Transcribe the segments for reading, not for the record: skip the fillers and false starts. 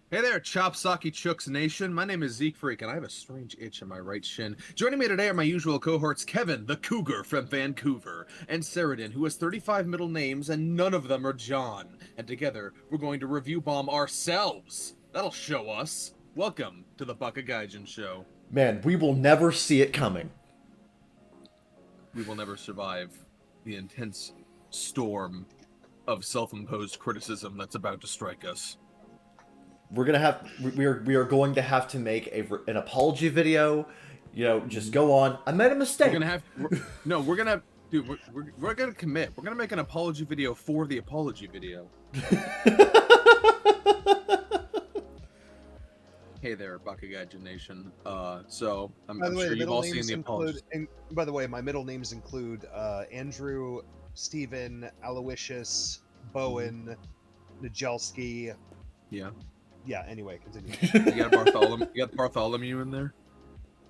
Hey there, Chopsocky Chooks Nation. My name is Zeke Freak, and I have a strange itch in my right shin. Joining me today are my usual cohorts, Kevin, the Cougar from Vancouver, and Saradin, who has 35 middle names, and none of them are John. And together, we're going to review bomb ourselves. That'll show us. Welcome to the bakagaijinshow. Man, we will never see it coming. We will never survive the intense storm of self-imposed criticism that's about to strike us. We are going to have to make an apology video. You know, just go on. I made a mistake. We're gonna have, dude. We're gonna commit. We're gonna make an apology video for the apology video. Hey there, Baka Gaijin Nation. So I'm sure you've all seen the apologies. By the way, my middle names include Andrew, Stephen, Aloysius, Bowen, Nijelski. Yeah. Yeah. Anyway, continue. You got Bartholomew. You got Bartholomew in there.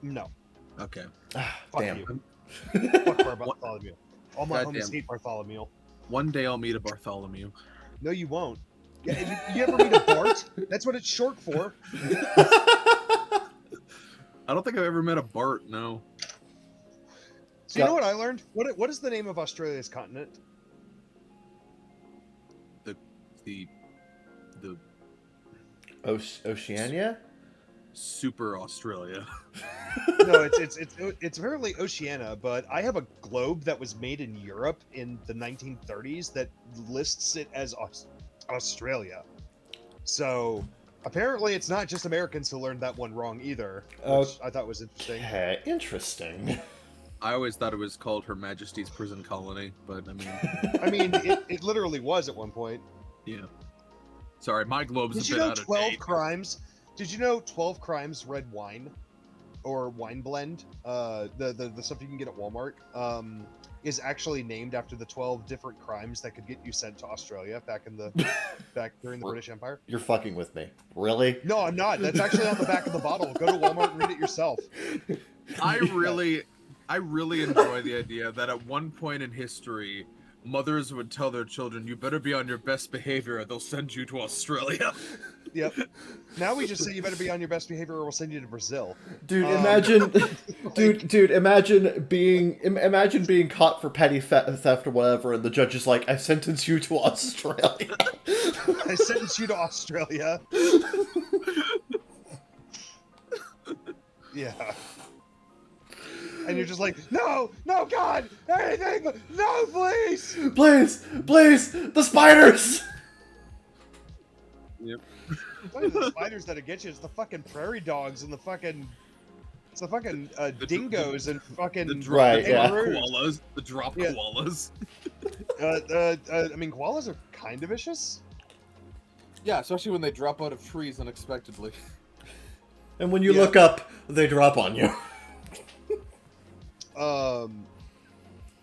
No. Okay. Fuck Damn. you. Fuck Bartholomew. All my homies hate Bartholomew. One day I'll meet a Bartholomew. No, you won't. Yeah, you ever meet a Bart? That's what it's short for. I don't think I've ever met a Bart. No. So you know what I learned? What is the name of Australia's continent? The Oceania? Super Australia. No, it's apparently Oceania, but I have a globe that was made in Europe in the 1930s that lists it as Australia. So apparently it's not just Americans who learned that one wrong either, which I thought was interesting. Okay, interesting. I always thought it was called Her Majesty's Prison Colony, but I mean, it literally was at one point. Yeah. Sorry, my globe's Did a you bit know out of 12 date. crimes? Did you know 12 crimes red wine or wine blend? The stuff you can get at Walmart is actually named after the 12 different crimes that could get you sent to Australia back during the British Empire. You're fucking with me. Really? No, I'm not. That's actually on the back of the bottle. Go to Walmart and read it yourself. I really enjoy the idea that at one point in history, mothers would tell their children, "You better be on your best behavior, or they'll send you to Australia." Yep. Now we just say you better be on your best behavior, or we'll send you to Brazil. Dude, imagine, dude, imagine being caught for petty theft or whatever, and the judge is like, "I sentence you to Australia." I sentence you to Australia. Yeah. And you're just like, no, God, anything, no, please, please, the spiders. Yep. It's not even the spiders that'll get you. It's the fucking prairie dogs and the fucking dingoes and fucking koalas. The drop Yeah. koalas. I mean, koalas are kind of vicious. Yeah, especially when they drop out of trees unexpectedly. And when you look up, they drop on you.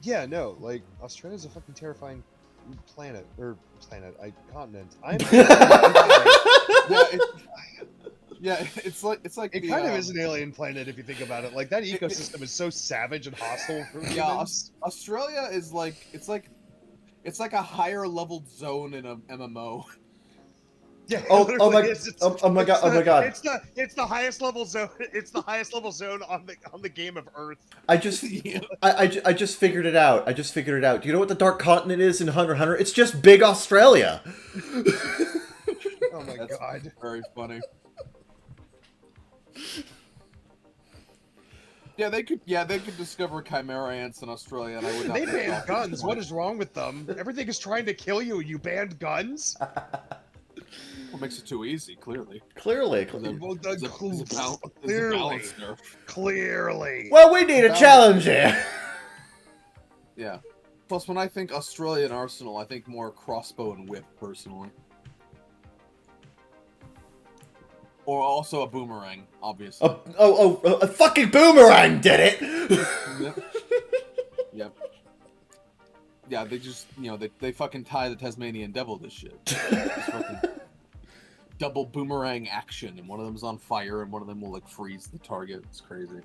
Yeah, no, like Australia's a fucking terrifying continent. I'm It's like it kind of is an alien planet if you think about it. Like that ecosystem is so savage and hostile for humans. Australia is like it's like a higher leveled zone in a MMO. Yeah. Oh my god! It's the highest level zone. It's the highest level zone on the game of Earth. I just figured it out. Do you know what the Dark Continent is in Hunter x Hunter? It's just big Australia. Oh my god! Very funny. Yeah, they could discover chimera ants in Australia, and I would not. They banned guns. What is wrong with them? Everything is trying to kill you. You banned guns. What makes it too easy? Clearly. Clearly. Clearly. Well, we need a challenge here. Yeah. Plus, when I think Australian arsenal, I think more crossbow and whip, personally. Or also a boomerang, obviously. A fucking boomerang did it! Yep. Yeah, they just, they fucking tie the Tasmanian devil to shit. Just fucking double boomerang action, and one of them's on fire, and one of them will, freeze the target. It's crazy.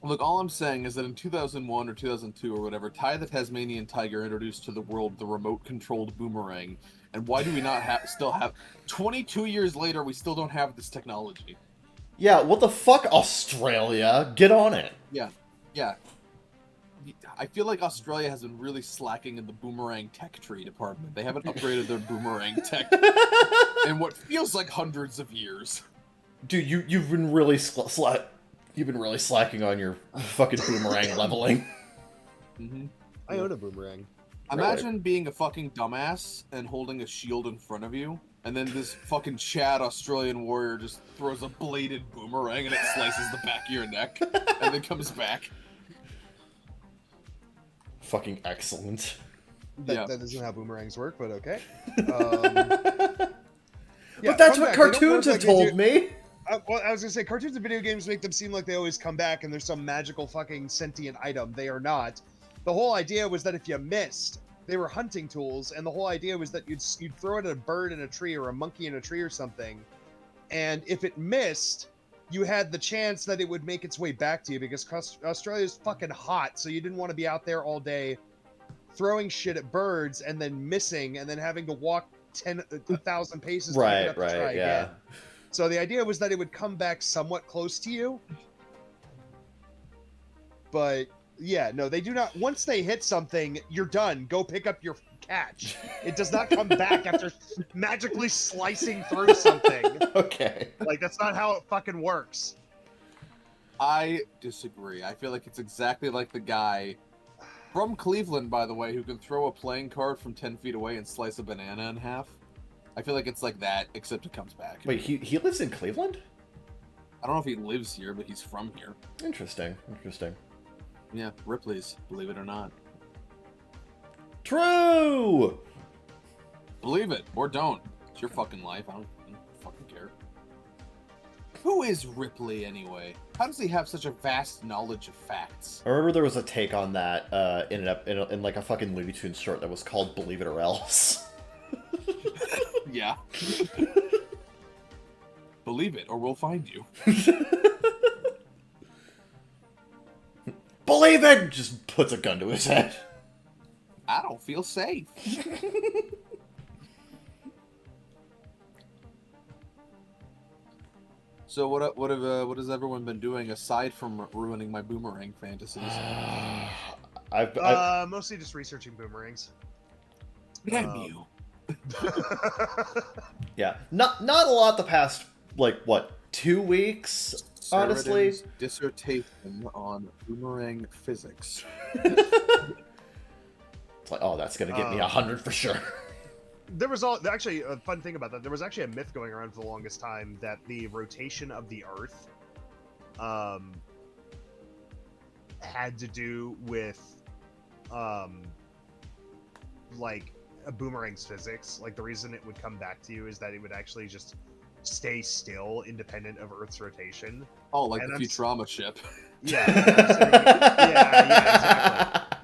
Look, all I'm saying is that in 2001 or 2002 or whatever, Ty the Tasmanian Tiger introduced to the world the remote-controlled boomerang. And why do we not still have... 22 years later, we still don't have this technology. Yeah, what the fuck, Australia? Get on it. Yeah, yeah. I feel like Australia has been really slacking in the boomerang tech tree department. They haven't upgraded their boomerang tech in what feels like hundreds of years. Dude, you've been really you've been really slacking on your fucking boomerang leveling. Mm-hmm. I own a boomerang. Imagine being a fucking dumbass and holding a shield in front of you, and then this fucking Chad Australian warrior just throws a bladed boomerang and it slices the back of your neck, and then comes back. Fucking excellent. That isn't how boomerangs work, but okay. But that's what cartoons have told me. Well, I was gonna say, cartoons and video games make them seem like they always come back and there's some magical fucking sentient item. They are not. The whole idea was that if you missed, they were hunting tools, and the whole idea was that you'd throw it at a bird in a tree or a monkey in a tree or something, and if it missed, you had the chance that it would make its way back to you because Australia's fucking hot, so you didn't want to be out there all day throwing shit at birds and then missing and then having to walk 1,000 paces to pick it up to try again. So the idea was that it would come back somewhat close to you. But yeah, no, they do not. Once they hit something, you're done. Go pick up your catch. It does not come back after magically slicing through something. Okay. Like, that's not how it fucking works. I disagree. I feel like it's exactly like the guy from Cleveland, by the way, who can throw a playing card from 10 feet away and slice a banana in half. I feel like it's like that, except it comes back. Wait, he lives in Cleveland? I don't know if he lives here, but he's from here. Interesting. Yeah, Ripley's, believe it or not. True! Believe it, or don't. It's your fucking life. I don't fucking care. Who is Ripley, anyway? How does he have such a vast knowledge of facts? I remember there was a take on that in like a fucking Looney Tunes short that was called Believe It or Else. Yeah. Believe it, or we'll find you. Believe it! Just puts a gun to his head. I don't feel safe. So what has everyone been doing aside from ruining my boomerang fantasies? I've Mostly just researching boomerangs. Damn you. Yeah, not a lot the past, like, what, 2 weeks, honestly? Sheridan's dissertation on boomerang physics. It's like, oh, that's gonna get me 100 for sure. There was actually a fun thing about that. There was actually a myth going around for the longest time that the rotation of the Earth had to do with like a boomerang's physics. Like, the reason it would come back to you is that it would actually just stay still, independent of Earth's rotation. Oh, like the Futurama ship. Yeah.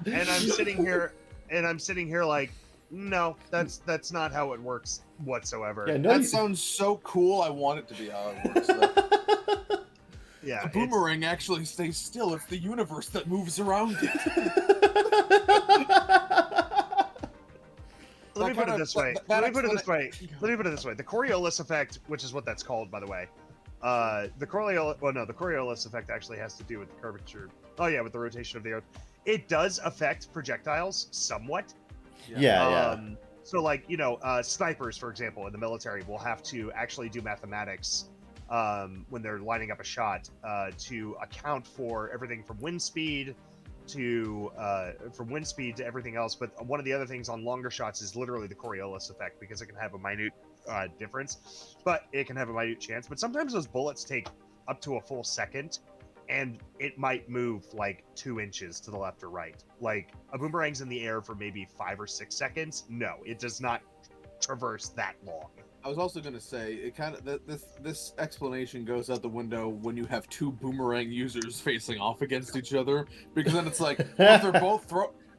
Exactly. And I'm sitting here like, no, that's not how it works whatsoever. Yeah, no, that sounds so cool. I want it to be how it works. Though. Yeah, the boomerang actually stays still. It's the universe that moves around it. Let me put it this way. The Coriolis effect, which is what that's called, by the way. The Coriolis effect actually has to do with the curvature. Oh yeah, with the rotation of the Earth. It does affect projectiles somewhat. Yeah. So, like, snipers, for example, in the military will have to actually do mathematics when they're lining up a shot to account for everything from wind speed to everything else. But one of the other things on longer shots is literally the Coriolis effect, because it can have a minute difference, but it can have a minute chance. But sometimes those bullets take up to a full second, and it might move like 2 inches to the left or right. Like, a boomerang's in the air for maybe 5 or 6 seconds. No, it does not traverse that long. I was also going to say, it kind of this explanation goes out the window when you have 2 boomerang users facing off against each other, because then it's like, well, if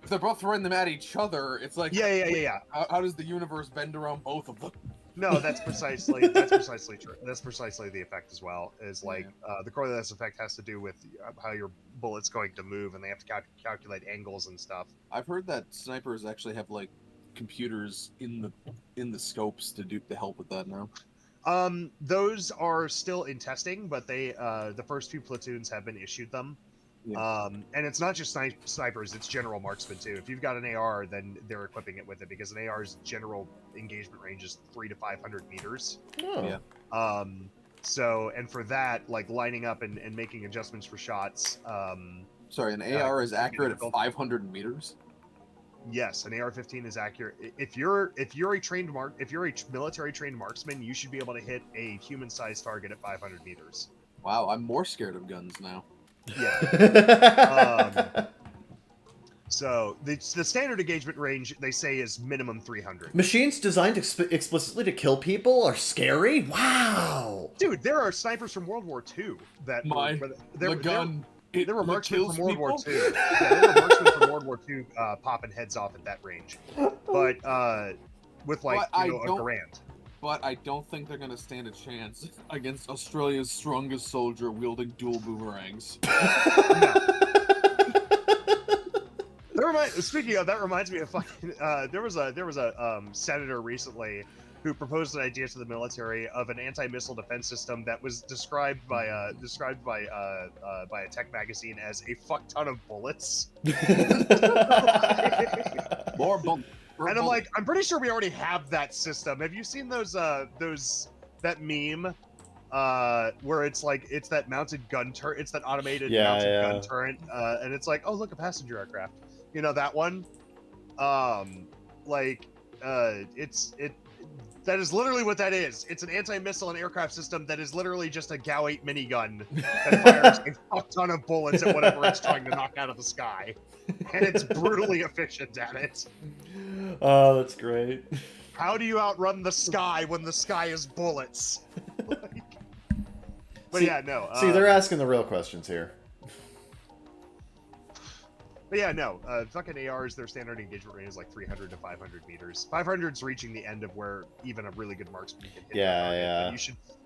they're both throwing them at each other, it's like, yeah. How does the universe bend around both of them? No, that's precisely true. That's precisely the effect as well. Is like the Coriolis effect has to do with how your bullet's going to move, and they have to calculate angles and stuff. I've heard that snipers actually have like computers in the scopes to help with that now. Those are still in testing, but they the first few platoons have been issued them. Yeah. And it's not just snipers; it's general marksmen too. If you've got an AR, then they're equipping it with it because an AR's general engagement range is 300 to 500 meters. Oh. Yeah. So, and for that, like lining up and making adjustments for shots. Sorry, an AR is accurate at 500 meters. Yes, an AR-15 is accurate. If you're a military trained marksman, you should be able to hit a human-sized target at 500 meters. Wow, I'm more scared of guns now. Yeah. So the standard engagement range they say is minimum 300. Machines designed explicitly to kill people are scary. Wow. Dude, there are snipers from World War II that the gun. There were marksmen from World War people? II. Yeah, there were marksmen from World War II popping heads off at that range. But with like a Garand. But I don't think they're gonna stand a chance against Australia's strongest soldier wielding dual boomerangs. Speaking of, that reminds me of fucking. There was a senator recently who proposed an idea to the military of an anti-missile defense system that was described by a tech magazine as a fuck ton of bullets. More bullets. And I'm like, I'm pretty sure we already have that system. Have you seen that meme where it's like it's that mounted gun turret, it's that automated mounted gun turret, and it's like, oh look, a passenger aircraft. You know that one? That is literally what that is. It's an anti-missile and aircraft system that is literally just a GAU-8 minigun that fires a fuck ton of bullets at whatever it's trying to knock out of the sky. And it's brutally efficient at it. Oh, that's great. How do you outrun the sky when the sky is bullets? See, they're asking the real questions here. But yeah, no, fucking ARs, their standard engagement range is like 300 to 500 meters. 500's reaching the end of where even a really good marksman can hit. Yeah.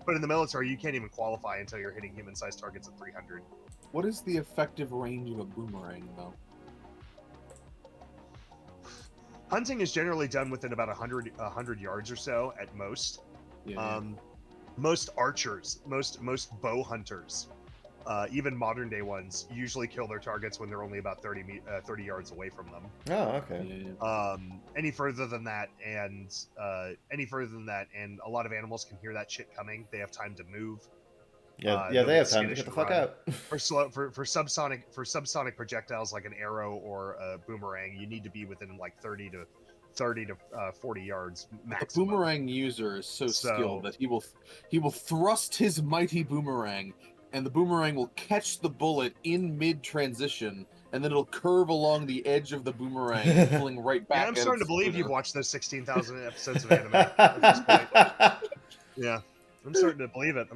But in the military, you can't even qualify until you're hitting human-sized targets at 300. What is the effective range of a boomerang, though? Hunting is generally done within about 100 yards or so at most. Yeah. Most archers, most bow hunters, even modern day ones, usually kill their targets when they're only about 30 yards away from them. Oh, okay. Yeah. Any further than that, and a lot of animals can hear that shit coming. They have time to move. Yeah, they have time to get the fuck out. For subsonic projectiles like an arrow or a boomerang, you need to be within like 30 to 40 yards maximum. A boomerang user is so skilled that he will thrust his mighty boomerang, and the boomerang will catch the bullet in mid-transition, and then it'll curve along the edge of the boomerang, pulling right back. Yeah, I'm starting to believe you've watched those 16,000 episodes of anime at this point. Yeah, I'm starting to believe it.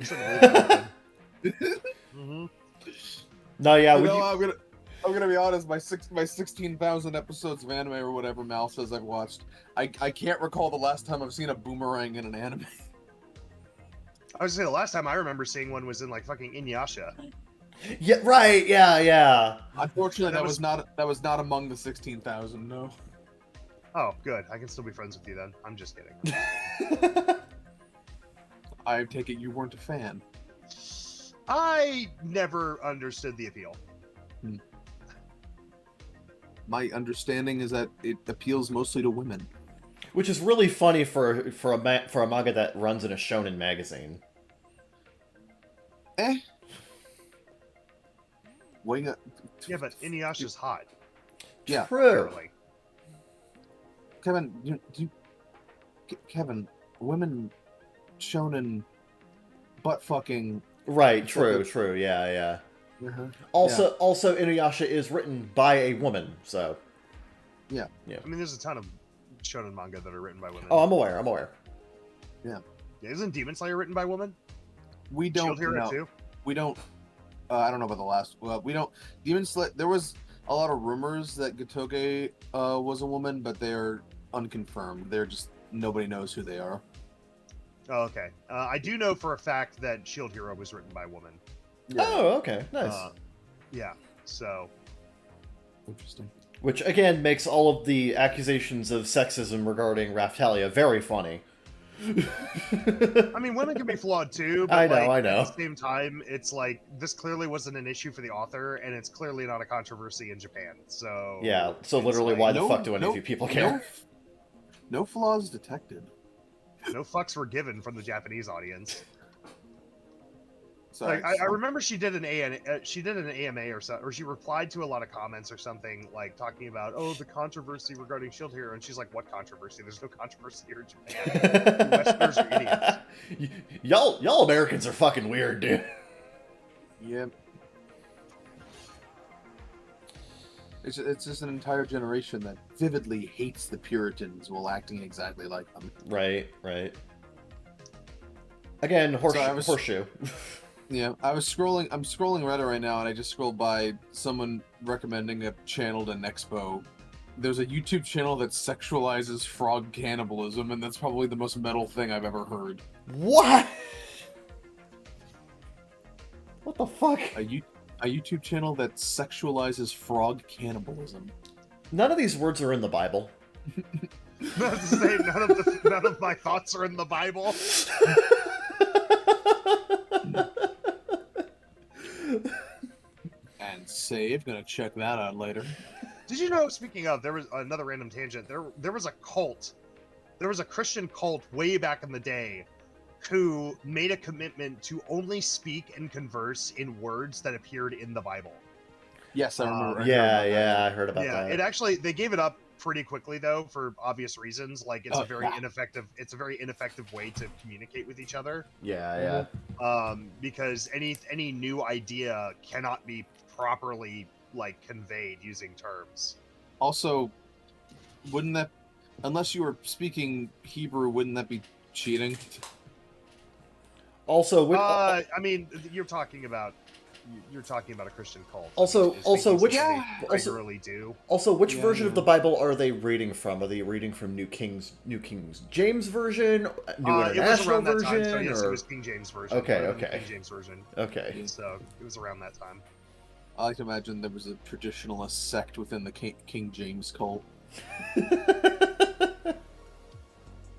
Mm-hmm. No, yeah. I'm gonna be honest. My 16,000 episodes of anime or whatever Mal says I've watched, I can't recall the last time I've seen a boomerang in an anime. I was gonna say the last time I remember seeing one was in like fucking Inuyasha. Yeah, right. Yeah. Unfortunately, that was not among the 16,000. No. Oh, good. I can still be friends with you then. I'm just kidding. I take it you weren't a fan. I never understood the appeal. My understanding is that it appeals mostly to women, which is really funny for a manga that runs in a shonen magazine. Yeah, but Inuyasha's hot. Yeah, true. Apparently. Kevin, women shonen butt fucking. Right. True. Yeah. Uh-huh. Also, Inuyasha is written by a woman, so. Yeah. I mean, there's a ton of shonen manga that are written by women. Oh, I'm aware. Yeah. Isn't Demon Slayer written by women? We don't. Shield Hero too? We don't. I don't know about the last. Well, we don't. Demon Slayer. There was a lot of rumors that Gatoge was a woman, but they're unconfirmed. They're just nobody knows who they are. Oh, okay. I do know for a fact that Shield Hero was written by a woman. Yeah. Oh, okay. Nice. Yeah. So, Interesting. Which, again, makes all of the accusations of sexism regarding Raftalia very funny. I mean, women can be flawed too, but I know. at the same time, it's like, this clearly wasn't an issue for the author, and it's clearly not a controversy in Japan. So Yeah, so it's literally, like, why the fuck do any of you people care? No flaws detected. no fucks were given from the Japanese audience. Sorry, Like, I remember she did an AMA or so, or she replied to a lot of comments or something, like talking about, oh, the controversy regarding Shield Hero, and she's like, what controversy? There's no controversy here in Japan. You Westerners are idiots. Y'all Americans are fucking weird, dude. Yep. It's just an entire generation that vividly hates the Puritans while acting exactly like them. Right. Again, horseshoe. Yeah, I'm scrolling Reddit right now, and I just scrolled by someone recommending a channel to Nexpo. There's a YouTube channel that sexualizes frog cannibalism, and that's probably the most metal thing I've ever heard. What? What the fuck? A YouTube channel that sexualizes frog cannibalism. None of these words are in the Bible. That's to say, none of my thoughts are in the Bible. And save, gonna check that out later. Did you know, speaking of, there was another random tangent, there was a cult, there was a Christian cult way back in the day who made a commitment to only speak and converse in words that appeared in the Bible. Yes, I remember. I heard about that. It actually, they gave it up pretty quickly though, for obvious reasons. Like, it's a very ineffective way to communicate with each other. Yeah. Because any new idea cannot be properly like conveyed using terms. Also, wouldn't that, unless you were speaking Hebrew, wouldn't that be cheating? Also, I mean, you're talking about a Christian cult. Also, which version of the Bible are they reading from? Are they reading from New King James version, New International version? Time, so yes, it was King James version. Okay. King James version. Okay. So it was around that time. I like to imagine there was a traditionalist sect within the King James cult.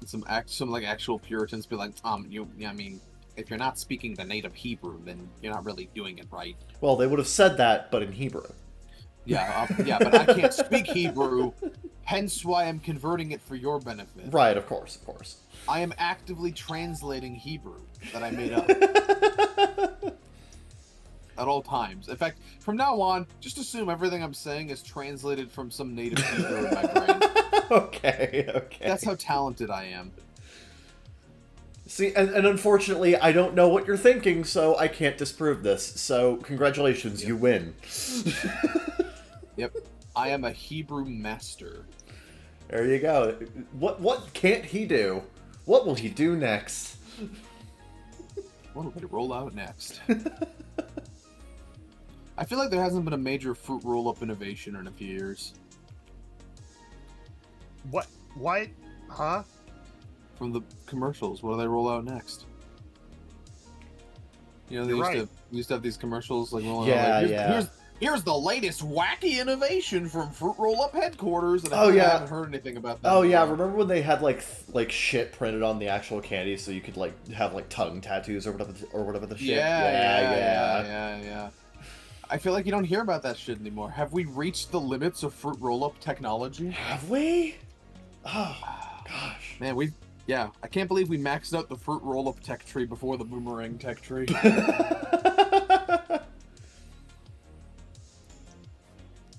some actual Puritans be like, I mean, if you're not speaking the native Hebrew, then you're not really doing it right. Well, they would have said that, but in Hebrew. Yeah, but I can't speak Hebrew, hence why I'm converting it for your benefit. Right, of course. I am actively translating Hebrew that I made up. At all times. In fact, from now on, just assume everything I'm saying is translated from some native Hebrew in my brain. Okay. That's how talented I am. See, and unfortunately, I don't know what you're thinking, so I can't disprove this. So, congratulations, you win. Yep. I am a Hebrew master. There you go. What can't he do? What will he do next? What will they roll out next? I feel like there hasn't been a major fruit roll-up innovation in a few years. What? Huh? From the commercials, what do they roll out next? You know, they used to have these commercials like rolling out, like, here's the latest wacky innovation from Fruit Roll-Up headquarters, and I haven't heard anything about that. Oh yeah, remember when they had like shit printed on the actual candy, so you could like have like tongue tattoos or whatever the shit. Yeah. I feel like you don't hear about that shit anymore. Have we reached the limits of Fruit Roll-Up technology? Have we? Oh gosh, man, I can't believe we maxed out the Fruit Roll-Up tech tree before the Boomerang tech tree.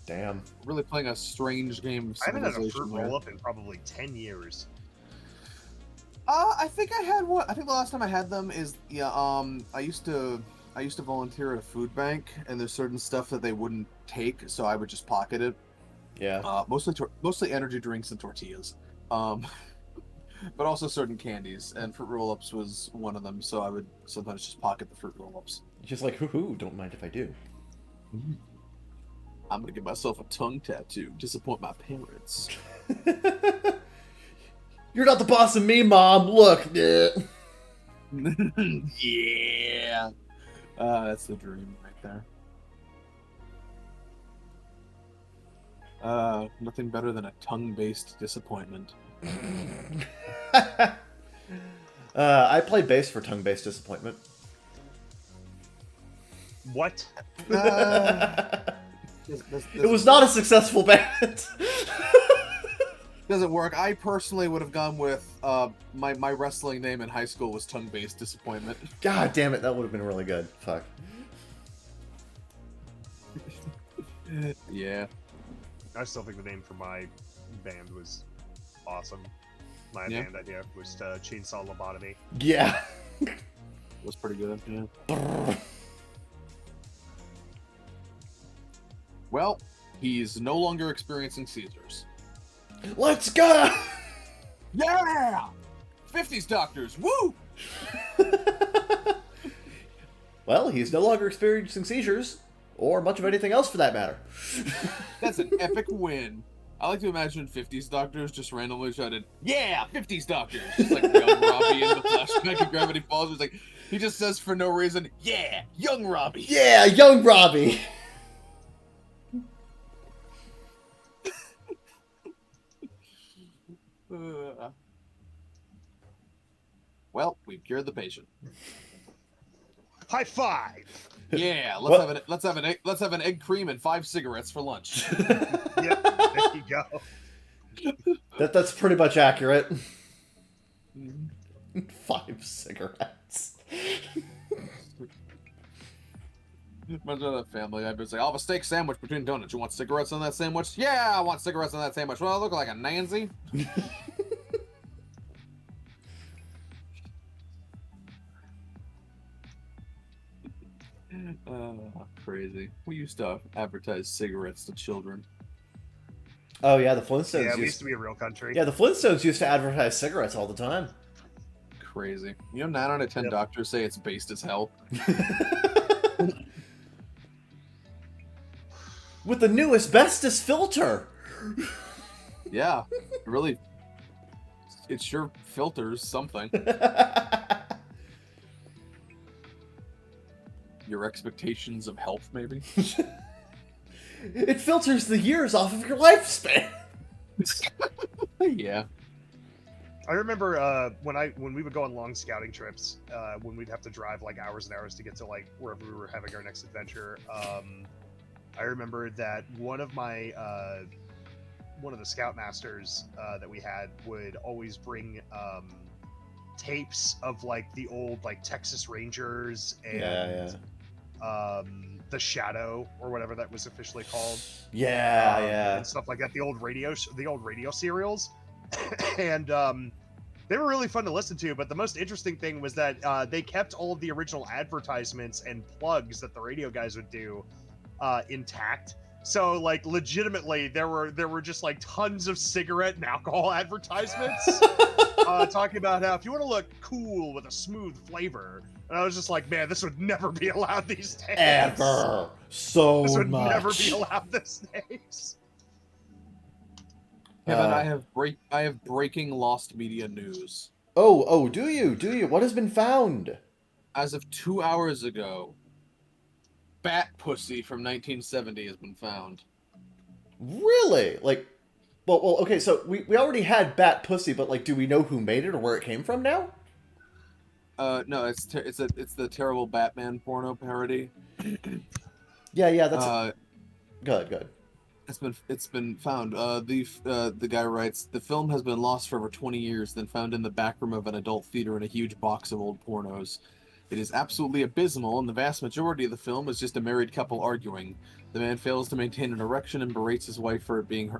Damn. Really playing a strange game of civilization. I haven't had a Fruit Roll-Up in probably 10 years. I think I had one. I think the last time I had them is I used to volunteer at a food bank, and there's certain stuff that they wouldn't take, so I would just pocket it. Yeah. Mostly energy drinks and tortillas. But also certain candies, and Fruit Roll-Ups was one of them, so I would sometimes just pocket the Fruit Roll-Ups. Just like, hoo-hoo, don't mind if I do. I'm gonna give myself a tongue tattoo, disappoint my parents. You're not the boss of me, Mom, look! Yeah! That's the dream right there. Nothing better than a tongue-based disappointment. I play bass for tongue-based disappointment. What? It was not a successful band. Doesn't work. I personally would have gone with my wrestling name in high school was tongue-based disappointment. God damn it, that would have been really good. Fuck. Yeah. I still think the name for my band was awesome. My Yeah. band idea was Chainsaw Lobotomy. Yeah. Was pretty good. Yeah. Well, he's no longer experiencing seizures. Let's go! Yeah! 50s doctors, woo! Well, he's no longer experiencing seizures, or much of anything else for that matter. That's an epic win. I like to imagine 50s doctors just randomly shouted, yeah, 50s doctors! Just like young Robbie in the flashback of Gravity Falls. It's like, he just says for no reason, yeah, young Robbie! Yeah, young Robbie! Well, we've cured the patient. High five! Yeah, What? let's have an egg cream and 5 cigarettes for lunch. Yep, there you go. That's pretty much accurate. 5 cigarettes. Imagine that family. I'd be like, I'll have a steak sandwich between donuts. You want cigarettes on that sandwich? Yeah, I want cigarettes on that sandwich. Well, I look like a Nancy. Crazy. We used to advertise cigarettes to children. Oh yeah, the Flintstones Yeah, we used used to be a real country. Yeah, the Flintstones used to advertise cigarettes all the time. Crazy. You know, 9 out of 10 Yep. doctors say it's based as hell. With the new asbestos filter. Yeah, really. It sure filters something. Your expectations of health, maybe? It filters the years off of your lifespan. Yeah. I remember when we would go on long scouting trips, when we'd have to drive like hours and hours to get to like wherever we were having our next adventure. I remember that one of the scoutmasters that we had would always bring tapes of like the old like Texas Rangers and the Shadow or whatever that was officially called. Yeah. And stuff like that. The old radio serials. And they were really fun to listen to, but the most interesting thing was that they kept all of the original advertisements and plugs that the radio guys would do intact. So like legitimately there were just like tons of cigarette and alcohol advertisements talking about how if you want to look cool with a smooth flavor. And I was just like, man, this would never be allowed these days. Ever. So This would much. never be allowed these days. Kevin, I have breaking lost media news. Oh, do you? What has been found? As of 2 hours ago, bat pussy from 1970 has been found. Really? Like, well, okay, so we already had bat pussy, but like, do we know who made it or where it came from now? No, it's the terrible Batman porno parody. Yeah, that's good. It's been found. The guy writes, the film has been lost for over 20 years, then found in the back room of an adult theater in a huge box of old pornos. It is absolutely abysmal, and the vast majority of the film is just a married couple arguing. The man fails to maintain an erection and berates his wife for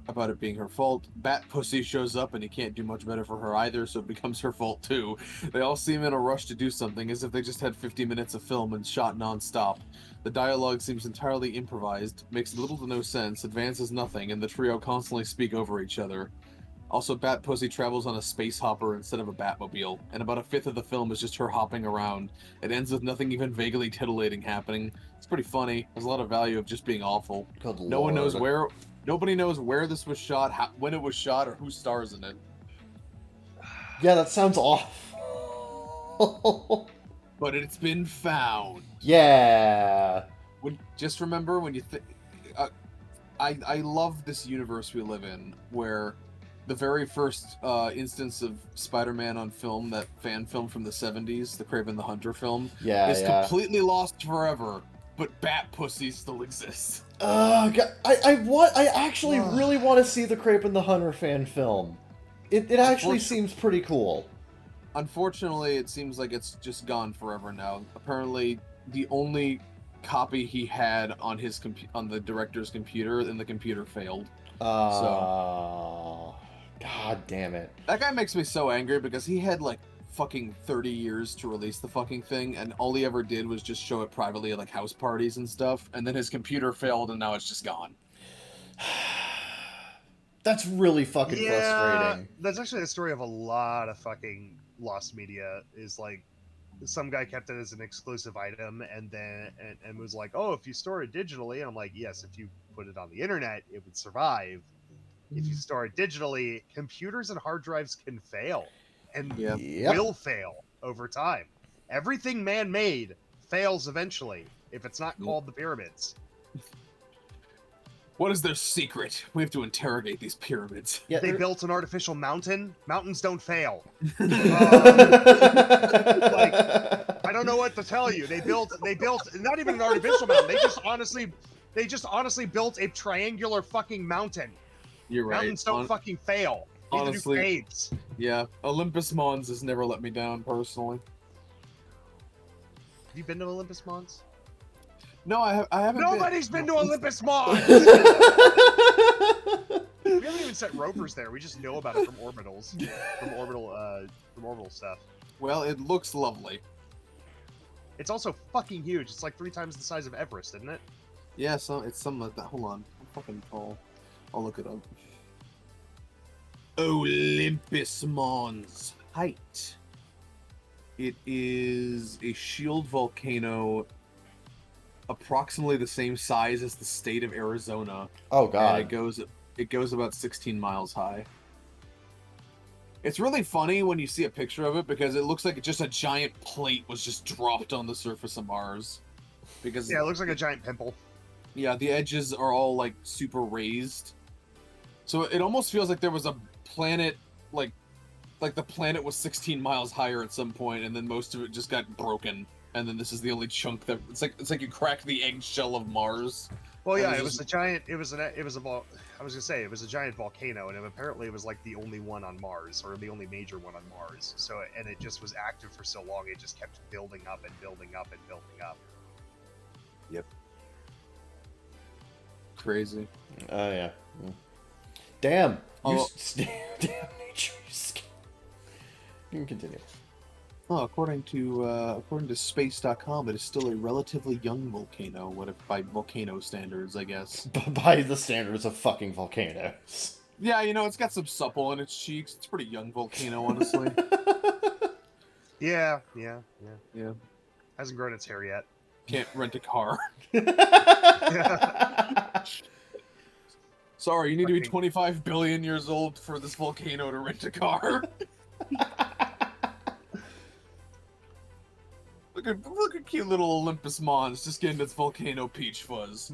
about it being her fault. Bat pussy shows up, and he can't do much better for her either, so it becomes her fault too. They all seem in a rush to do something, as if they just had 50 minutes of film and shot non-stop. The dialogue seems entirely improvised, makes little to no sense, advances nothing, and the trio constantly speak over each other. Also, Bat Pussy travels on a space hopper instead of a Batmobile, and about a fifth of the film is just her hopping around. It ends with nothing even vaguely titillating happening. It's pretty funny. There's a lot of value of just being awful. Good Nobody Lord. knows where this was shot, when it was shot, or who stars in it. Yeah, that sounds awful. But it's been found. Yeah. Just remember when you I love this universe we live in, where the very first instance of Spider-Man on film, that fan film from the 70s, the Kraven the Hunter film, is completely lost forever, but Bat Pussy still exists. God, I actually really want to see the Kraven the Hunter fan film. It actually seems pretty cool. Unfortunately, it seems like it's just gone forever now. Apparently, the only copy he had on his on the director's computer, and the computer failed. God damn it. That guy makes me so angry because he had like fucking 30 years to release the fucking thing, and all he ever did was just show it privately at like house parties and stuff, and then his computer failed and now it's just gone. That's really fucking frustrating. That's actually the story of a lot of fucking lost media. Is like some guy kept it as an exclusive item, and then and was like, oh, if you store it digitally, and I'm like, yes, if you put it on the internet, it would survive. If you store it digitally, computers and hard drives can fail, and will fail over time. Everything man-made fails eventually if it's not called the pyramids. What is their secret? We have to interrogate these pyramids. Yeah, they built an artificial mountain. Mountains don't fail. Like, I don't know what to tell you. They built not even an artificial mountain. They just honestly built a triangular fucking mountain. You're right. Mountains don't fucking fail. Honestly, do caves. Yeah, Olympus Mons has never let me down personally. Have you been to Olympus Mons? No, I haven't. Nobody's been to Olympus Mons. We haven't even set rovers there. We just know about it from orbitals, from orbital stuff. Well, it looks lovely. It's also fucking huge. It's like 3 times the size of Everest, isn't it? Yeah, so it's something like that. Hold on, I'm fucking tall. I'll look it up. Olympus Mons height. It is a shield volcano, approximately the same size as the state of Arizona. Oh god. And it goes about 16 miles high. It's really funny when you see a picture of it because it looks like just a giant plate was just dropped on the surface of Mars. Because yeah, it looks like a giant pimple. Yeah, the edges are all like super raised. So it almost feels like there was a planet, like the planet was 16 miles higher at some point, and then most of it just got broken, and then this is the only chunk that it's like you cracked the eggshell of Mars. Well, yeah, it was a giant. I was gonna say it was a giant volcano, and apparently it was like the only one on Mars, or the only major one on Mars. So, and it just was active for so long, it just kept building up and building up and building up. Yep. Crazy. Oh yeah. Damn. Damn nature. You can continue. Oh, according to space.com, it is still a relatively young volcano, by volcano standards, I guess. By the standards of fucking volcanoes. Yeah, it's got some supple in its cheeks. It's a pretty young volcano, honestly. Yeah. Hasn't grown its hair yet. Can't rent a car. Sorry, you need to be 25 billion years old for this volcano to rent a car. Look at cute little Olympus Mons just getting its volcano peach fuzz.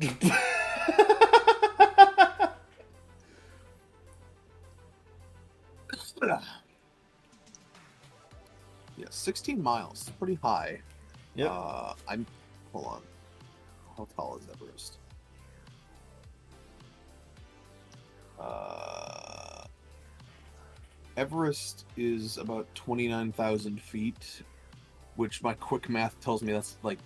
Yeah, 16 miles. Pretty high. Yep. Hold on. How tall is Everest? Everest is about 29,000 feet, which my quick math tells me that's like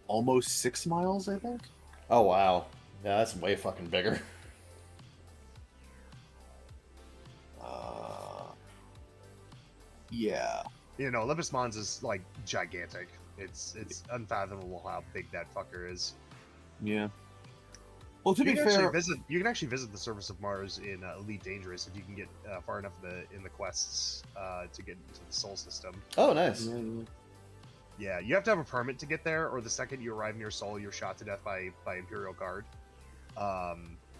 almost 6 miles, I think. Oh wow. Yeah, that's way fucking bigger. Yeah. Olympus Mons is like gigantic. It's unfathomable how big that fucker is. Yeah. Well, to be fair, you can actually visit the surface of Mars in Elite Dangerous if you can get far enough in the quests to get into the Sol system. Oh, nice. Yeah, you have to have a permit to get there, or the second you arrive near Sol, you're shot to death by Imperial Guard.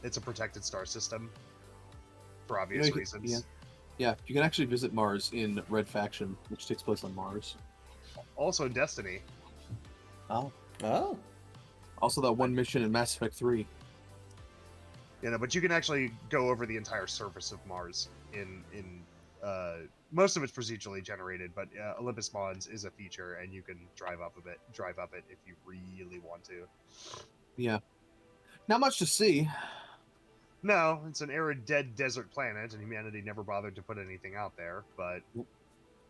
It's a protected star system for obvious reasons. Yeah, you can actually visit Mars in Red Faction, which takes place on Mars. Also in Destiny. Oh. Also that one mission in Mass Effect 3. You know, but you can actually go over the entire surface of Mars in most of it's procedurally generated, but Olympus Mons is a feature, and you can drive up it if you really want to. Yeah. Not much to see. No, it's an arid, dead desert planet, and humanity never bothered to put anything out there. But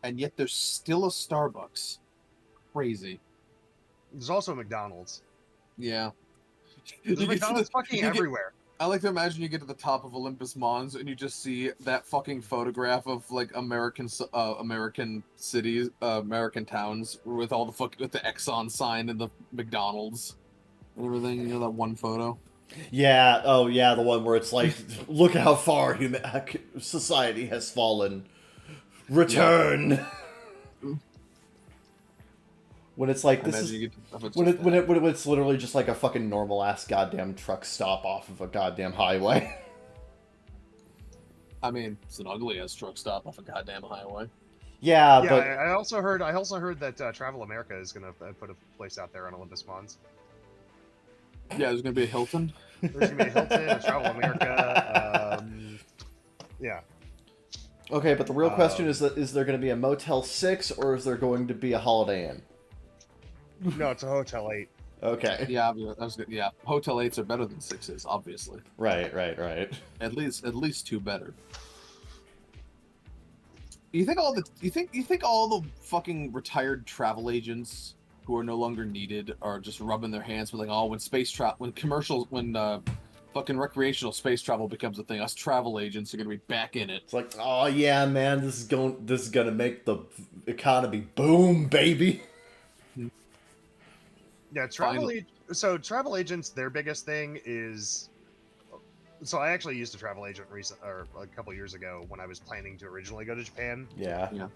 And yet there's still a Starbucks. Crazy. there's also a McDonald's. Yeah. There's You get to McDonald's the- fucking you get- everywhere. I like to imagine you get to the top of Olympus Mons and you just see that fucking photograph of like American cities, American towns with all the with the Exxon sign and the McDonald's and everything. You know that one photo? Yeah, oh yeah, the one where it's like, look how far society has fallen. Return. When it's like this is when it's literally just like a fucking normal ass goddamn truck stop off of a goddamn highway. I mean, it's an ugly ass truck stop off a goddamn highway. Yeah, Yeah, but I also heard that Travel America is gonna put a place out there on Olympus Mons. Yeah, there's gonna be a Hilton. There's gonna be a Hilton, a Travel America. Yeah. okay, but the real question is there going to be a Motel 6 or is there going to be a Holiday Inn? No, it's a Hotel 8. Okay. Yeah, that was good. Yeah, Hotel 8s are better than 6s, obviously. Right. At least 2 better. You think all the fucking retired travel agents who are no longer needed are just rubbing their hands with like, oh, when fucking recreational space travel becomes a thing, us travel agents are gonna be back in it. It's like, oh yeah, man, this is gonna make the economy boom, baby. Yeah, so travel agents, their biggest thing is. So I actually used a travel agent a couple years ago when I was planning to originally go to Japan. Yeah.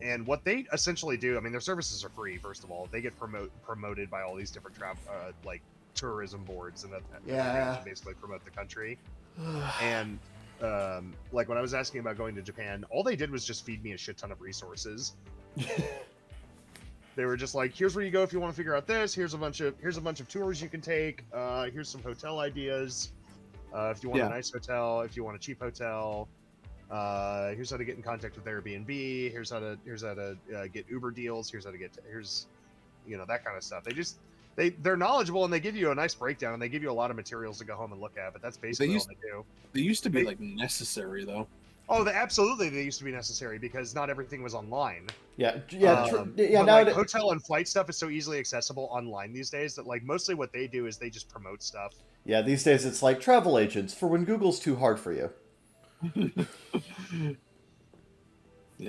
And what they essentially do, I mean, their services are free. First of all, they get promoted by all these different like tourism boards, and that basically promote the country. And like when I was asking about going to Japan, all they did was just feed me a shit ton of resources. They were just like, here's where you go if you want to figure out this. Here's a bunch of tours you can take. Here's some hotel ideas. If you want a nice hotel, if you want a cheap hotel, here's how to get in contact with Airbnb. Here's how to get Uber deals. Here's that kind of stuff. They're knowledgeable and they give you a nice breakdown and they give you a lot of materials to go home and look at. But that's basically all they do. They used to be like necessary though. Oh, they used to be necessary because not everything was online. Yeah. But like hotel and flight stuff is so easily accessible online these days that like mostly what they do is they just promote stuff. Yeah, these days it's like travel agents for when Google's too hard for you. I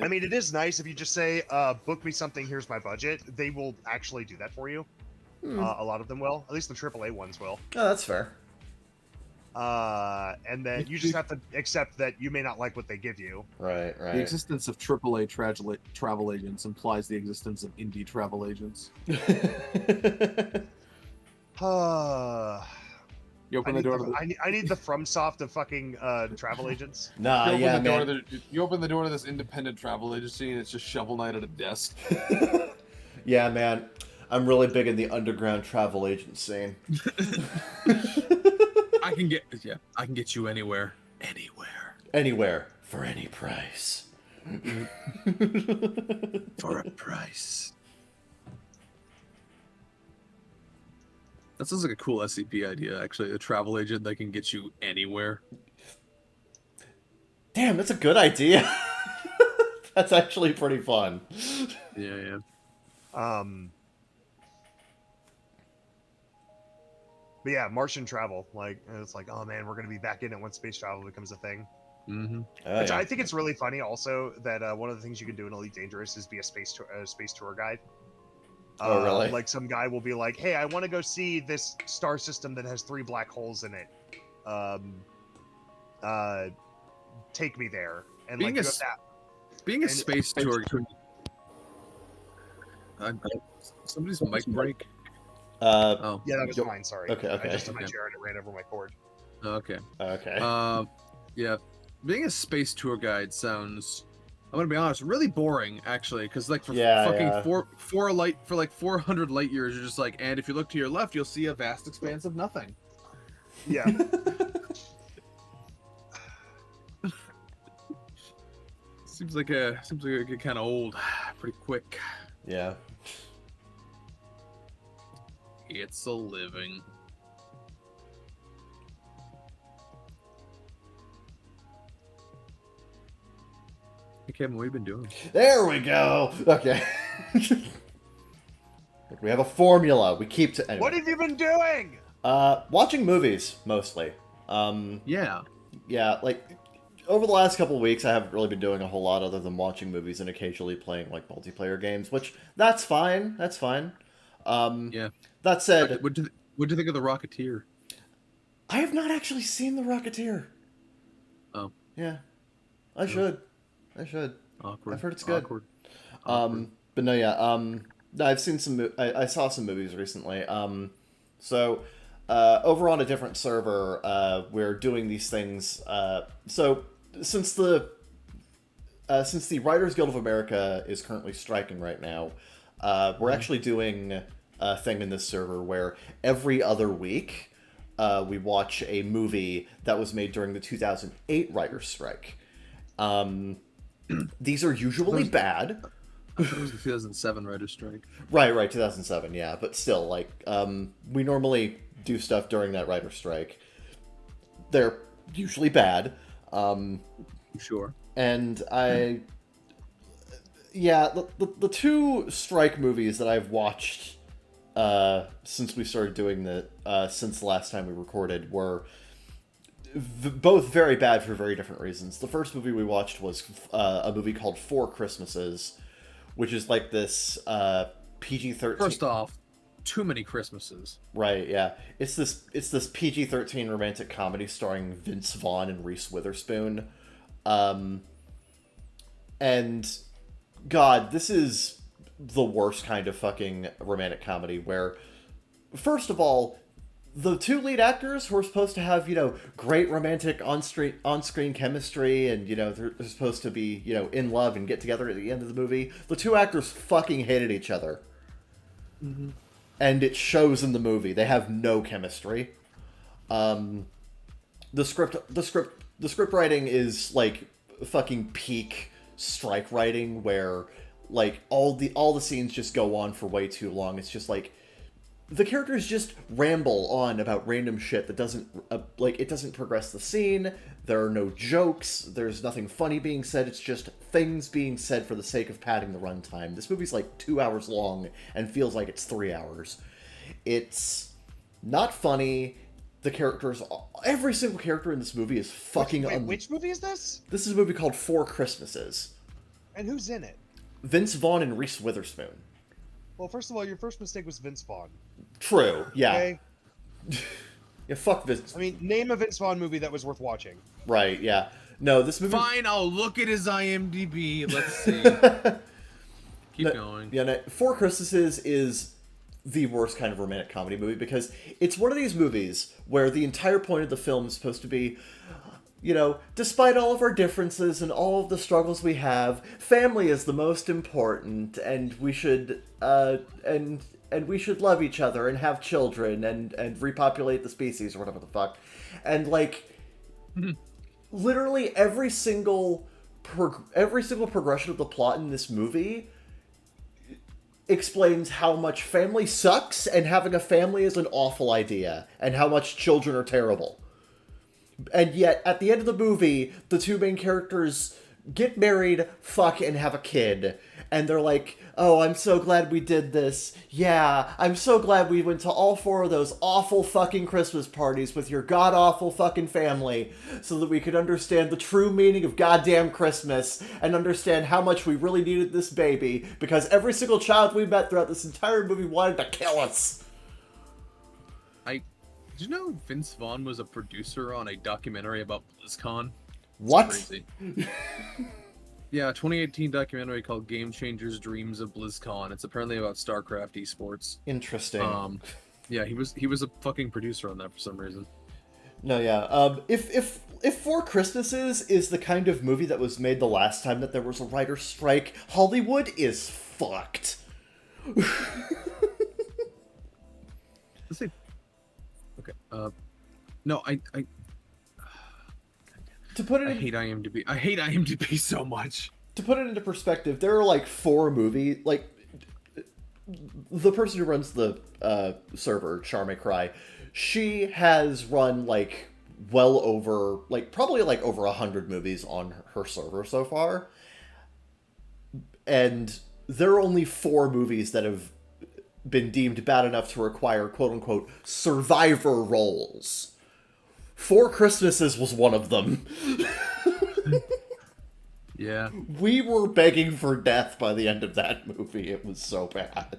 mean, it is nice if you just say, book me something, here's my budget. They will actually do that for you. A lot of them will. At least the AAA ones will. Oh, that's fair. And then you just have to accept that you may not like what they give you. Right. The existence of AAA travel agents implies the existence of indie travel agents. You open the door to I need the FromSoft of fucking travel agents. Nah, yeah, man. You open the door to this independent travel agency and it's just Shovel Knight at a desk. Yeah, man. I'm really big in the underground travel agent scene. I can get you anywhere. Anywhere. For any price. For a price. That sounds like a cool SCP idea, actually. A travel agent that can get you anywhere. Damn, that's a good idea. That's actually pretty fun. Yeah. But yeah, Martian travel. Like, it's like, oh man, we're gonna be back in it once space travel becomes a thing. Mm-hmm. Which I think it's really funny also that one of the things you can do in Elite Dangerous is be a space tour guide. Oh, really? Like some guy will be like, hey, I want to go see this star system that has 3 black holes in it. Take me there. And being a space tour. Somebody's mic break. Yeah, that was mine. Sorry. Okay. I just in my chair and it ran over my cord. Okay. Okay. Yeah, being a space tour guide sounds, I'm gonna be honest, really boring actually, because like for 400 light years, you're just like, and if you look to your left, you'll see a vast expanse of nothing. Yeah. Seems like it get kind of old pretty quick. Yeah. It's a living. Hey Kevin, what have you been doing? There we go. Okay. We have a formula. We keep to. Anyway. What have you been doing? Watching movies mostly. Yeah. Yeah, like over the last couple of weeks, I haven't really been doing a whole lot other than watching movies and occasionally playing like multiplayer games, which that's fine. That's fine. Yeah. That said, What'd you think of The Rocketeer? I have not actually seen The Rocketeer. Oh. Yeah, I should. I should. Awkward. I've heard it's good. Awkward. But no, yeah. I've seen some. I saw some movies recently. So over on a different server, we're doing these things. So since the Writers Guild of America is currently striking right now, we're actually doing a thing in this server where every other week we watch a movie that was made during the 2008 writers' strike. These are usually bad. I thought it was the 2007 writer's strike. Right, 2007, yeah. But still, like, we normally do stuff during that writer's strike. They're usually bad. Sure. And yeah, the two strike movies that I've watched since we started doing since the last time we recorded were both very bad for very different reasons. The first movie we watched was a movie called Four Christmases, which is like this PG-13. First off, too many Christmases. Right, yeah. It's this PG-13 romantic comedy starring Vince Vaughn and Reese Witherspoon. And God, this is the worst kind of fucking romantic comedy where, first of all, the two lead actors who are supposed to have, great romantic on-screen chemistry and, they're supposed to be, in love and get together at the end of the movie, the two actors fucking hated each other. Mm-hmm. And it shows in the movie. They have no chemistry. The script writing is like fucking peak strike writing where like all the scenes just go on for way too long. It's just like the characters just ramble on about random shit that doesn't it doesn't progress the scene. There are no jokes. There's nothing funny being said. It's just things being said for the sake of padding the runtime. This movie's like 2 hours long and feels like it's 3 hours. It's not funny. The characters, every single character in this movie is fucking. Which movie is this? This is a movie called Four Christmases. And who's in it? Vince Vaughn and Reese Witherspoon. Well, first of all, your first mistake was Vince Vaughn. True. Yeah. Okay. Yeah. Fuck Vince. I mean, name a Vince Vaughn movie that was worth watching. Right. Yeah. No, this movie. Fine, I'll look at his IMDb. Let's see. Keep going. Yeah. No, Four Christmases is the worst kind of romantic comedy movie because it's one of these movies where the entire point of the film is supposed to be, despite all of our differences and all of the struggles we have, family is the most important, and we should and we should love each other and have children and repopulate the species or whatever the fuck. And like literally every single progression of the plot in this movie explains how much family sucks and having a family is an awful idea and how much children are terrible. And yet, at the end of the movie, the two main characters get married, fuck, and have a kid. And they're like, oh, I'm so glad we did this. Yeah, I'm so glad we went to all four of those awful fucking Christmas parties with your god-awful fucking family so that we could understand the true meaning of goddamn Christmas and understand how much we really needed this baby because every single child we met throughout this entire movie wanted to kill us. Did you know Vince Vaughn was a producer on a documentary about BlizzCon? What? Crazy. Yeah, a 2018 documentary called Game Changers Dreams of BlizzCon. It's apparently about StarCraft esports. Interesting. Yeah, he was a fucking producer on that for some reason. No, yeah. If Four Christmases is the kind of movie that was made the last time that there was a writer's strike, Hollywood is fucked. Let's see. Okay. No, to put it I hate IMDb. I hate IMDb so much. to put it into perspective, there are like 4 movies. Like the person who runs the server, Charme Cry, she has run like well over probably like over 100 movies on her server so far, and there are only 4 movies that have been deemed bad enough to require quote unquote survivor roles. 4 Christmases was one of them. Yeah. We were begging for death by the end of that movie. It was so bad.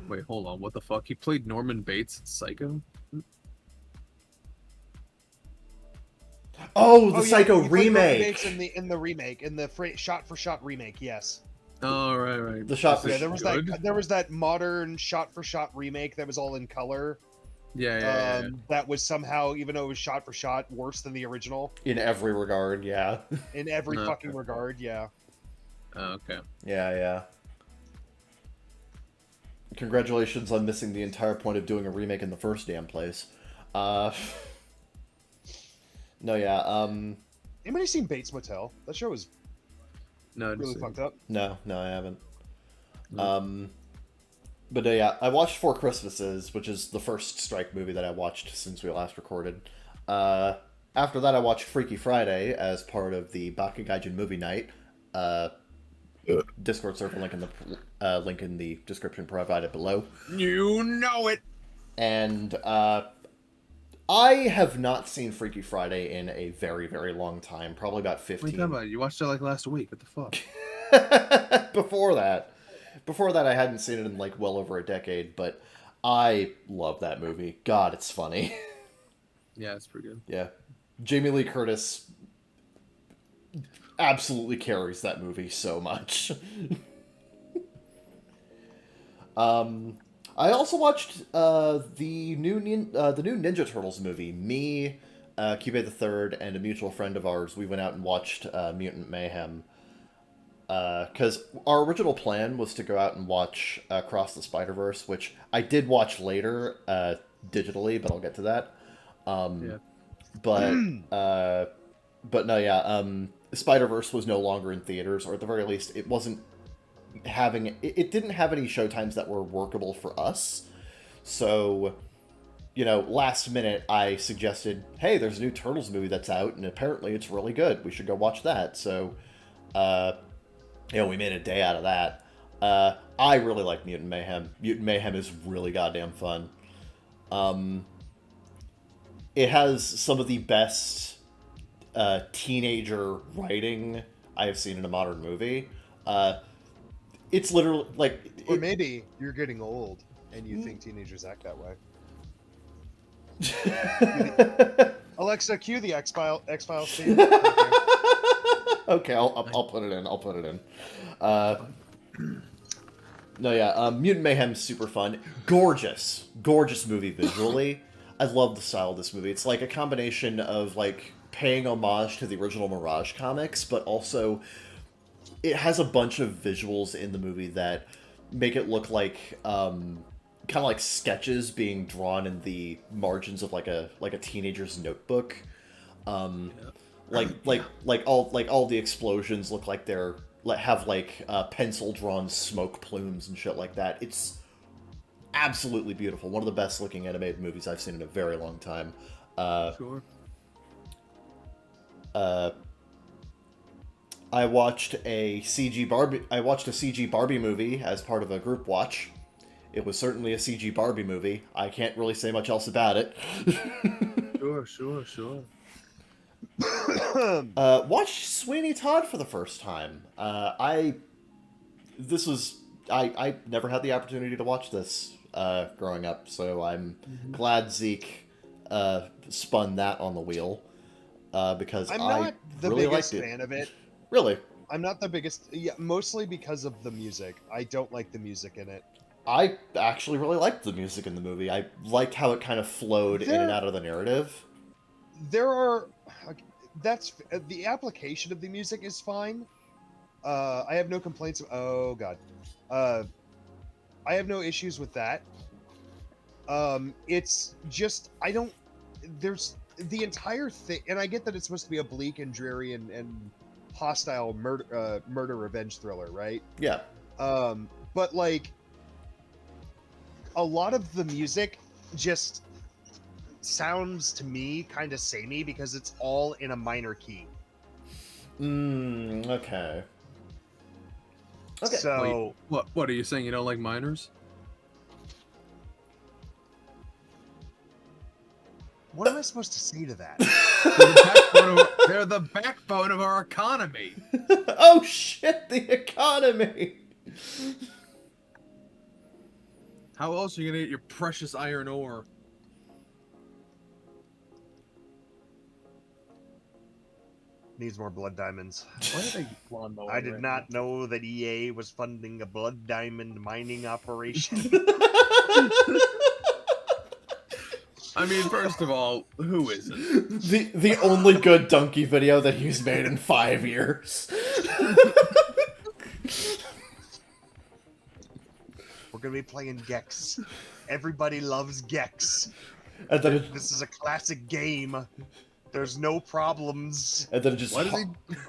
Wait, hold on. What the fuck? He played Norman Bates in Psycho? Oh, the Psycho he played Norman remake. Bates in the remake, in the shot for shot remake. Yes. Oh, right. The shot for Yeah, there was that modern shot for shot remake that was all in color. Yeah. That was somehow, even though it was shot for shot, worse than the original In every regard, yeah. in every Okay. fucking regard. Yeah. Oh, okay. Yeah. Congratulations on missing the entire point of doing a remake in the first damn place. No, yeah, Anybody seen Bates Motel? That show was No, really fucked up. No, I haven't. No. But yeah, I watched 4 Christmases, which is the first Strike movie that I watched since we last recorded. After that, I watched Freaky Friday as part of the Baka Gaijin movie night. Discord server link in the description provided below. You know it. And I have not seen Freaky Friday in a very, very long time. Probably about 15. What are you talking about? You watched it like last week. What the fuck? Before that, I hadn't seen it in like well over a decade, but I love that movie. God, it's funny. Yeah, it's pretty good. Yeah. Jamie Lee Curtis absolutely carries that movie so much. I also watched the new Ninja Turtles movie. Me, Cube the Third, and a mutual friend of ours, we went out and watched Mutant Mayhem. Because our original plan was to go out and watch Across the Spider-Verse, which I did watch later digitally, but I'll get to that. Yeah. But no, yeah. Spider-Verse was no longer in theaters, or at the very least, it wasn't having. It didn't have any showtimes that were workable for us. So, last minute, I suggested, "Hey, there's a new Turtles movie that's out, and apparently it's really good. We should go watch that." So, we made a day out of that. I really like Mutant Mayhem. Mutant Mayhem is really goddamn fun. It has some of the best teenager writing I have seen in a modern movie. It's literally like... Or maybe you're getting old and you think teenagers act that way. Alexa, cue the X-Files theme. Okay, I'll put it in. No, yeah, Mutant Mayhem's super fun. Gorgeous movie visually. I love the style of this movie. It's like a combination of like paying homage to the original Mirage comics, but also it has a bunch of visuals in the movie that make it look like kind of like sketches being drawn in the margins of like a teenager's notebook. Like all the explosions look like they're have like pencil drawn smoke plumes and shit like that. It's absolutely beautiful. One of the best looking animated movies I've seen in a very long time. Sure. I watched a CG Barbie movie as part of a group watch. It was certainly a CG Barbie movie. I can't really say much else about it. Sure. Watched Sweeney Todd for the first time. I never had the opportunity to watch this growing up, so I'm glad Zeke spun that on the wheel because I'm I not the really biggest liked it. fan of it. Really, I'm not the biggest. Yeah, mostly because of the music. I don't like the music in it. I actually really liked the music in the movie. I liked how it kind of flowed in and out of the narrative. That's the application of the music is fine. I have no complaints. Oh god, I have no issues with that. It's just there's the entire thing, and I get that it's supposed to be a bleak and dreary and hostile murder revenge thriller, right? Yeah. But like a lot of the music just sounds to me kind of samey because it's all in a minor key. Okay. Okay. So Wait, what are you saying? You don't like minors? what am I supposed to say to that? They're the backbone of our economy. Oh shit, the economy. How else are you gonna get your precious iron ore? Needs more blood diamonds. Why are they lawnmower? I did not know that EA was funding a blood diamond mining operation. I mean, first of all, who isn't? The only good donkey video that he's made in 5 years. We're gonna be playing Gex. Everybody loves Gex. And then This is a classic game. There's no problems. and then it just Why does he?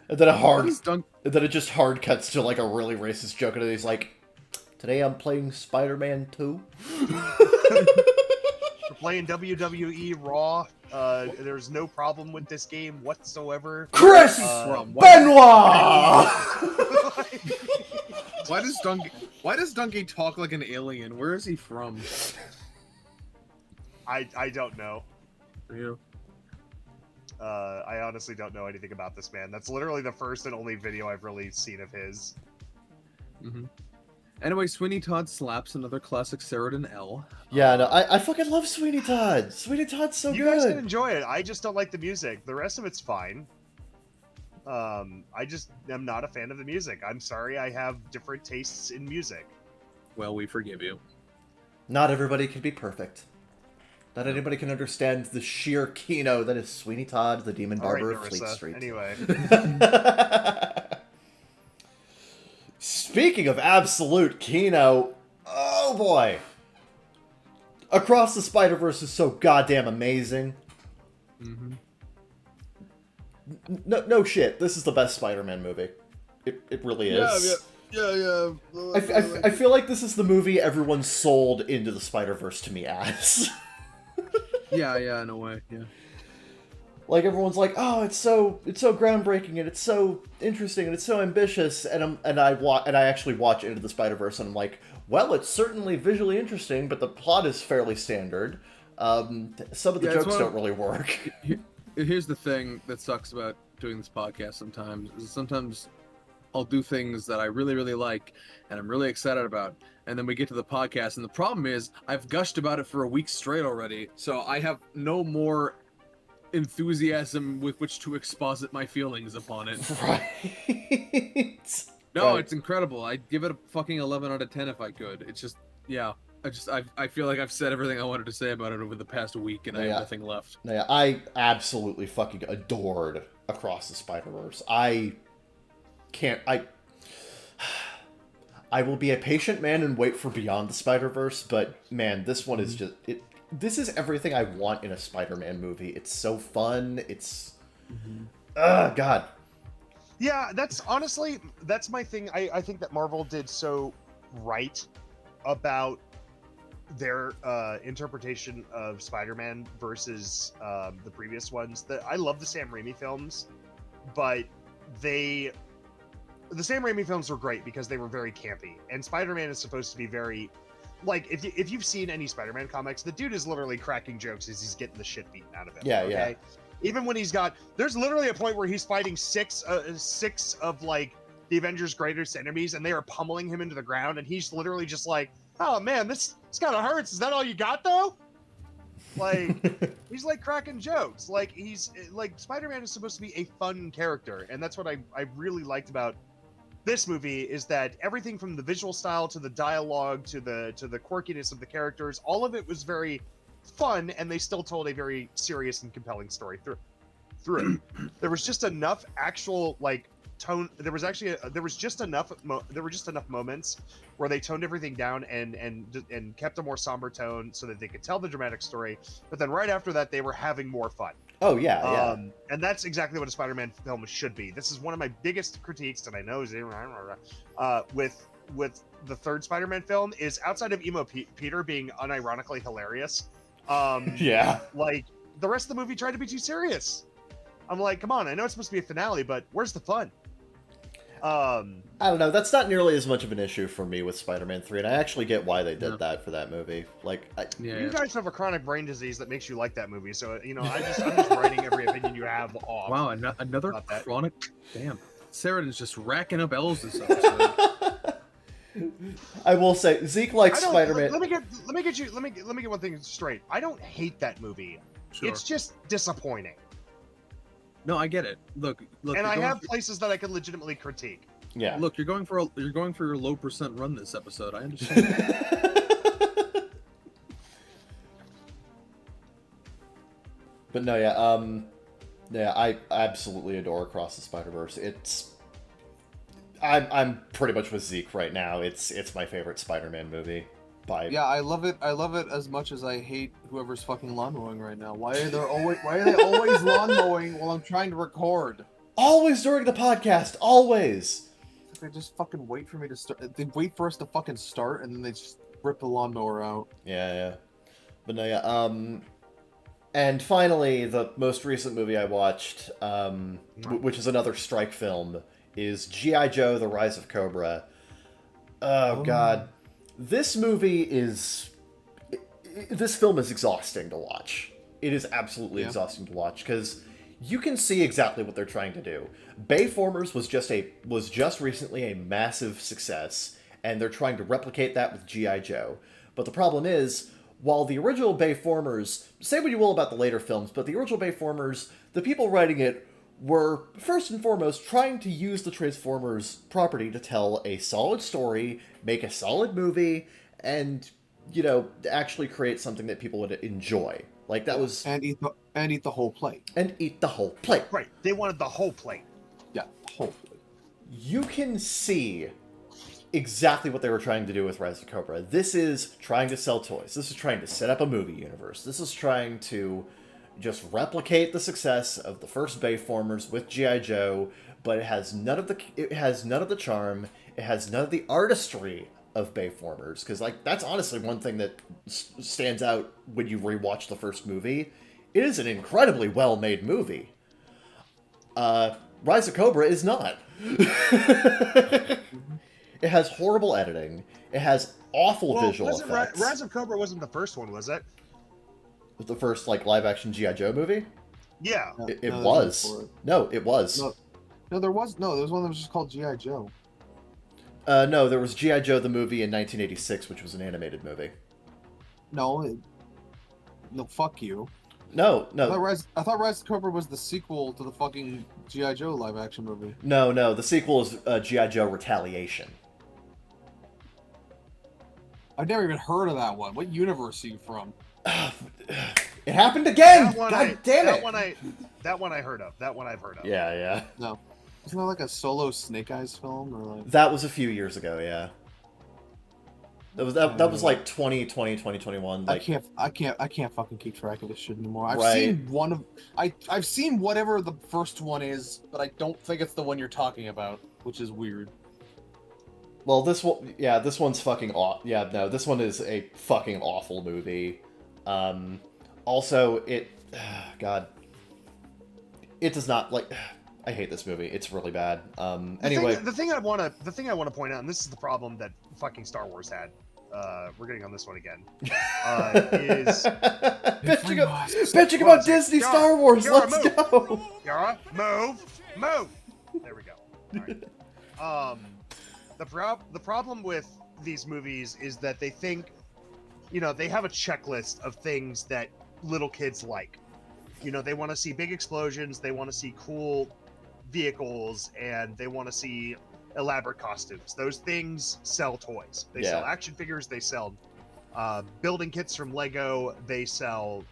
and then a hard What is Dunk? and then it just hard cuts to like a really racist joke, and then he's like, "Today I'm playing Spider-Man 2." We're playing WWE Raw. There's no problem with this game whatsoever. Chris From Benoit. Why does Donkey talk like an alien? Where is he from? I don't know. You I honestly don't know anything about this man. That's literally the first and only video I've really seen of his. Mm-hmm. Anyway, Sweeney Todd slaps another classic Sheridan L. Yeah, no, I fucking love Sweeney Todd. Sweeney Todd's so You good. guys can enjoy it. I just don't like the music. The rest of it's fine. I just am not a fan of the music. I'm sorry, I have different tastes in music. Well, we forgive you. Not everybody can be perfect. Not anybody can understand the sheer kino that is Sweeney Todd, the Demon All right, Barber of Fleet Narissa. Street. Anyway, Speaking of absolute kino, oh boy. Across the Spider-Verse is so goddamn amazing. Mm-hmm. No shit, this is the best Spider-Man movie. It really is. Yeah. I feel like this is the movie everyone sold into the Spider-Verse to me as. Yeah, in a way, yeah. Like everyone's like, oh, it's so groundbreaking and it's so interesting and it's so ambitious, and I actually watch Into the Spider-Verse and I'm like, well, it's certainly visually interesting, but the plot is fairly standard. Some of the jokes don't really work. Here's the thing that sucks about doing this podcast sometimes, is sometimes I'll do things that I really, really like and I'm really excited about, and then we get to the podcast, and the problem is I've gushed about it for a week straight already, so I have no more enthusiasm with which to exposit my feelings upon it. Right. No, Right. It's incredible. I'd give it a fucking 11 out of 10 if I could. It's just, yeah. I feel like I've said everything I wanted to say about it over the past week, and I have nothing left. Yeah, I absolutely fucking adored Across the Spider-Verse. I will be a patient man and wait for Beyond the Spider-Verse, but man, this one is just this is everything I want in a Spider-Man movie. It's so fun. It's God. yeah, that's my thing. I think that Marvel did so right about their interpretation of Spider-Man versus the previous ones. I love the Sam Raimi films, but the Sam Raimi films were great because they were very campy, and Spider-Man is supposed to be very, like, if you've seen any Spider-Man comics, the dude is literally cracking jokes as he's getting the shit beaten out of him. Yeah, okay? yeah. Even when there's literally a point where he's fighting six of like the Avengers' greatest enemies, and they are pummeling him into the ground, and he's literally just like, "Oh man, this kind of hurts. Is that all you got, though?" Like, he's like cracking jokes. Like, he's like, Spider-Man is supposed to be a fun character, and that's what I really liked about this movie, is that everything from the visual style to the dialogue to the quirkiness of the characters, all of it was very fun, and they still told a very serious and compelling story through it. There was just enough actual like tone. There were just enough moments where they toned everything down and kept a more somber tone so that they could tell the dramatic story. But then right after that, they were having more fun. Oh yeah, yeah. And that's exactly what a Spider-Man film should be. This is one of my biggest critiques, and I know with the third Spider-Man film is outside of emo Peter being unironically hilarious. Yeah. Like the rest of the movie tried to be too serious. I'm like, come on, I know it's supposed to be a finale, but where's the fun? I don't know. That's not nearly as much of an issue for me with Spider-Man 3, and I actually get why they did No. that for that movie. Like, You guys have a chronic brain disease that makes you like that movie, so I'm just writing every opinion you have off. Wow, another About that. chronic. Damn, Sarah's just racking up L's this episode. I will say Zeke likes Spider-Man. Let me get one thing straight. I don't hate that movie. Sure. It's just disappointing. No, I get it. Look. And I have places that I could legitimately critique. Yeah. Look, you're going for your low percent run this episode. I understand. But no, yeah, I absolutely adore Across the Spider-Verse. I'm pretty much with Zeke right now. It's my favorite Spider-Man movie. Yeah, I love it. I love it as much as I hate whoever's fucking lawn mowing right now. Why are they always lawn mowing while I'm trying to record? Always during the podcast, always. They just fucking wait for me to start. They wait for us to fucking start, and then they just rip the lawnmower out. Yeah. But no, yeah. And finally, the most recent movie I watched, which is another strike film, is G.I. Joe: The Rise of Cobra. Oh God. This movie is... This film is exhausting to watch. It is absolutely exhausting to watch, because you can see exactly what they're trying to do. Bayformers was just recently a massive success, and they're trying to replicate that with G.I. Joe. But the problem is, while the original Bayformers... Say what you will about the later films, but the original Bayformers, the people writing it were, first and foremost, trying to use the Transformers property to tell a solid story, make a solid movie, and, actually create something that people would enjoy. Like, that was... And eat the whole plate. And eat the whole plate. Right. They wanted the whole plate. Yeah, whole plate. You can see exactly what they were trying to do with Rise of Cobra. This is trying to sell toys. This is trying to set up a movie universe. This is trying to just replicate the success of the first Bayformers with G.I. Joe, but it has none of the charm, it has none of the artistry of Bayformers, because that's honestly one thing that stands out when you rewatch the first movie. It is an incredibly well-made movie. Rise of Cobra is not. It has horrible editing. It has awful visual effects. Rise of Cobra wasn't the first one, was it? The first live-action G.I. Joe movie? Yeah. It was. No, it was. No, there was one that was just called G.I. Joe. No, there was G.I. Joe the movie in 1986, which was an animated movie. No, fuck you. No. I thought Rise of Cobra was the sequel to the fucking G.I. Joe live-action movie. No, the sequel is G.I. Joe Retaliation. I've never even heard of that one. What universe are you from? It happened again! Damn it! That one I heard of. That one I've heard of. Yeah. No. Isn't that like a solo Snake Eyes film? Or like... That was a few years ago, yeah. That was like 2020, 2021. Like... I can't fucking keep track of this shit anymore. I've seen whatever the first one is, but I don't think it's the one you're talking about, which is weird. Well, this one's fucking awful. Yeah, no, this one is a fucking awful movie. Also, God, it does not I hate this movie. It's really bad. Anyway, the thing I want to point out, and this is the problem that fucking Star Wars had. We're getting on this one again. Is bitching about Disney Star Wars. Let's go. Yara, move. There we go. All right. The problem with these movies is that they think, they have a checklist of things that little kids like. They want to see big explosions, they want to see cool vehicles, and they want to see elaborate costumes. Those things sell toys. They sell action figures, they sell building kits from Lego, they sell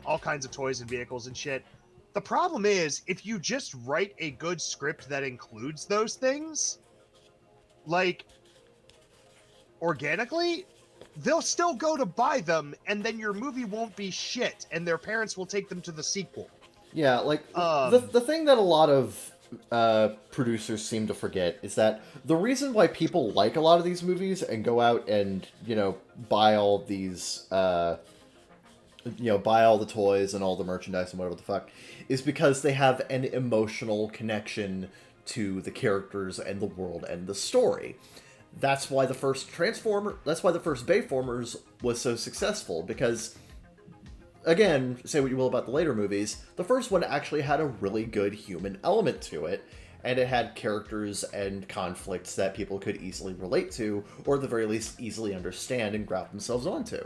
all kinds of toys and vehicles and shit. The problem is, if you just write a good script that includes those things, organically, they'll still go to buy them, and then your movie won't be shit, and their parents will take them to the sequel. Yeah, like the thing that a lot of producers seem to forget is that the reason why people like a lot of these movies and go out and buy all these buy all the toys and all the merchandise and whatever the fuck is because they have an emotional connection to the characters and the world and the story. That's why the first Bayformers was so successful, because, again, say what you will about the later movies, the first one actually had a really good human element to it, and it had characters and conflicts that people could easily relate to, or at the very least easily understand and graft themselves onto.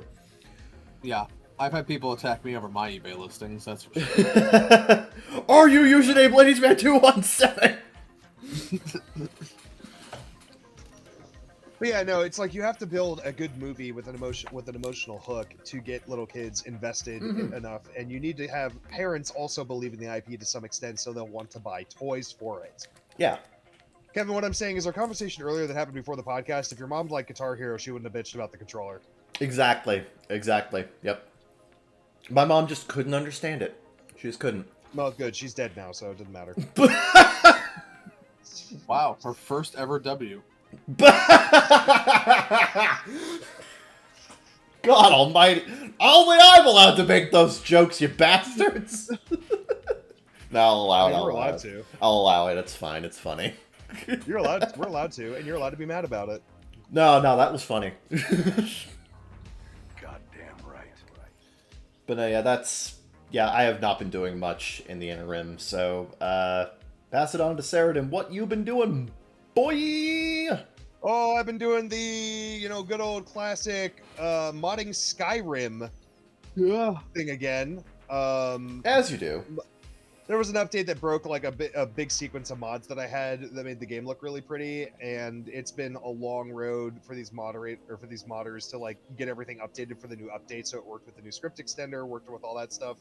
Yeah, I've had people attack me over my eBay listings, that's for sure. Are you username LadiesMan217? But yeah, no, it's like you have to build a good movie with an emotional hook to get little kids invested enough, and you need to have parents also believe in the IP to some extent, so they'll want to buy toys for it. Yeah. Kevin, what I'm saying is our conversation earlier that happened before the podcast. If your mom liked Guitar Hero, she wouldn't have bitched about the controller. Exactly. Yep. My mom just couldn't understand it. She just couldn't. Well, good. She's dead now, so it didn't matter. Wow, her first ever W. God almighty. Only I'm allowed to make those jokes, you bastards. No, I'll allow it. We're allowed to. I'll allow it. It's fine. It's funny. You're allowed. We're allowed to, and you're allowed to be mad about it. No, that was funny. Goddamn right. But yeah, I have not been doing much in the interim, so pass it on to Sheridan. What you been doing, boy? Oh, I've been doing the good old classic modding Skyrim thing again. As you do. There was an update that broke like a big sequence of mods that I had that made the game look really pretty, and it's been a long road for these modders to like get everything updated for the new update, so it worked with the new script extender, worked with all that stuff.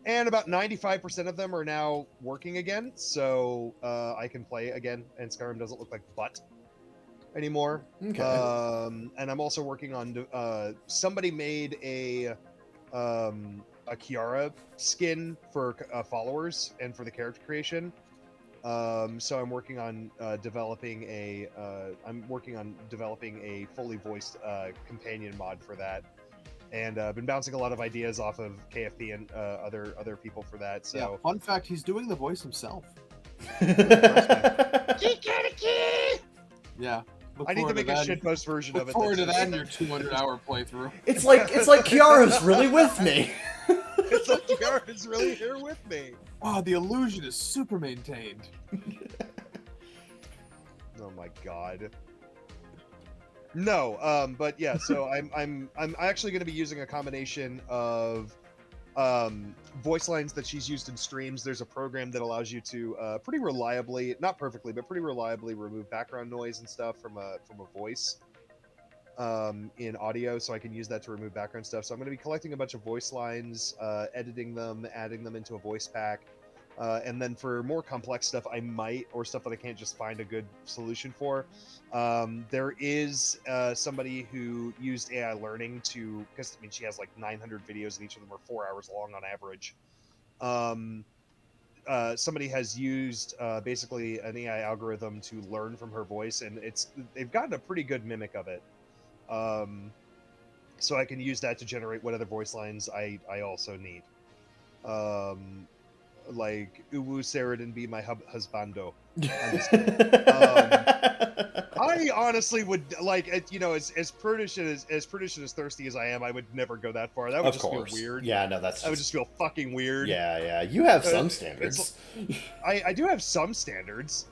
And about 95% of them are now working again, so I can play again, and Skyrim doesn't look like butt anymore. Okay. And I'm also working on somebody made a Kiara skin for followers and for the character creation. So I'm working on developing a fully voiced companion mod for that, and I've been bouncing a lot of ideas off of KFP and other people for that. So yeah, fun fact, he's doing the voice himself. Yeah. I need to make a shitpost version of it. Look forward to that in your 200-hour playthrough. It's like Kiara's really with me. It's like Kiara's really here with me. Wow, the illusion is super maintained. Oh my god. No, but yeah, so I'm actually going to be using a combination of voice lines that she's used in streams. There's a program that allows you to pretty reliably, not perfectly, but pretty reliably remove background noise and stuff from a voice in audio, so I can use that to remove background stuff. So I'm going to be collecting a bunch of voice lines, editing them, adding them into a voice pack, and then for more complex stuff or stuff that I can't just find a good solution for, there is somebody who used AI learning because she has like 900 videos and each of them are 4 hours long on average. Somebody has used basically an AI algorithm to learn from her voice, and they've gotten a pretty good mimic of it. So I can use that to generate what other voice lines I also need. Like Uwu Sheridan be my husbando. I honestly would like, as prudish and as thirsty as I am, I would never go that far. That would feel weird. Yeah, no, that would just feel fucking weird. Yeah. You have some standards. I do have some standards.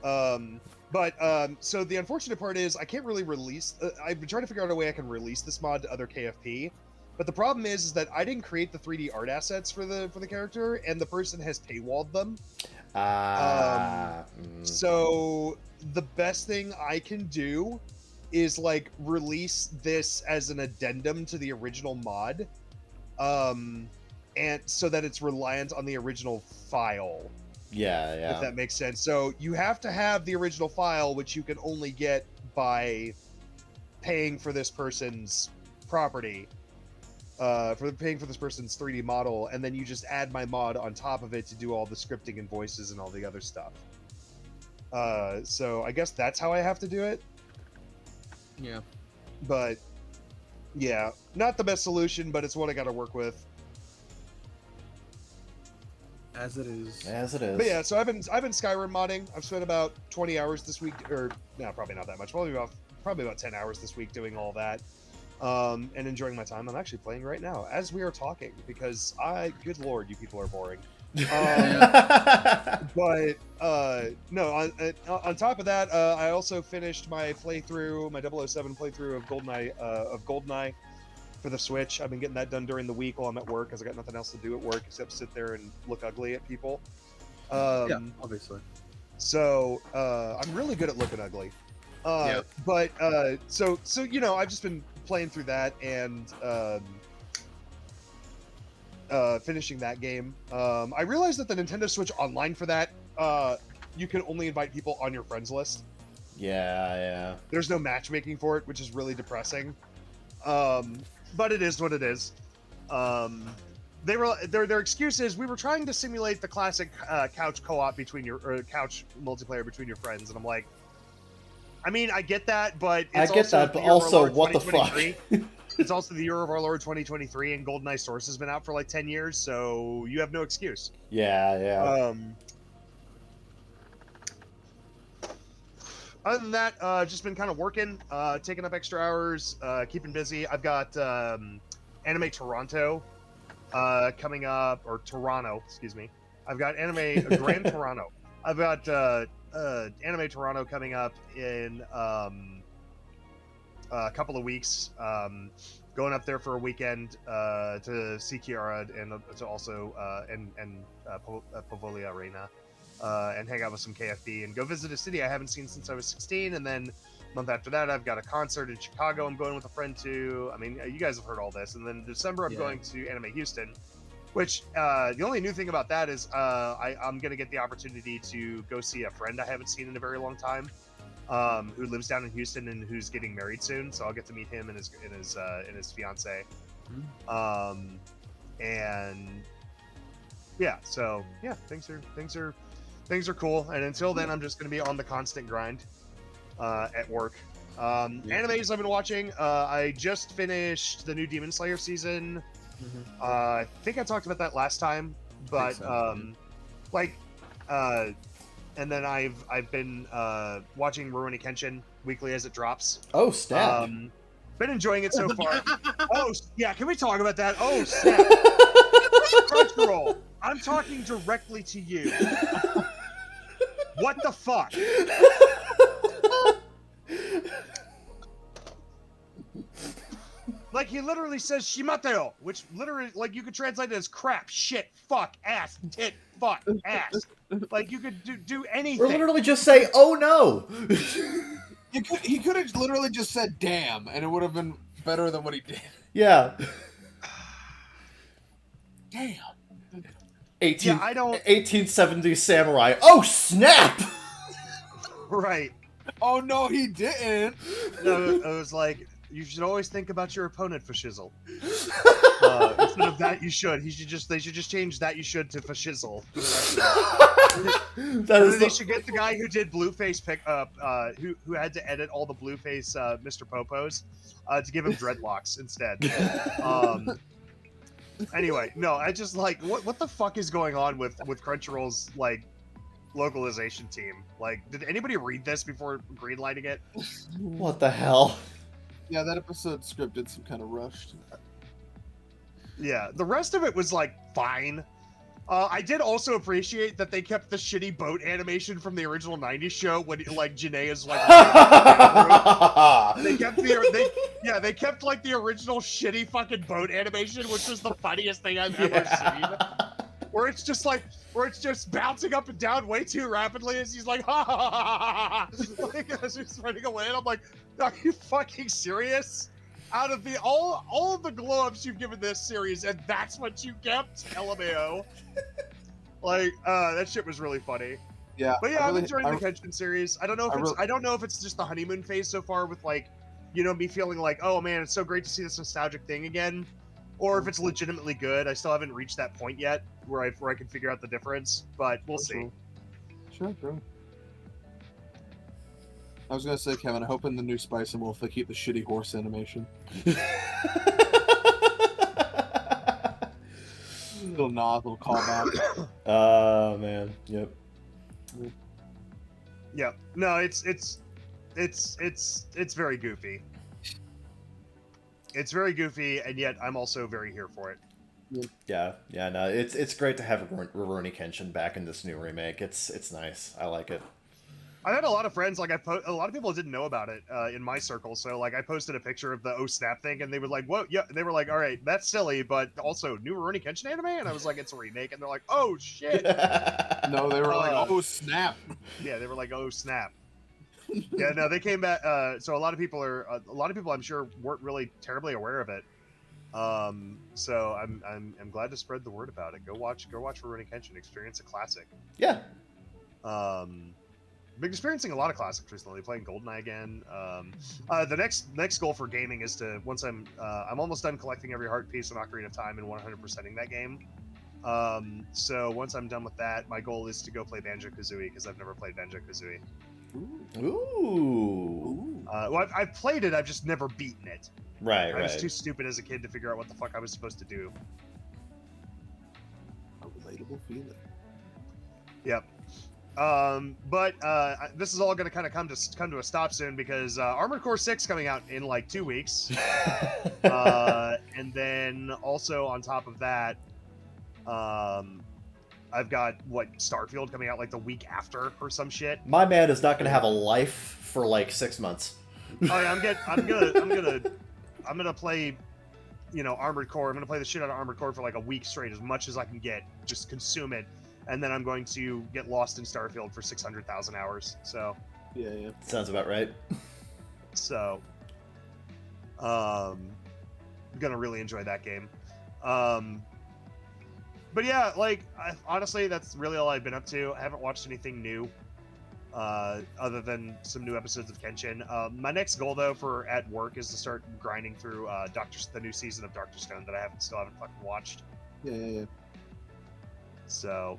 But so the unfortunate part is I can't really release. I've been trying to figure out a way I can release this mod to other KFP. But the problem is that I didn't create the 3D art assets for the character, and the person has paywalled them. So the best thing I can do is like release this as an addendum to the original mod, and so that it's reliant on the original file. Yeah. If that makes sense. So you have to have the original file, which you can only get by paying for this person's property, paying for this person's 3D model, and then you just add my mod on top of it to do all the scripting and voices and all the other stuff. So I guess that's how I have to do it. Yeah. But yeah, not the best solution, but it's what I got to work with. As it is. As it is. But yeah, so I've been Skyrim modding. I've spent about 20 hours this week, or no, probably not that much. Probably about 10 hours this week doing all that, and enjoying my time. I'm actually playing right now as we are talking because good lord, you people are boring. But no, on top of that, I also finished my playthrough, my 007 playthrough of GoldenEye for the Switch. I've been getting that done during the week while I'm at work because I got nothing else to do at work except sit there and look ugly at people. Yeah, obviously. So I'm really good at looking ugly. But so you know, I've just been playing through that and finishing that game. I realized that the Nintendo Switch Online for that, you can only invite people on your friends list. Yeah. There's no matchmaking for it, which is really depressing. But it is what it is. Their excuse is we were trying to simulate the classic couch co-op couch multiplayer between your friends, and I'm like, I mean, I get that, but also what the fuck? It's also the year of our Lord 2023, and GoldenEye Source has been out for like 10 years, so you have no excuse. Yeah. Other than that, just been kind of working, taking up extra hours, keeping busy. I've got Anime Toronto coming up, or Toronto, excuse me. I've got Grand Toronto. I've got Anime Toronto coming up in a couple of weeks. Going up there for a weekend to see Kiara and to also Pavolia Arena. And hang out with some KFB and go visit a city I haven't seen since I was 16. And then a month after that, I've got a concert in Chicago I'm going with a friend to. I mean, you guys have heard all this. And then in December, I'm going to Anime Houston, which the only new thing about that is I'm going to get the opportunity to go see a friend I haven't seen in a very long time, who lives down in Houston and who's getting married soon. So I'll get to meet him and his fiance. And yeah, so yeah, things are cool, and until then, I'm just going to be on the constant grind at work. Animes I've been watching. I just finished the new Demon Slayer season. I think I talked about that last time, but and then I've been watching Rurouni Kenshin weekly as it drops. Oh snap! Been enjoying it so far. Oh yeah, can we talk about that? Oh snap! Crunchyroll, I'm talking directly to you. What the fuck? Like, he literally says shimateo, which literally, like, you could translate it as crap, shit, fuck, ass, tit, fuck, ass. Like, you could do anything. Or literally just say, oh no! He could have literally just said damn, and it would have been better than what he did. Yeah. Damn. 1870s samurai. Oh snap! Right. Oh no, he didn't. No, it was like, you should always think about your opponent for shizzle. Instead of that, you should. They should just change that you should to for shizzle. They should get the guy who did Blueface who had to edit all the Blueface Mr. Popos to give him dreadlocks instead. Anyway, no, I just like what the fuck is going on with Crunchyroll's like localization team? Like, did anybody read this before greenlighting it? What the hell? Yeah, that episode scripted some kind of rushed. Yeah, the rest of it was like fine. I did also appreciate that they kept the shitty boat animation from the original '90s show when like Janae is like. They kept like the original shitty fucking boat animation, which was the funniest thing I've ever seen. Where it's just bouncing up and down way too rapidly as he's like, ha ha ha ha ha, like as he's running away, and I'm like, are you fucking serious? Out of the all of the glow-ups you've given this series, and that's what you kept? LMAO. Like, that shit was really funny. Yeah. But yeah, I'm enjoying the Kenshin series. I don't know if it's just the honeymoon phase so far with like me feeling like, oh man, it's so great to see this nostalgic thing again, or if it's legitimately good. I still haven't reached that point yet where I can figure out the difference, but we'll see. Sure. I was gonna say, Kevin, I hope in the new Spice and Wolf they keep the shitty horse animation. Little nod, little callback. Man. Yep. Yeah. No, it's very goofy. It's very goofy, and yet I'm also very here for it. Yeah, no, it's great to have Rurouni Kenshin back in this new remake. It's nice. I like it. I had a lot of friends, like a lot of people didn't know about it in my circle. So like I posted a picture of the Oh Snap thing, and they were like, "Whoa, yeah!" And they were like, "All right, that's silly, but also new Rurouni Kenshin anime." And I was like, "It's a remake," and they're like, "Oh shit!" No, they were like, "Oh snap!" Yeah, they were like, "Oh snap!" Yeah, no, they came back. So a lot of people I'm sure weren't really terribly aware of it. So I'm glad to spread the word about it. Go watch Rurouni Kenshin. Experience a classic. Yeah. Been experiencing a lot of classics recently. Playing GoldenEye again. The next goal for gaming is to once I'm almost done collecting every heart piece in Ocarina of Time and 100%ing that game. So once I'm done with that, my goal is to go play Banjo-Kazooie because I've never played Banjo-Kazooie. Ooh. Well, I've played it. I've just never beaten it. Right. I was too stupid as a kid to figure out what the fuck I was supposed to do. A relatable feeling. Yep. But this is all going to kind of come to a stop soon because Armored Core 6 coming out in like 2 weeks. And then also on top of that, I've got Starfield coming out like the week after or some shit. My man is not going to have a life for like 6 months. Oh yeah, I'm gonna play, Armored Core. I'm gonna play the shit out of Armored Core for like a week straight, as much as I can get, just consume it, and then I'm going to get lost in Starfield for 600,000 hours. So yeah, sounds about right. So, gonna really enjoy that game. But yeah, honestly, that's really all I've been up to. I haven't watched anything new. Other than some new episodes of Kenshin. My next goal, though, for at work is to start grinding through the new season of Dr. Stone that I still haven't fucking watched. Yeah. So,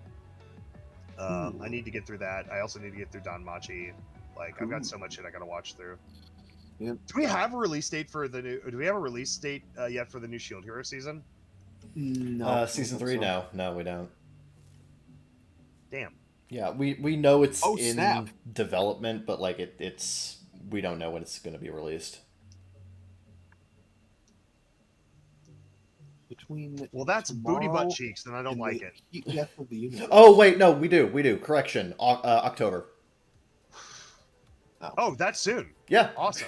I need to get through that. I also need to get through Danmachi. I've got so much shit I gotta watch through. Yep. Do we have a release date for the new? Do we have a release date yet for the new Shield Hero season? No. Season 3 now. No, we don't. Damn. Yeah, we know it's in snap. development, but it's we don't know when it's going to be released. Well, that's booty butt cheeks, and I don't like it. Oh wait, no, we do. Correction, October. Oh, that's soon. Yeah. Awesome.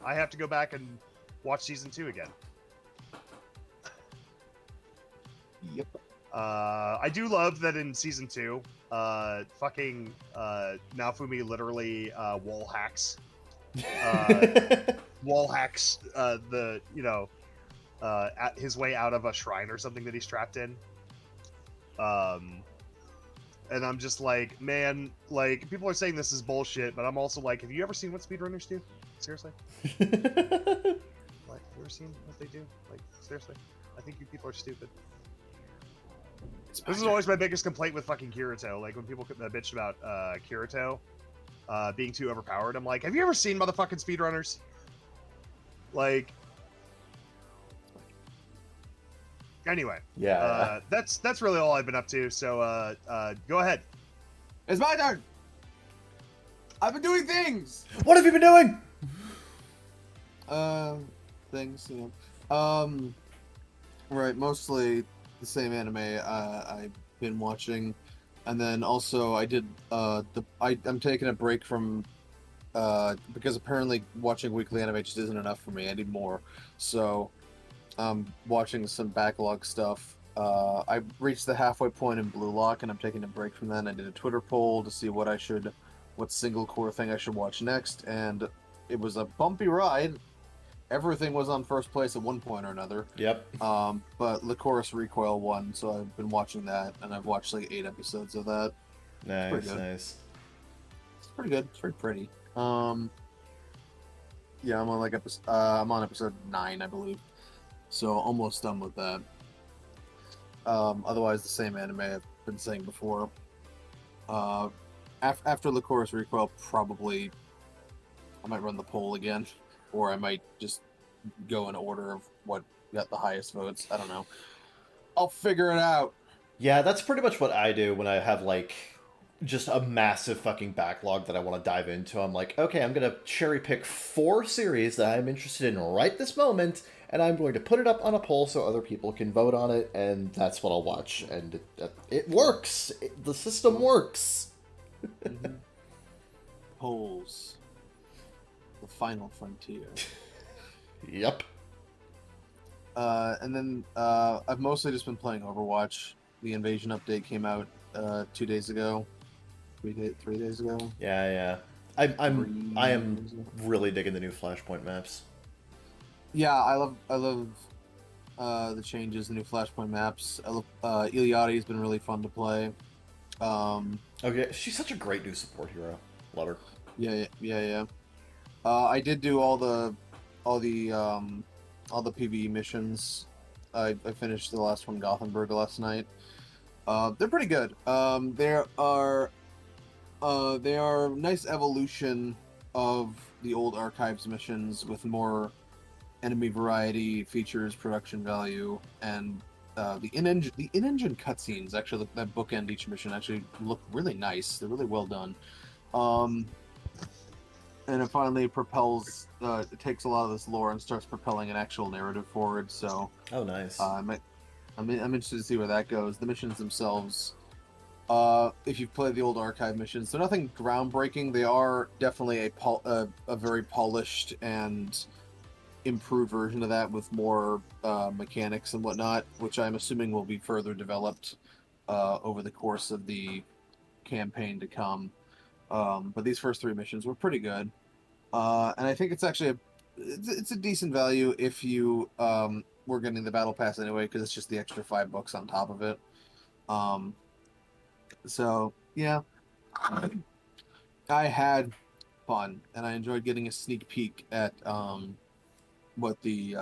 I have to go back and watch season 2 again. Yep. I do love that in season 2, fucking Naofumi literally wall hacks his way out of a shrine or something that he's trapped in. And I'm just like, man, people are saying this is bullshit, but I'm also like, have you ever seen what speedrunners do? Seriously? Have you ever seen what they do? Seriously? I think you people are stupid. This is always my biggest complaint with fucking Kirito. When people bitch about Kirito being too overpowered, I'm like, have you ever seen motherfucking speedrunners? Anyway. Yeah. That's really all I've been up to. So go ahead. It's my turn. I've been doing things. What have you been doing? Things. Right. Mostly the same anime I've been watching, and then also I did I'm taking a break from because apparently watching weekly anime just isn't enough for me. I need more, so I'm watching some backlog stuff. I reached the halfway point in Blue Lock, and I'm taking a break from that. I did a Twitter poll to see what single core thing I should watch next, and it was a bumpy ride. Everything was on first place at one point or another. Yep. But Lycoris Recoil won, so I've been watching that, and I've watched 8 episodes of that. Nice. It's pretty good. It's very pretty. Yeah, I'm on I'm on episode 9, I believe. So almost done with that. Otherwise, the same anime I've been saying before. Uh, after Lycoris Recoil, probably I might run the poll again, or I might just go in order of what got the highest votes. I don't know. I'll figure it out. Yeah, that's pretty much what I do when I have like just a massive fucking backlog that I want to dive into. I'm like, okay, I'm gonna cherry pick 4 series that I'm interested in right this moment, and I'm going to put it up on a poll so other people can vote on it, and that's what I'll watch. And it works. The system works. Mhm. Polls. The final frontier. Yep. And then I've mostly just been playing Overwatch. The Invasion update came out 2 days ago. 3 days ago. Yeah, yeah. I am 3 days ago. really digging the new Flashpoint maps. Yeah, I love the changes, the new Flashpoint maps. I love Iliadi's been really fun to play. Okay, she's such a great new support hero. Love her. Yeah. I did do all the PvE missions. I finished the last one, Gothenburg, last night. They're pretty good. They are a nice evolution of the old Archives missions with more enemy variety, features, production value, and the in-engine cutscenes actually that bookend each mission actually look really nice. They're really well done. And it finally propels. It takes a lot of this lore and starts propelling an actual narrative forward. So Oh, nice. I'm interested to see where that goes. The missions themselves, if you've played the old archive missions, they're nothing groundbreaking. They are definitely a very polished and improved version of that with more mechanics and whatnot, which I'm assuming will be further developed over the course of the campaign to come. But these first 3 missions were pretty good, and I think it's actually it's a decent value if you were getting the battle pass anyway, because it's just the extra $5 on top of it. So yeah, I had fun, and I enjoyed getting a sneak peek at what the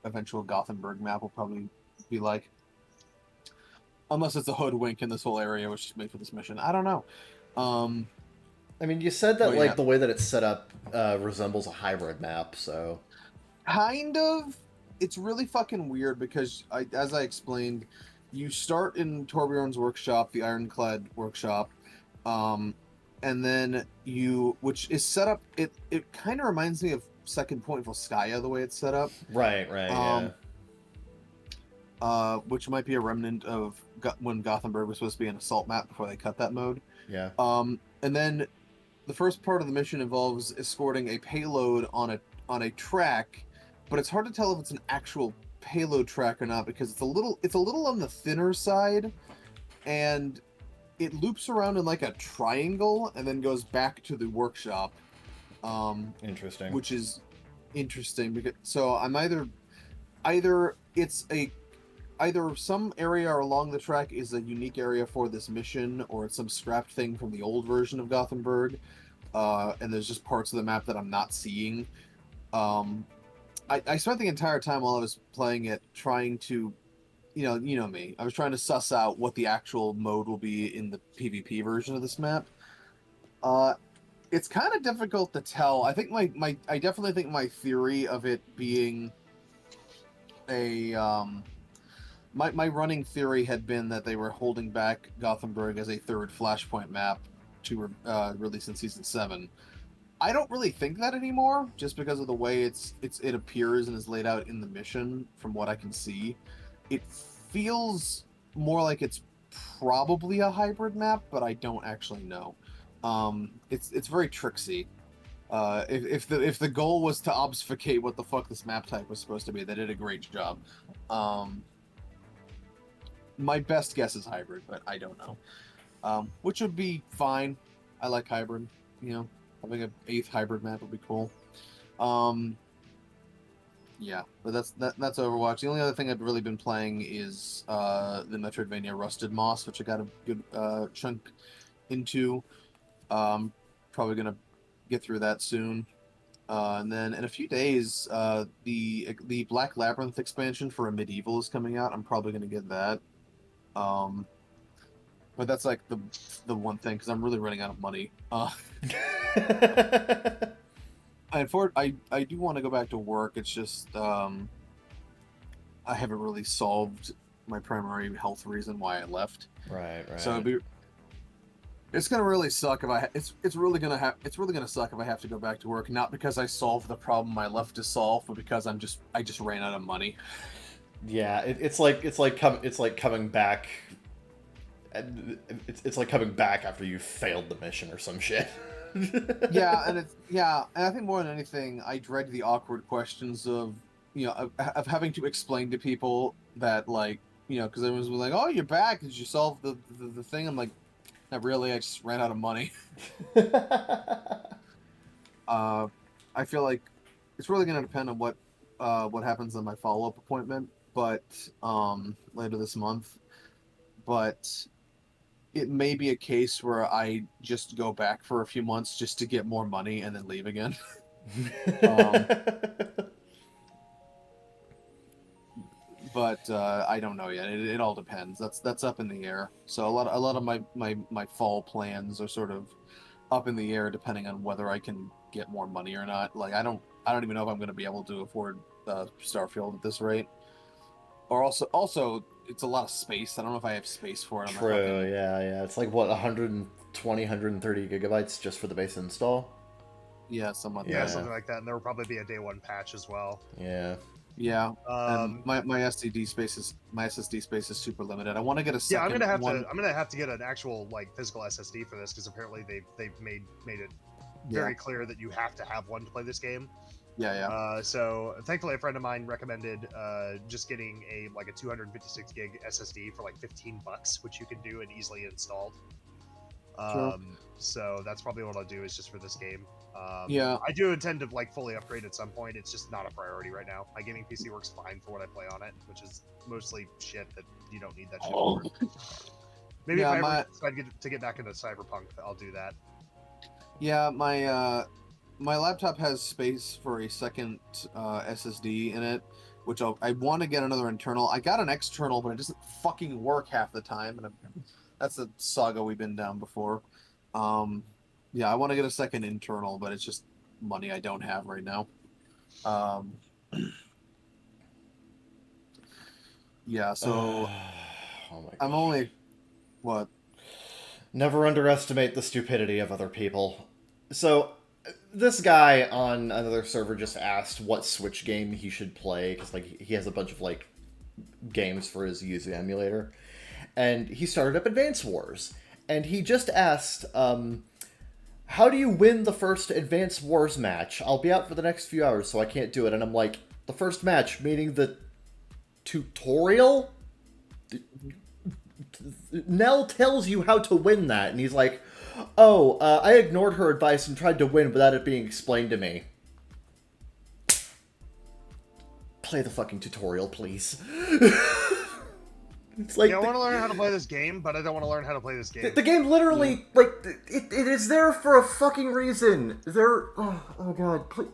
eventual Gothenburg map will probably be like. Unless it's a hoodwink in this whole area, which is made for this mission. I don't know. I mean, you said that But yeah, like the way that it's set up resembles a hybrid map, so kind of. It's really fucking weird because, as I explained, you start in Torbjorn's workshop, the Ironclad workshop, and then which is set up. It kind of reminds me of Second Point Volskaya, the way it's set up. right, yeah. Which might be a remnant of when Gothenburg was supposed to be an assault map before they cut that mode. Yeah. And then the first part of the mission involves escorting a payload on a track, but it's hard to tell if it's an actual payload track or not because it's a little on the thinner side, and it loops around in like a triangle and then goes back to the workshop. Interesting. Which is interesting because so I'm either it's a either some area along the track is a unique area for this mission, or it's some scrapped thing from the old version of Gothenburg, and there's just parts of the map that I'm not seeing. I spent the entire time while I was playing it trying to, you know me. I was trying to suss out what the actual mode will be in the PvP version of this map. It's kind of difficult to tell. I think I definitely think my theory of it being a my running theory had been that they were holding back Gothenburg as a third Flashpoint map to release in Season 7. I don't really think that anymore, just because of the way it appears and is laid out in the mission, from what I can see. It feels more like it's probably a hybrid map, but I don't actually know. It's very tricksy. If the goal was to obfuscate what the fuck this map type was supposed to be, they did a great job. My best guess is hybrid, but I don't know. Which would be fine. I like hybrid. Having an 8th hybrid map would be cool. Yeah, but that's Overwatch. The only other thing I've really been playing is the Metroidvania Rusted Moss, which I got a good chunk into. Probably gonna get through that soon. And then in a few days, the Black Labyrinth expansion for a medieval is coming out. I'm probably gonna get that. Um, but that's like the one thing because I'm really running out of money. I do want to go back to work. It's just I haven't really solved my primary health reason why I left. Right. So it's gonna really suck if it's really gonna suck if I have to go back to work. Not because I solved the problem I left to solve, but because I just ran out of money. Yeah, it's like coming back. It's like coming back after you failed the mission or some shit. And I think more than anything, I dread the awkward questions of of having to explain to people that because everyone's like, "Oh, you're back. Did you solve the thing?" I'm like, not really. I just ran out of money. I feel like it's really going to depend on what happens on my follow-up appointment, but later this month. But it may be a case where I just go back for a few months just to get more money and then leave again. But I don't know yet. It all depends. That's up in the air. So a lot of my fall plans are sort of up in the air depending on whether I can get more money or not. Like I don't even know if I'm going to be able to afford Starfield at this rate. Or also it's a lot of space. I don't know if I have space for it. On True. Yeah. It's like what 120, 130 gigabytes just for the base install. Yeah, something like that. And there will probably be a day one patch as well. Yeah. Yeah, and my SSD space is super limited. I want to get a second. I'm gonna have to get an actual physical SSD for this because apparently they've made it very clear that you have to have one to play this game. Yeah. So thankfully, a friend of mine recommended just getting a 256 gig SSD for like $15, which you can do and easily installed. Sure. So that's probably what I'll do is just for this game. I do intend to fully upgrade at some point. It's just not a priority right now. My gaming PC works fine for what I play on it, which is mostly shit that you don't need that shit for. Maybe if I ever decide to get back into Cyberpunk, I'll do that. Yeah, my laptop has space for a second SSD in it, which I want to get another internal. I got an external, but it doesn't fucking work half the time, and that's a saga we've been down before. Yeah, I want to get a second internal, but it's just money I don't have right now. Yeah, so I'm only what? Never underestimate the stupidity of other people. So this guy on another server just asked what Switch game he should play because he has a bunch of games for his Yuzu emulator, and he started up Advance Wars, and he just asked, how do you win the first Advance Wars match? I'll be out for the next few hours, so I can't do it. And I'm like, the first match, meaning the tutorial? Nell tells you how to win that, and he's like, oh, I ignored her advice and tried to win without it being explained to me. Play the fucking tutorial, please. It's like I want to learn how to play this game, but I don't want to learn how to play this game. The game literally, it is there for a fucking reason. Oh god, please.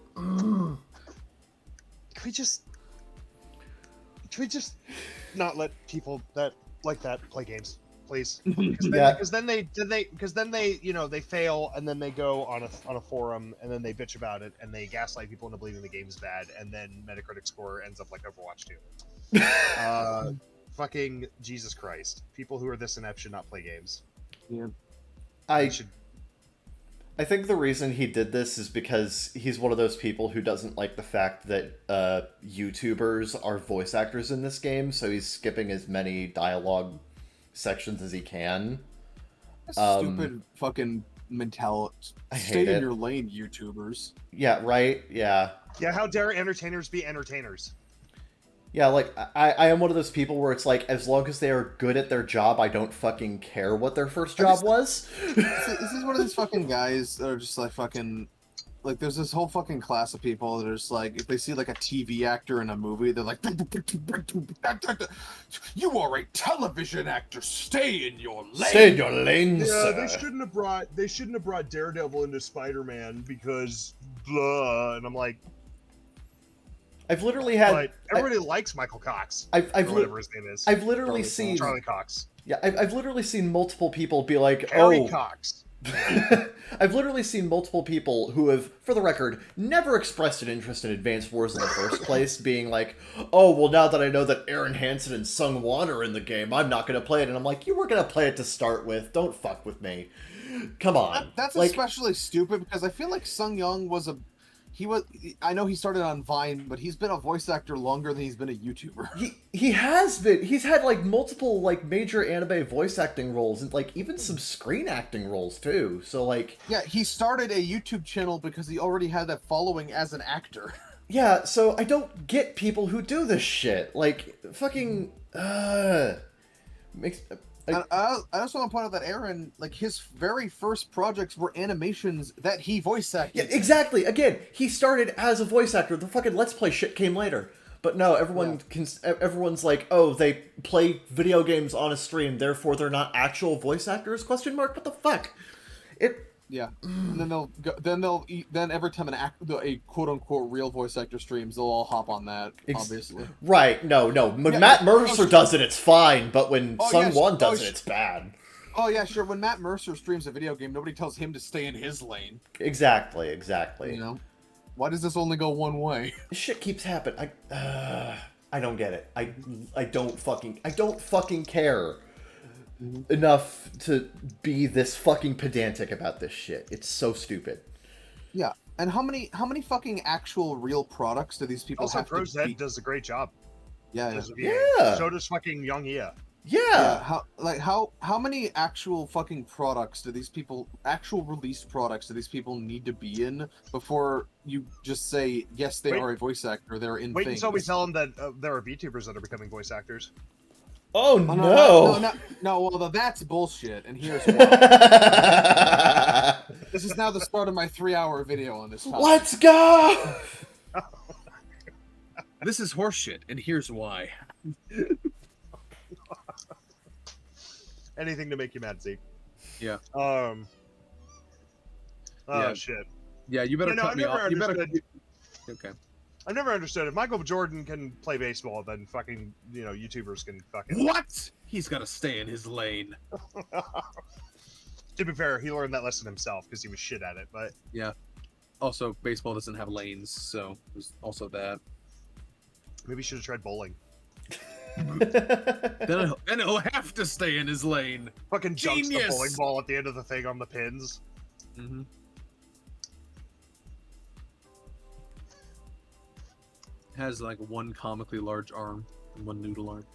Can we just not let people that play games, please? Because then they they fail and then they go on a forum and then they bitch about it and they gaslight people into believing the game's bad and then Metacritic score ends up like Overwatch 2. Fucking Jesus Christ! People who are this inept should not play games. Yeah, I think the reason he did this is because he's one of those people who doesn't like the fact that YouTubers are voice actors in this game, so he's skipping as many dialogue sections as he can. Stupid fucking mentality. Stay in your lane, YouTubers. Yeah, right? Yeah. Yeah, how dare entertainers be entertainers? Yeah, I am one of those people where it's like, as long as they are good at their job, I don't fucking care what their first job was. This is one of these fucking guys that are just fucking... there's this whole fucking class of people that are just if they see a TV actor in a movie, they're like, you are a television actor, stay in your lane. Stay in your lane, yeah, sir. They shouldn't have brought Daredevil into Spider-Man because blah, and I'm like, I've literally had. but everybody likes Michael Cox, I've or whatever his name is. I've literally seen Charlie Cox. Yeah, I've literally seen multiple people be like, Harry "Oh." Cox. I've literally seen multiple people who have, for the record, never expressed an interest in Advanced Wars in the first place, being like, "Oh, well, now that I know that Aaron Hansen and Sung Won are in the game, I'm not going to play it." And I'm like, "You were going to play it to start with. Don't fuck with me. Come on." That's like, especially stupid because I feel like Sung Young I know he started on Vine, but he's been a voice actor longer than he's been a YouTuber. he has been. He's had like multiple like major anime voice acting roles and like even some screen acting roles too. So like, yeah, he started a YouTube channel because he already had that following as an actor. yeah, so I don't get people who do this shit. Like, fucking, makes... I also want to point out that Aaron, like, his very first projects were animations that he voice acted. Yeah, exactly. Again, he started as a voice actor. The fucking Let's Play shit came later. But no, everyone's like, "Oh, they play video games on a stream, therefore they're not actual voice actors?" Question mark. What the fuck? Yeah, and then every time a quote unquote real voice actor streams, they'll all hop on that. Obviously, right? No. When Matt Mercer does it, it's fine. But when Sung Won does it, it's bad. Oh yeah, sure. When Matt Mercer streams a video game, nobody tells him to stay in his lane. Exactly. You know, why does this only go one way? This shit keeps happening. I don't get it. I don't fucking care enough to be this fucking pedantic about this shit. It's so stupid. Yeah, and how many fucking actual real products do these people Also, have to Crozet does a great job. Yeah. So does fucking Young Ia. Yeah. How many actual fucking products do these people, actual released products, do these people need to be in before you just say yes, they are a voice actor, they're in Wait things? until we tell them that there are VTubers that are becoming voice actors. Oh no! Well, that's bullshit. And here's why. This is now the start of my 3-hour video on this topic. Let's go. This is horseshit, and here's why. Anything to make you mad, Zeke. Yeah. Oh Yeah. shit. Yeah, you better cut me off. You better. Okay. I've never understood. If Michael Jordan can play baseball, then fucking, YouTubers can fucking... What? He's got to stay in his lane. To be fair, he learned that lesson himself because he was shit at it, but... Yeah. Also, baseball doesn't have lanes, so there's also that. Maybe he should have tried bowling. Then he'll have to stay in his lane. Fucking junks the Genius! bowling ball at the end of the thing on the pins. Mm-hmm. Has like one comically large arm and one noodle arm.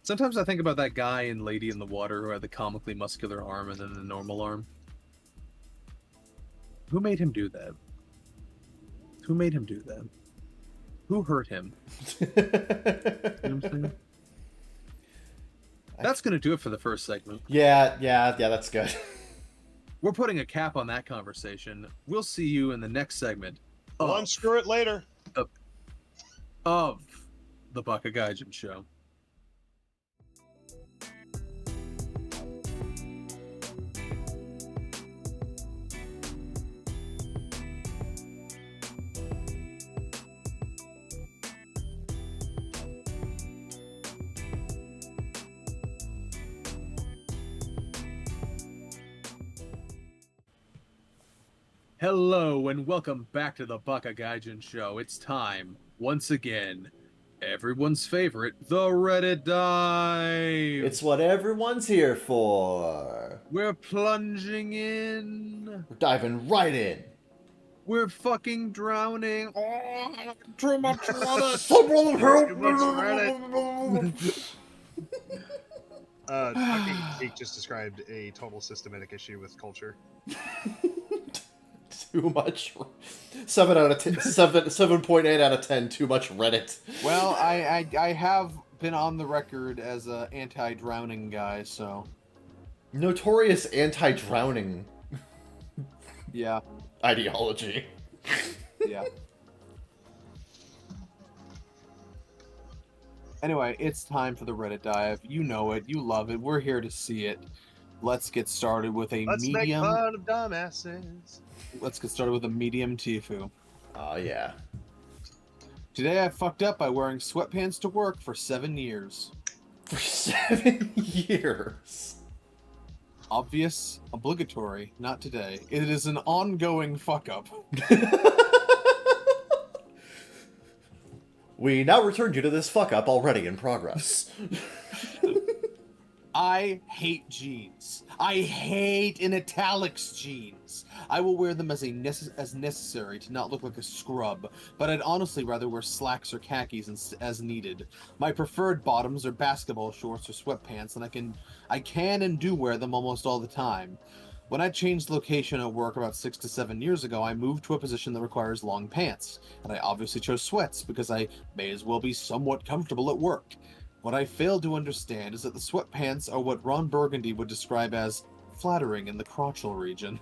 Sometimes I think about that guy in Lady in the Water who had the comically muscular arm and then the normal arm. Who made him do that? Who made him do that? Who hurt him? You know what I'm saying? That's gonna do it for the first segment. Yeah, that's good. We're putting a cap on that conversation. We'll see you in the next segment. We'll unscrew it later. Of the Bakagaijin Show. Hello and welcome back to the Bakagaijin Show. It's time, once again, everyone's favorite, the Reddit Dive. It's what everyone's here for. We're plunging in. We're diving right in. We're fucking drowning. Oh, too much Reddit. Someone help Fucking Zeke just described a total systematic issue with culture. Too much. 7 out of 10. 7.8 out of 10. Too much Reddit. Well, I have been on the record as a anti-drowning guy, so Notorious anti-drowning yeah, ideology. yeah. Anyway, it's time for the Reddit dive. You know it, you love it. We're here to see it. Let's get started with a Let's make medium. fun of dumbasses. Let's get started with a medium Tifu. Oh, yeah. Today I fucked up by wearing sweatpants to work for 7 years. For 7 years. Obvious, obligatory, not today. It is an ongoing fuck up. We now return you to this fuck up already in progress. I hate jeans. I hate in italics jeans. I will wear them as necessary to not look like a scrub, but I'd honestly rather wear slacks or khakis as needed. My preferred bottoms are basketball shorts or sweatpants, and I can and do wear them almost all the time. When I changed location at work about 6 to 7 years ago, I moved to a position that requires long pants, and I obviously chose sweats because I may as well be somewhat comfortable at work. What I fail to understand is that the sweatpants are what Ron Burgundy would describe as flattering in the crotchal region.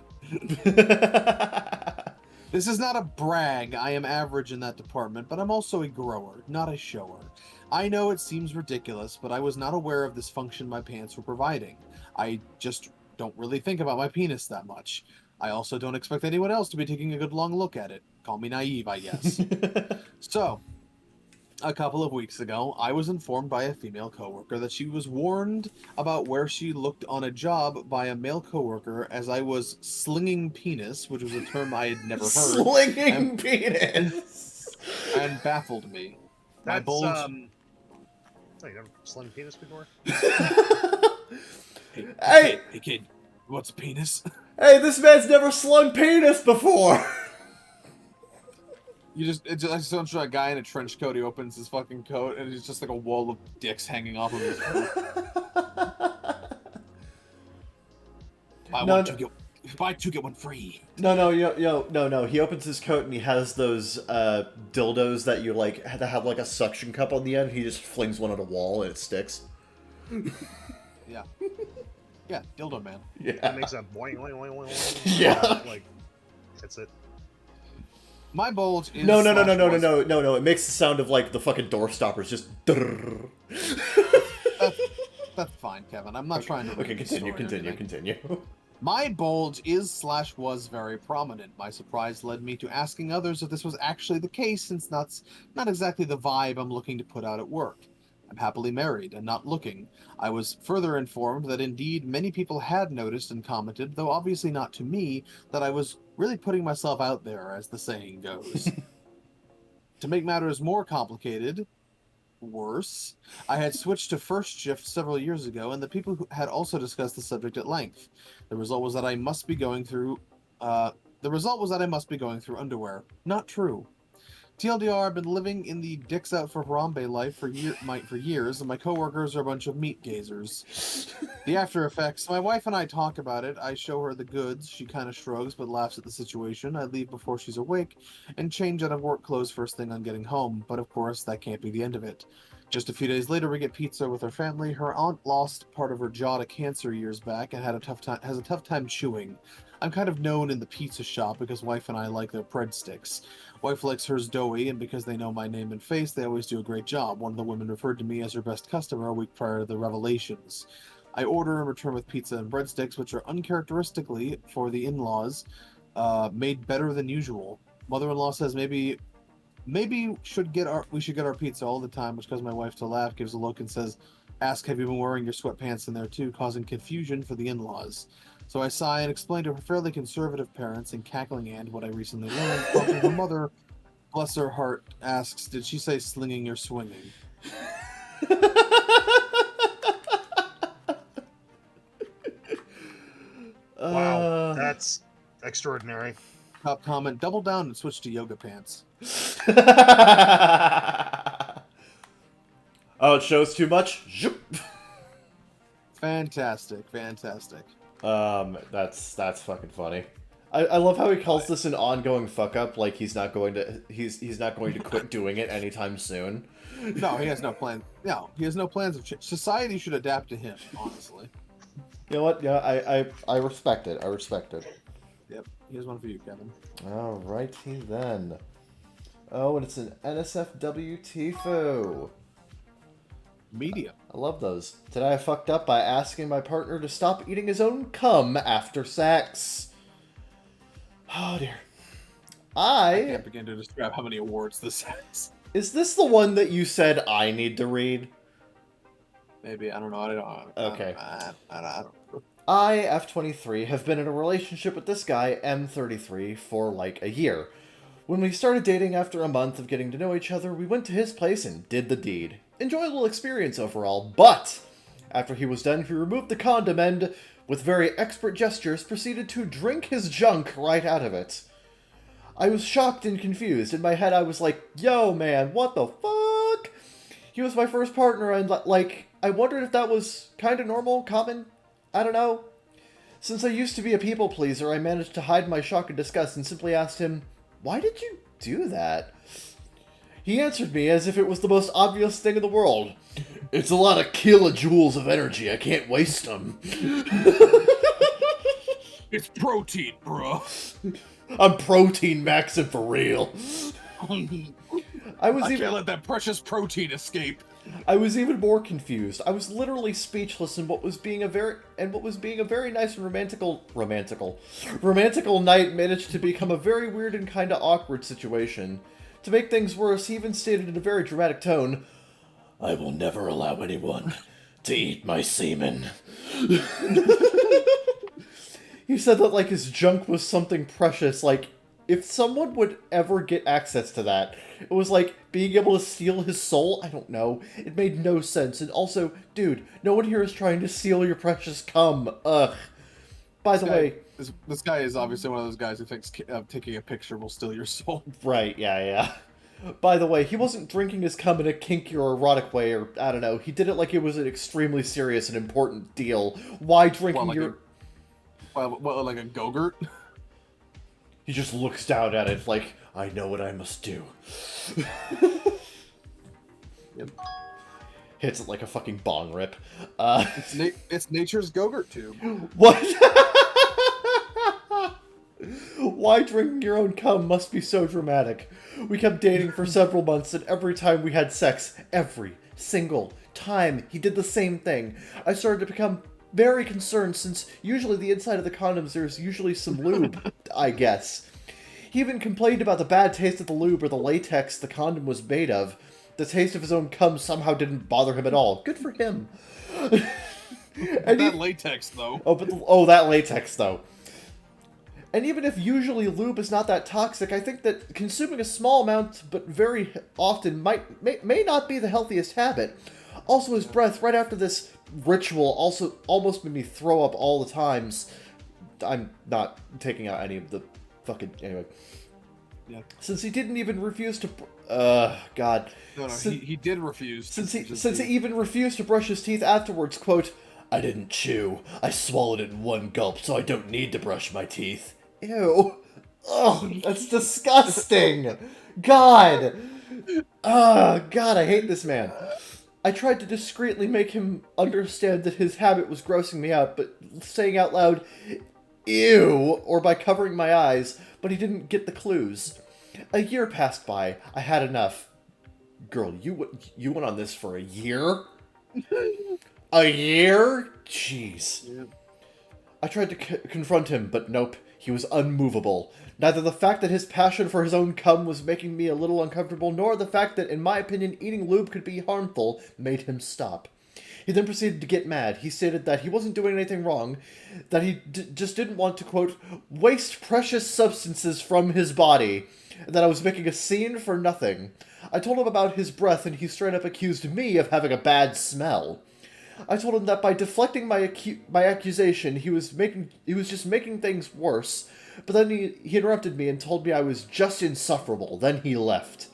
This is not a brag, I am average in that department, but I'm also a grower, not a shower. I know it seems ridiculous, but I was not aware of this function my pants were providing. I just don't really think about my penis that much. I also don't expect anyone else to be taking a good long look at it. Call me naive, I guess. So, a couple of weeks ago, I was informed by a female coworker that she was warned about where she looked on a job by a male coworker as I was slinging penis, which was a term I had never heard. Slinging penis! And baffled me. My That's, bulge... Oh, you never slung penis before? Hey kid, what's a penis? Hey, this man's never slung penis before! I just don't show a guy in a trench coat. He opens his fucking coat, and it's just like a wall of dicks hanging off of his coat. Buy two, get one free. No. He opens his coat and he has those dildos that you like that have like a suction cup on the end. He just flings one at a wall and it sticks. Yeah. Yeah, dildo man. Yeah. It makes a boing, boing, boing, boing, boing. Yeah. Like, that's it. My bulge is... No. It makes the sound of like the fucking door stoppers, just. That's fine, Kevin. I'm not trying to... Okay, continue. My bulge is/was very prominent. My surprise led me to asking others if this was actually the case, since that's not exactly the vibe I'm looking to put out at work. I'm happily married and not looking. I was further informed that indeed many people had noticed and commented, though obviously not to me, that I was really putting myself out there, as the saying goes. To make matters more complicated, worse, I had switched to first shift several years ago, and the people who had also discussed the subject at length. The result was that I must be going through underwear. Not true. TLDR, I've been living in the dicks out for Harambe life for years, and my coworkers are a bunch of meat gazers. The after effects, my wife and I talk about it. I show her the goods. She kind of shrugs but laughs at the situation. I leave before she's awake and change out of work clothes first thing on getting home, but of course that can't be the end of it. Just a few days later, we get pizza with our family. Her aunt lost part of her jaw to cancer years back and has a tough time chewing. I'm kind of known in the pizza shop because wife and I like their breadsticks. Wife likes hers doughy, and because they know my name and face, they always do a great job. One of the women referred to me as her best customer a week prior to the revelations. I order and return with pizza and breadsticks, which are uncharacteristically for the in-laws, made better than usual. Mother-in-law says maybe we should get our pizza all the time, which causes my wife to laugh, gives a look, and says, "Ask, have you been wearing your sweatpants in there too?" causing confusion for the in-laws. So I sigh and explain to her fairly conservative parents in cackling and what I recently learned, prompting her mother, bless her heart, asks, "Did she say slinging or swinging?" Wow, that's extraordinary. Top comment, double down and switch to yoga pants. Oh, it shows too much? Zoop. Fantastic. That's fucking funny. I love how he calls this an ongoing fuck up, like he's not going to quit doing it anytime soon. No, he has no plan. No, he has no plans of change. Society should adapt to him, honestly. You know what? Yeah, I respect it. Yep, here's one for you, Kevin. Alrighty then. Oh, and it's an NSFW Tifu. Medium. I love those. Today I fucked up by asking my partner to stop eating his own cum after sex. Oh dear. I can't begin to describe how many awards this has. Is this the one that you said I need to read? Maybe, I don't know. I don't. Okay. I don't know. I, F23, have been in a relationship with this guy, M33, for like a year. When we started dating after a month of getting to know each other, we went to his place and did the deed. Enjoyable experience overall, but after he was done, he removed the condom and, with very expert gestures, proceeded to drink his junk right out of it. I was shocked and confused. In my head, I was like, yo, man, what the fuck? He was my first partner, and, like, I wondered if that was kind of normal, common, I don't know. Since I used to be a people pleaser, I managed to hide my shock and disgust and simply asked him, why did you do that? He answered me as if it was the most obvious thing in the world. It's a lot of kilojoules of energy, I can't waste them. It's protein, bro. I'm protein maxing for real. I can't let that precious protein escape. I was even more confused. I was literally speechless in what was being a very nice and romantical night managed to become a very weird and kinda awkward situation. To make things worse, he even stated in a very dramatic tone, I will never allow anyone to eat my semen. He said that like his junk was something precious, like if someone would ever get access to that, it was like being able to steal his soul. I don't know. It made no sense. And also, dude, no one here is trying to steal your precious cum. Ugh. By the way... This guy is obviously one of those guys who thinks taking a picture will steal your soul. Right, yeah. By the way, he wasn't drinking his cum in a kinky or erotic way, or I don't know. He did it like it was an extremely serious and important deal. Why drinking your... Well, like a Go-Gurt? He just looks down at it like, I know what I must do. Yep. Hits it like a fucking bong rip. It's nature's Go-Gurt tube. What? Why drinking your own cum must be so dramatic. We kept dating for several months, and every time we had sex, every single time, he did the same thing. I started to become very concerned, since usually the inside of the condoms there's usually some lube, I guess. He even complained about the bad taste of the lube or the latex the condom was made of. The taste of his own cum somehow didn't bother him at all. Good for him. That latex, though. That latex, though. And even if usually lube is not that toxic, I think that consuming a small amount, but very often, may not be the healthiest habit. Also, his breath right after this ritual also almost made me throw up all the times. I'm not taking out any of the fucking... Anyway. Yeah. Since he didn't even refuse to... God. No, he did refuse. Since he even refused to brush his teeth afterwards, quote, I didn't chew. I swallowed it in one gulp, so I don't need to brush my teeth. Ew. Oh, that's disgusting. God. God, I hate this man. I tried to discreetly make him understand that his habit was grossing me out, but saying out loud, ew, or by covering my eyes, but he didn't get the clues. A year passed by. I had enough. Girl, you went on this for a year? A year? Jeez. Yeah. I tried to confront him, but nope. He was unmovable. Neither the fact that his passion for his own cum was making me a little uncomfortable, nor the fact that, in my opinion, eating lube could be harmful, made him stop. He then proceeded to get mad. He stated that he wasn't doing anything wrong, that he just didn't want to, quote, waste precious substances from his body, and that I was making a scene for nothing. I told him about his breath, and he straight up accused me of having a bad smell. I told him that by deflecting my accusation, he was just making things worse, but then he interrupted me and told me I was just insufferable. Then he left.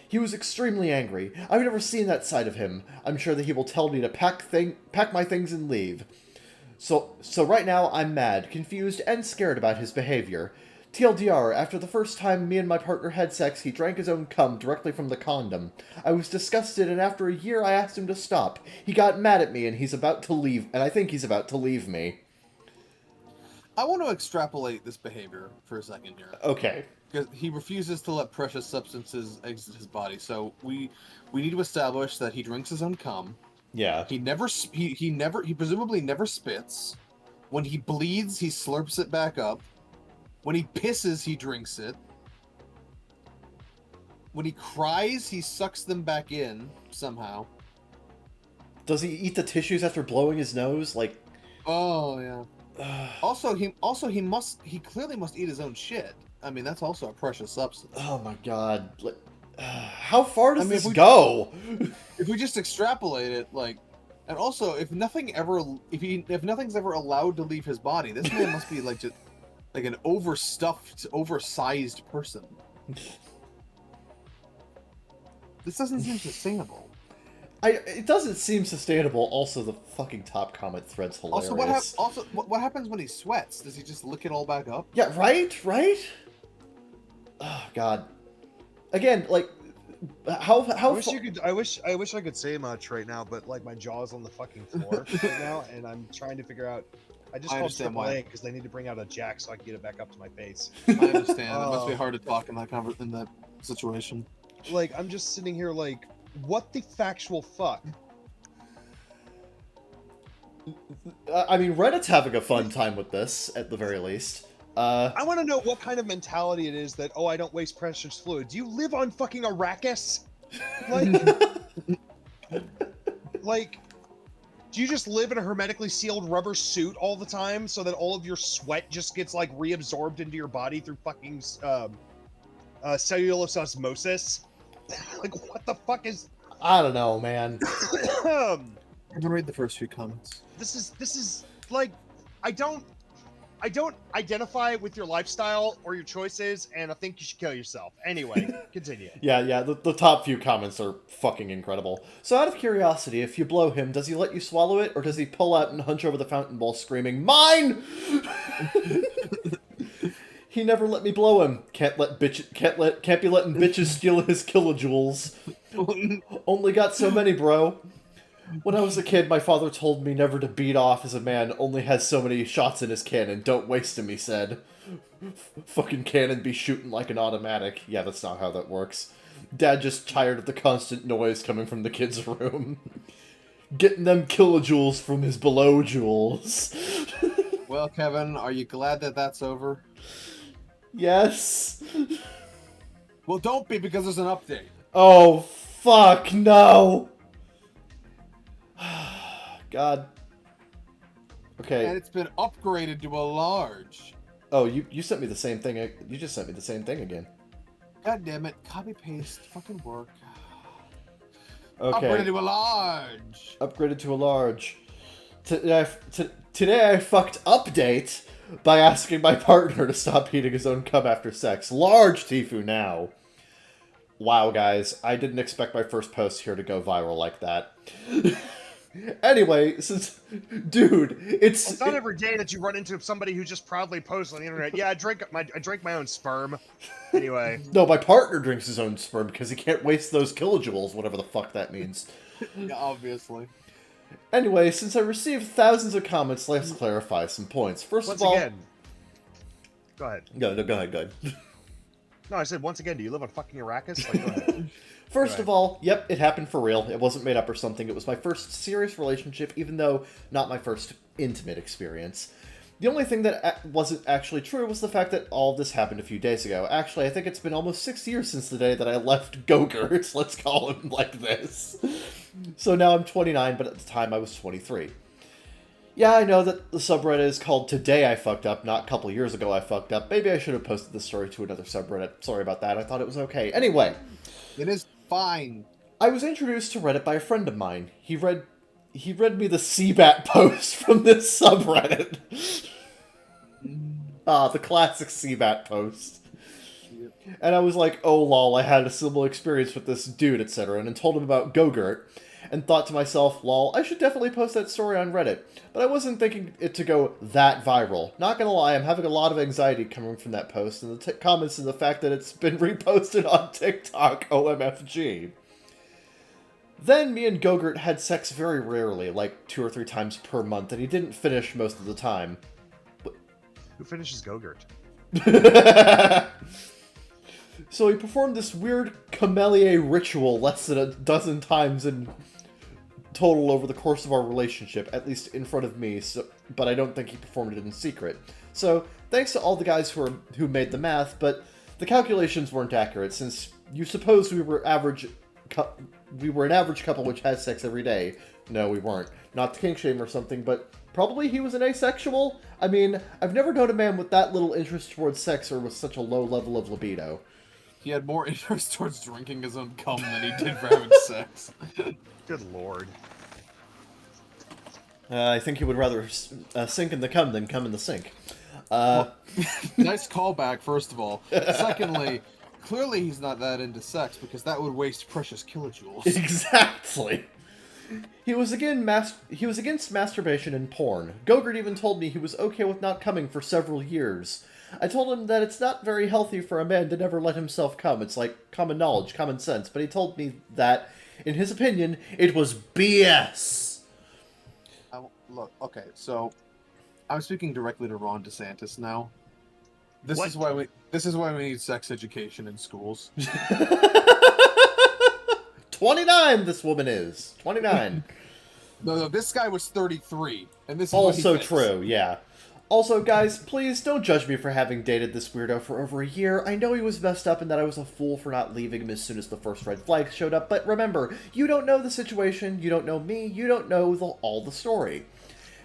He was extremely angry. I've never seen that side of him. I'm sure that he will tell me to pack my things and leave. So right now I'm mad, confused, and scared about his behavior. TLDR, after the first time me and my partner had sex, he drank his own cum directly from the condom. I was disgusted, and after a year I asked him to stop. He got mad at me, and he's about to leave, and I think he's about to leave me. I want to extrapolate this behavior for a second here. Okay. because he refuses to let precious substances exit his body. So we need to establish that he drinks his own cum. Yeah. He presumably never spits. When he bleeds, he slurps it back up. When he pisses, he drinks it. When he cries, he sucks them back in somehow. Does he eat the tissues after blowing his nose? Like, oh yeah. also, he clearly must eat his own shit. I mean, that's also a precious substance. oh my god. Like, how far does this if go? If we just extrapolate it, like, and also if nothing's ever allowed to leave his body, this man must be like just like an overstuffed, oversized person. This doesn't seem sustainable. It doesn't seem sustainable. Also, the fucking top comment thread's hilarious. What happens when he sweats? Does he just lick it all back up? Yeah, right? Oh god. Again, like, how I wish I could say much right now, but like my jaw's on the fucking floor right now, and I'm trying to figure out. I just called AAA because they need to bring out a jack so I can get it back up to my face. I understand. It must be hard to talk in that situation. Like, I'm just sitting here like, what the factual fuck? I mean, Reddit's having a fun time with this, at the very least. I want to know what kind of mentality it is that, oh, I don't waste precious fluid. Do you live on fucking Arrakis? Like, do you just live in a hermetically sealed rubber suit all the time so that all of your sweat just gets, like, reabsorbed into your body through fucking cellulose osmosis? Like, what the fuck is... I don't know, man. I'm gonna read the first few comments. This is like, I don't identify with your lifestyle or your choices, and I think you should kill yourself. Anyway, continue. Yeah, the top few comments are fucking incredible. So out of curiosity, if you blow him, does he let you swallow it, or does he pull out and hunch over the fountain bowl screaming, "Mine!" He never let me blow him. Can't be letting bitches steal his kilojoules. Only got so many, bro. When I was a kid, my father told me never to beat off as a man only has so many shots in his cannon. Don't waste him, he said. Fucking cannon be shooting like an automatic. Yeah, that's not how that works. Dad just tired of the constant noise coming from the kid's room. Getting them kilojoules from his below jewels. Well, Kevin, are you glad that that's over? Yes. Well, don't be, because there's an update. Oh, fuck, no. God. Okay. And it's been upgraded to a large. Oh, you sent me the same thing. You just sent me the same thing again. God damn it. Copy paste. Fucking work. Okay. Upgraded to a large. Upgraded to a large. Today I fucked update by asking my partner to stop eating his own cum after sex. Large Tifu now. Wow, guys. I didn't expect my first post here to go viral like that. Anyway, since... Dude, it's not every day that you run into somebody who just proudly posts on the internet, yeah, I drank my own sperm. Anyway. No, my partner drinks his own sperm because he can't waste those kilojoules, whatever the fuck that means. Yeah, obviously. Anyway, since I received thousands of comments, let's clarify some points. First of all... Go ahead. No, go ahead. No, I said, once again, do you live on fucking Arrakis? Like, go ahead. First of all, yep, it happened for real. It wasn't made up or something. It was my first serious relationship, even though not my first intimate experience. The only thing that wasn't actually true was the fact that all this happened a few days ago. Actually, I think it's been almost 6 years since the day that I left Go-Gurts, let's call him like this. So now I'm 29, but at the time I was 23. Yeah, I know that the subreddit is called Today I Fucked Up, not a couple years ago I fucked up. Maybe I should have posted this story to another subreddit. Sorry about that, I thought it was okay. Anyway. It is fine. I was introduced to Reddit by a friend of mine. He read me the CBAT post from this subreddit. The classic CBAT post. Yep. And I was like, oh lol, I had a similar experience with this dude, etc. And then told him about Go-Gurt. And thought to myself, lol, I should definitely post that story on Reddit. But I wasn't thinking it to go that viral. Not gonna lie, I'm having a lot of anxiety coming from that post, and the comments and the fact that it's been reposted on TikTok, OMFG. Then me and Go-Gurt had sex very rarely, like 2 or 3 times per month, and he didn't finish most of the time. Who finishes Go-Gurt? So he performed this weird Camelier ritual less than a dozen times in total over the course of our relationship, at least in front of me, but I don't think he performed it in secret. So, thanks to all the guys who made the math, but the calculations weren't accurate, since you supposed we were an average couple which has sex every day. No, we weren't. Not to kink shame or something, but probably he was an asexual? I mean, I've never known a man with that little interest towards sex or with such a low level of libido. He had more interest towards drinking his own cum than he did for having sex. Good lord. I think he would rather sink in the cum than cum in the sink. Nice callback, first of all. Secondly, clearly he's not that into sex, because that would waste precious kilojoules. Exactly. He was against masturbation and porn. Gogurt even told me he was okay with not coming for several years. I told him that it's not very healthy for a man to never let himself come. It's like common knowledge, common sense. But he told me that, in his opinion, it was BS. Look, okay, so I'm speaking directly to Ron DeSantis now. This What? is why we need sex education in schools. 29, this woman is. 29. No, this guy was 33, and this is Also what he thinks. true, yeah. Also, guys, please don't judge me for having dated this weirdo for over a year. I know he was messed up and that I was a fool for not leaving him as soon as the first red flag showed up, but remember, you don't know the situation, you don't know me, you don't know all the story.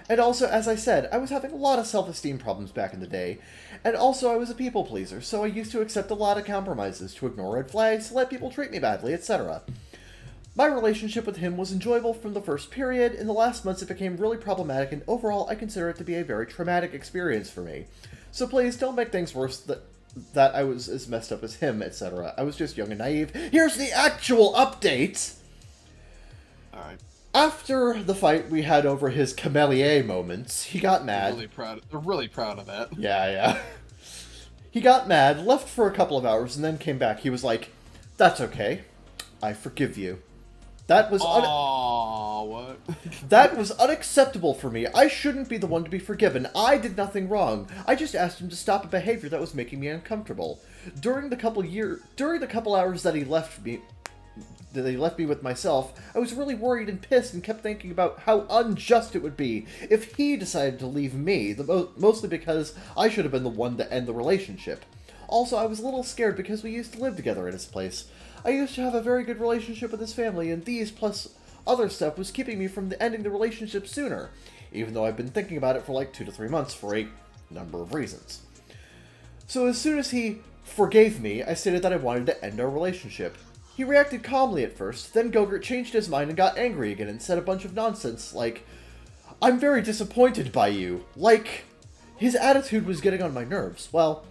And also, as I said, I was having a lot of self-esteem problems back in the day, and also I was a people pleaser, so I used to accept a lot of compromises, to ignore red flags, to let people treat me badly, etc. My relationship with him was enjoyable from the first period. In the last months it became really problematic, and overall I consider it to be a very traumatic experience for me. So please don't make things worse that I was as messed up as him, etc. I was just young and naive. Here's the actual update! Alright. After the fight we had over his Camelier moments, he got mad. They're really proud of that. Yeah. He got mad, left for a couple of hours, and then came back. He was like, "That's okay. I forgive you." That was what? That was unacceptable for me. I shouldn't be the one to be forgiven. I did nothing wrong. I just asked him to stop a behavior that was making me uncomfortable. During the couple hours that he left me with myself, I was really worried and pissed and kept thinking about how unjust it would be if he decided to leave me, mostly because I should have been the one to end the relationship. Also, I was a little scared because we used to live together at his place. I used to have a very good relationship with his family, and these, plus other stuff, was keeping me from ending the relationship sooner, even though I've been thinking about it for like 2 to 3 months for a number of reasons. So as soon as he forgave me, I stated that I wanted to end our relationship. He reacted calmly at first, then Gogurt changed his mind and got angry again and said a bunch of nonsense like, "I'm very disappointed by you." Like, his attitude was getting on my nerves. Well,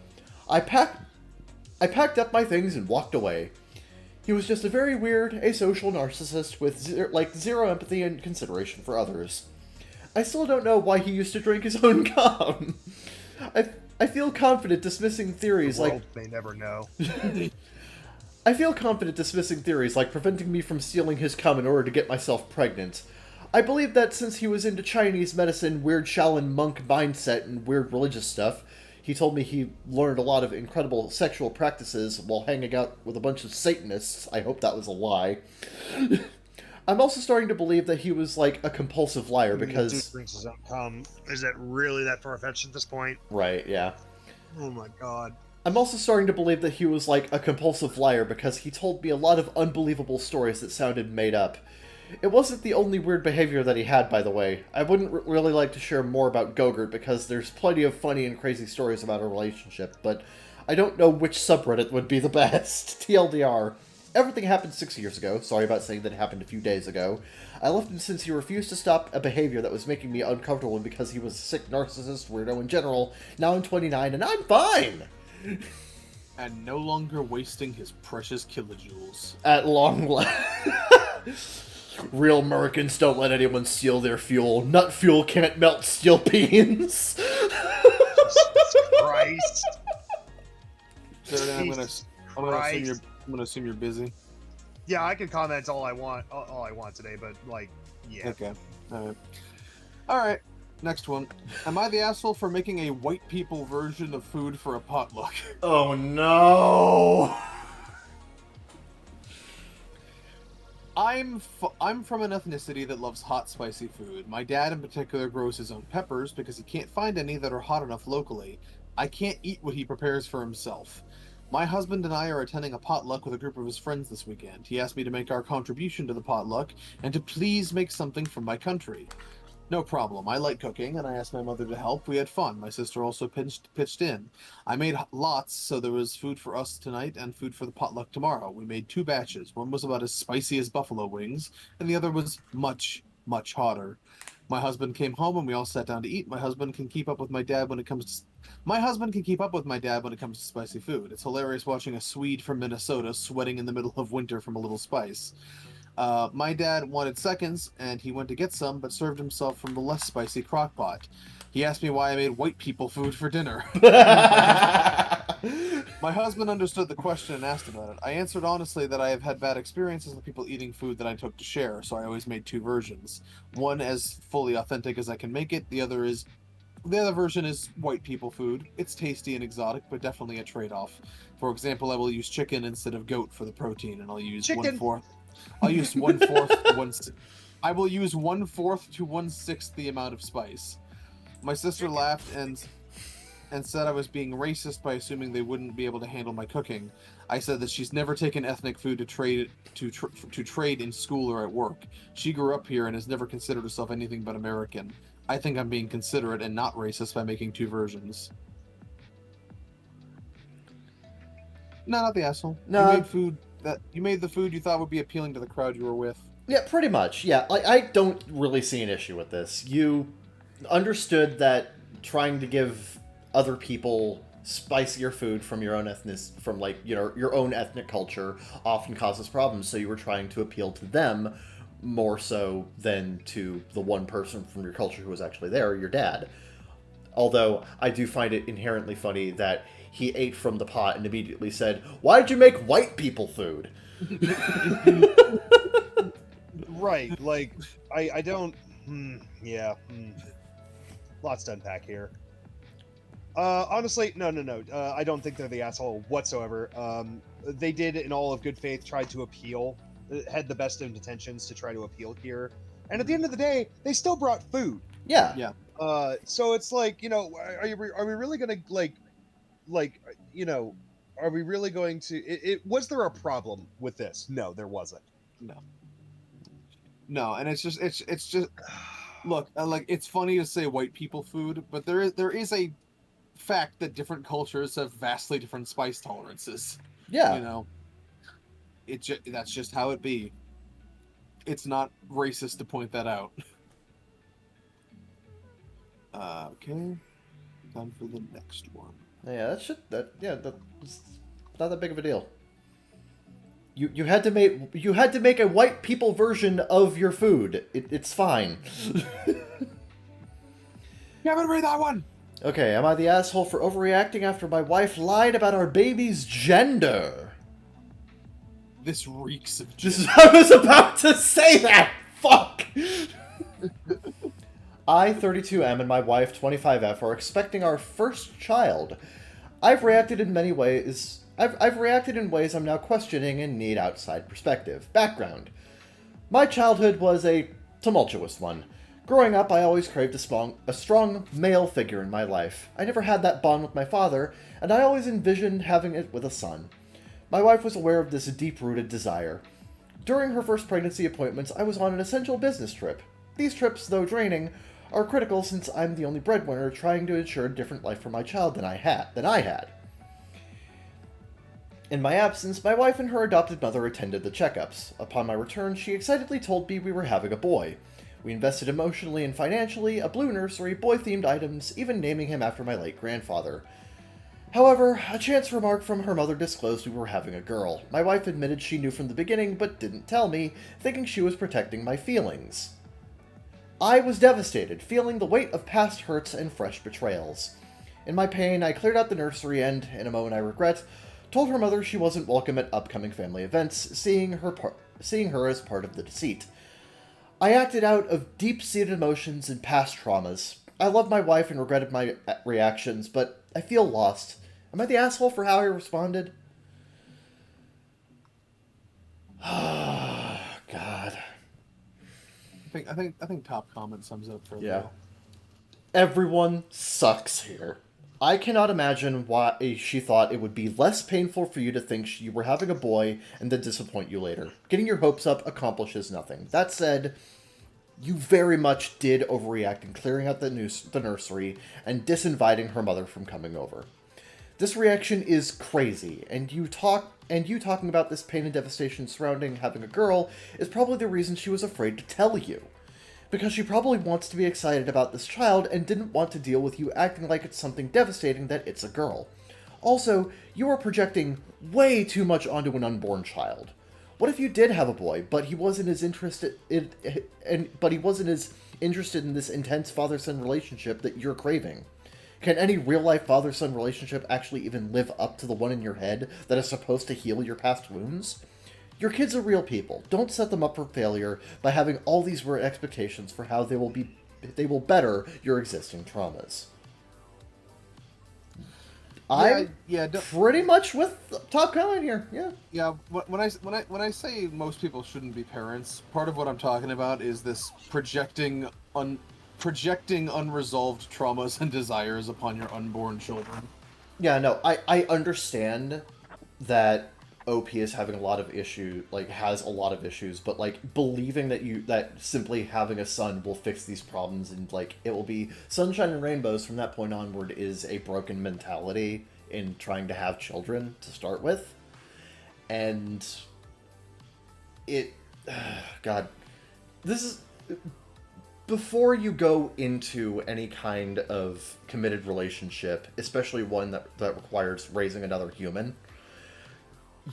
I packed up my things and walked away. He was just a very weird, asocial narcissist with zero empathy and consideration for others. I still don't know why he used to drink his own cum. I feel confident dismissing theories The world may never know. I feel confident dismissing theories like preventing me from stealing his cum in order to get myself pregnant. I believe that since he was into Chinese medicine, weird Shaolin monk mindset, and weird religious stuff, he told me he learned a lot of incredible sexual practices while hanging out with a bunch of Satanists. I hope that was a lie. I'm also starting to believe that he was like a compulsive liar because... Dude drinks his own cum. Is that really that far-fetched at this point? Right, yeah. Oh my god. I'm also starting to believe that he was like a compulsive liar because he told me a lot of unbelievable stories that sounded made up. It wasn't the only weird behavior that he had, by the way. I wouldn't really like to share more about Gogurt because there's plenty of funny and crazy stories about our relationship, but I don't know which subreddit would be the best. TLDR. Everything happened 6 years ago. Sorry about saying that it happened a few days ago. I left him since he refused to stop a behavior that was making me uncomfortable and because he was a sick narcissist, weirdo in general. Now I'm 29 and I'm fine! And no longer wasting his precious kilojoules. At long last. Real Americans don't let anyone steal their fuel. Nut fuel can't melt steel beans. Christ. So I'm Jesus gonna assume you're busy. Yeah, I can comment all I want today, but like, yeah. Okay. Alright. Next one. Am I the asshole for making a white people version of food for a potluck? Oh no. I'm from an ethnicity that loves hot, spicy food. My dad, in particular, grows his own peppers because he can't find any that are hot enough locally. I can't eat what he prepares for himself. My husband and I are attending a potluck with a group of his friends this weekend. He asked me to make our contribution to the potluck and to please make something from my country. No problem. I like cooking, and I asked my mother to help. We had fun. My sister also pitched in. I made lots, so there was food for us tonight and food for the potluck tomorrow. We made 2 batches. One was about as spicy as buffalo wings, and the other was much, much hotter. My husband came home, and we all sat down to eat. My husband can keep up with my dad when it comes to spicy food. It's hilarious watching a Swede from Minnesota sweating in the middle of winter from a little spice. My dad wanted seconds, and he went to get some, but served himself from the less spicy crock pot. He asked me why I made white people food for dinner. My husband understood the question and asked about it. I answered honestly that I have had bad experiences with people eating food that I took to share, so I always made 2 versions. One as fully authentic as I can make it, the other version is white people food. It's tasty and exotic, but definitely a trade-off. For example, I will use chicken instead of goat for the protein, and I'll use Chicken. 1/4. I'll use 1/4 to 1/6. I will use 1/4 to 1/6 the amount of spice. My sister laughed and said I was being racist by assuming they wouldn't be able to handle my cooking. I said that she's never taken ethnic food to trade in school or at work. She grew up here and has never considered herself anything but American. I think I'm being considerate and not racist by making 2 versions. No, not the asshole. No. You made the food you thought would be appealing to the crowd you were with. Yeah, pretty much. Yeah, I don't really see an issue with this. You understood that trying to give other people spicier food from your own your own ethnic culture often causes problems, so you were trying to appeal to them more so than to the one person from your culture who was actually there, your dad. Although I do find it inherently funny that he ate from the pot and immediately said, "Why'd you make white people food?" Right, like, I don't... yeah. Lots to unpack here. Honestly, no. I don't think they're the asshole whatsoever. They did, in all of good faith, try to appeal. Had the best of intentions to try to appeal here. And at the end of the day, they still brought food. Yeah. Yeah. So it's like, are we really gonna are we really going to? Was there a problem with this? No, there wasn't. No, and it's just look, like, it's funny to say white people food, but there is a fact that different cultures have vastly different spice tolerances. Yeah. That's just how it be. It's not racist to point that out. Okay. Time for the next one. Yeah, that's not that big of a deal. You had to make a white people version of your food. It's fine. Yeah, I'm gonna read that one. Okay, am I the asshole for overreacting after my wife lied about our baby's gender? This reeks of I was about to say that! Fuck! I, 32M, and my wife, 25F, are expecting our first child. I've reacted in ways I'm now questioning and need outside perspective. Background. My childhood was a tumultuous one. Growing up, I always craved a strong male figure in my life. I never had that bond with my father, and I always envisioned having it with a son. My wife was aware of this deep-rooted desire. During her first pregnancy appointments, I was on an essential business trip. These trips, though draining, are critical since I'm the only breadwinner trying to ensure a different life for my child than I had. In my absence, my wife and her adopted mother attended the checkups. Upon my return, she excitedly told me we were having a boy. We invested emotionally and financially, a blue nursery, boy-themed items, even naming him after my late grandfather. However, a chance remark from her mother disclosed we were having a girl. My wife admitted she knew from the beginning, but didn't tell me, thinking she was protecting my feelings. I was devastated, feeling the weight of past hurts and fresh betrayals. In my pain, I cleared out the nursery and, in a moment I regret, told her mother she wasn't welcome at upcoming family events, seeing her as part of the deceit. I acted out of deep-seated emotions and past traumas. I loved my wife and regretted my reactions, but I feel lost. Am I the asshole for how I responded? God. I think top comment sums it up fairly Yeah. well. Everyone sucks here. I cannot imagine why she thought it would be less painful for you to think you were having a boy and then disappoint you later. Getting your hopes up accomplishes nothing. That said, you very much did overreact in clearing out the nursery and disinviting her mother from coming over. This reaction is crazy, and you talking about this pain and devastation surrounding having a girl is probably the reason she was afraid to tell you. Because she probably wants to be excited about this child and didn't want to deal with you acting like it's something devastating that it's a girl. Also, you are projecting way too much onto an unborn child. What if you did have a boy, but he wasn't as interested in this intense father-son relationship that you're craving? Can any real-life father-son relationship actually even live up to the one in your head that is supposed to heal your past wounds? Your kids are real people. Don't set them up for failure by having all these weird expectations for how they will better your existing traumas. Pretty much with top comment here. Yeah. Yeah, when I say most people shouldn't be parents, part of what I'm talking about is this projecting unresolved traumas and desires upon your unborn children. Yeah, no, I understand that OP is having a lot of has a lot of issues, but believing that simply having a son will fix these problems and it will be sunshine and rainbows from that point onward is a broken mentality in trying to have children to start with. And God, this is before you go into any kind of committed relationship, especially one that requires raising another human,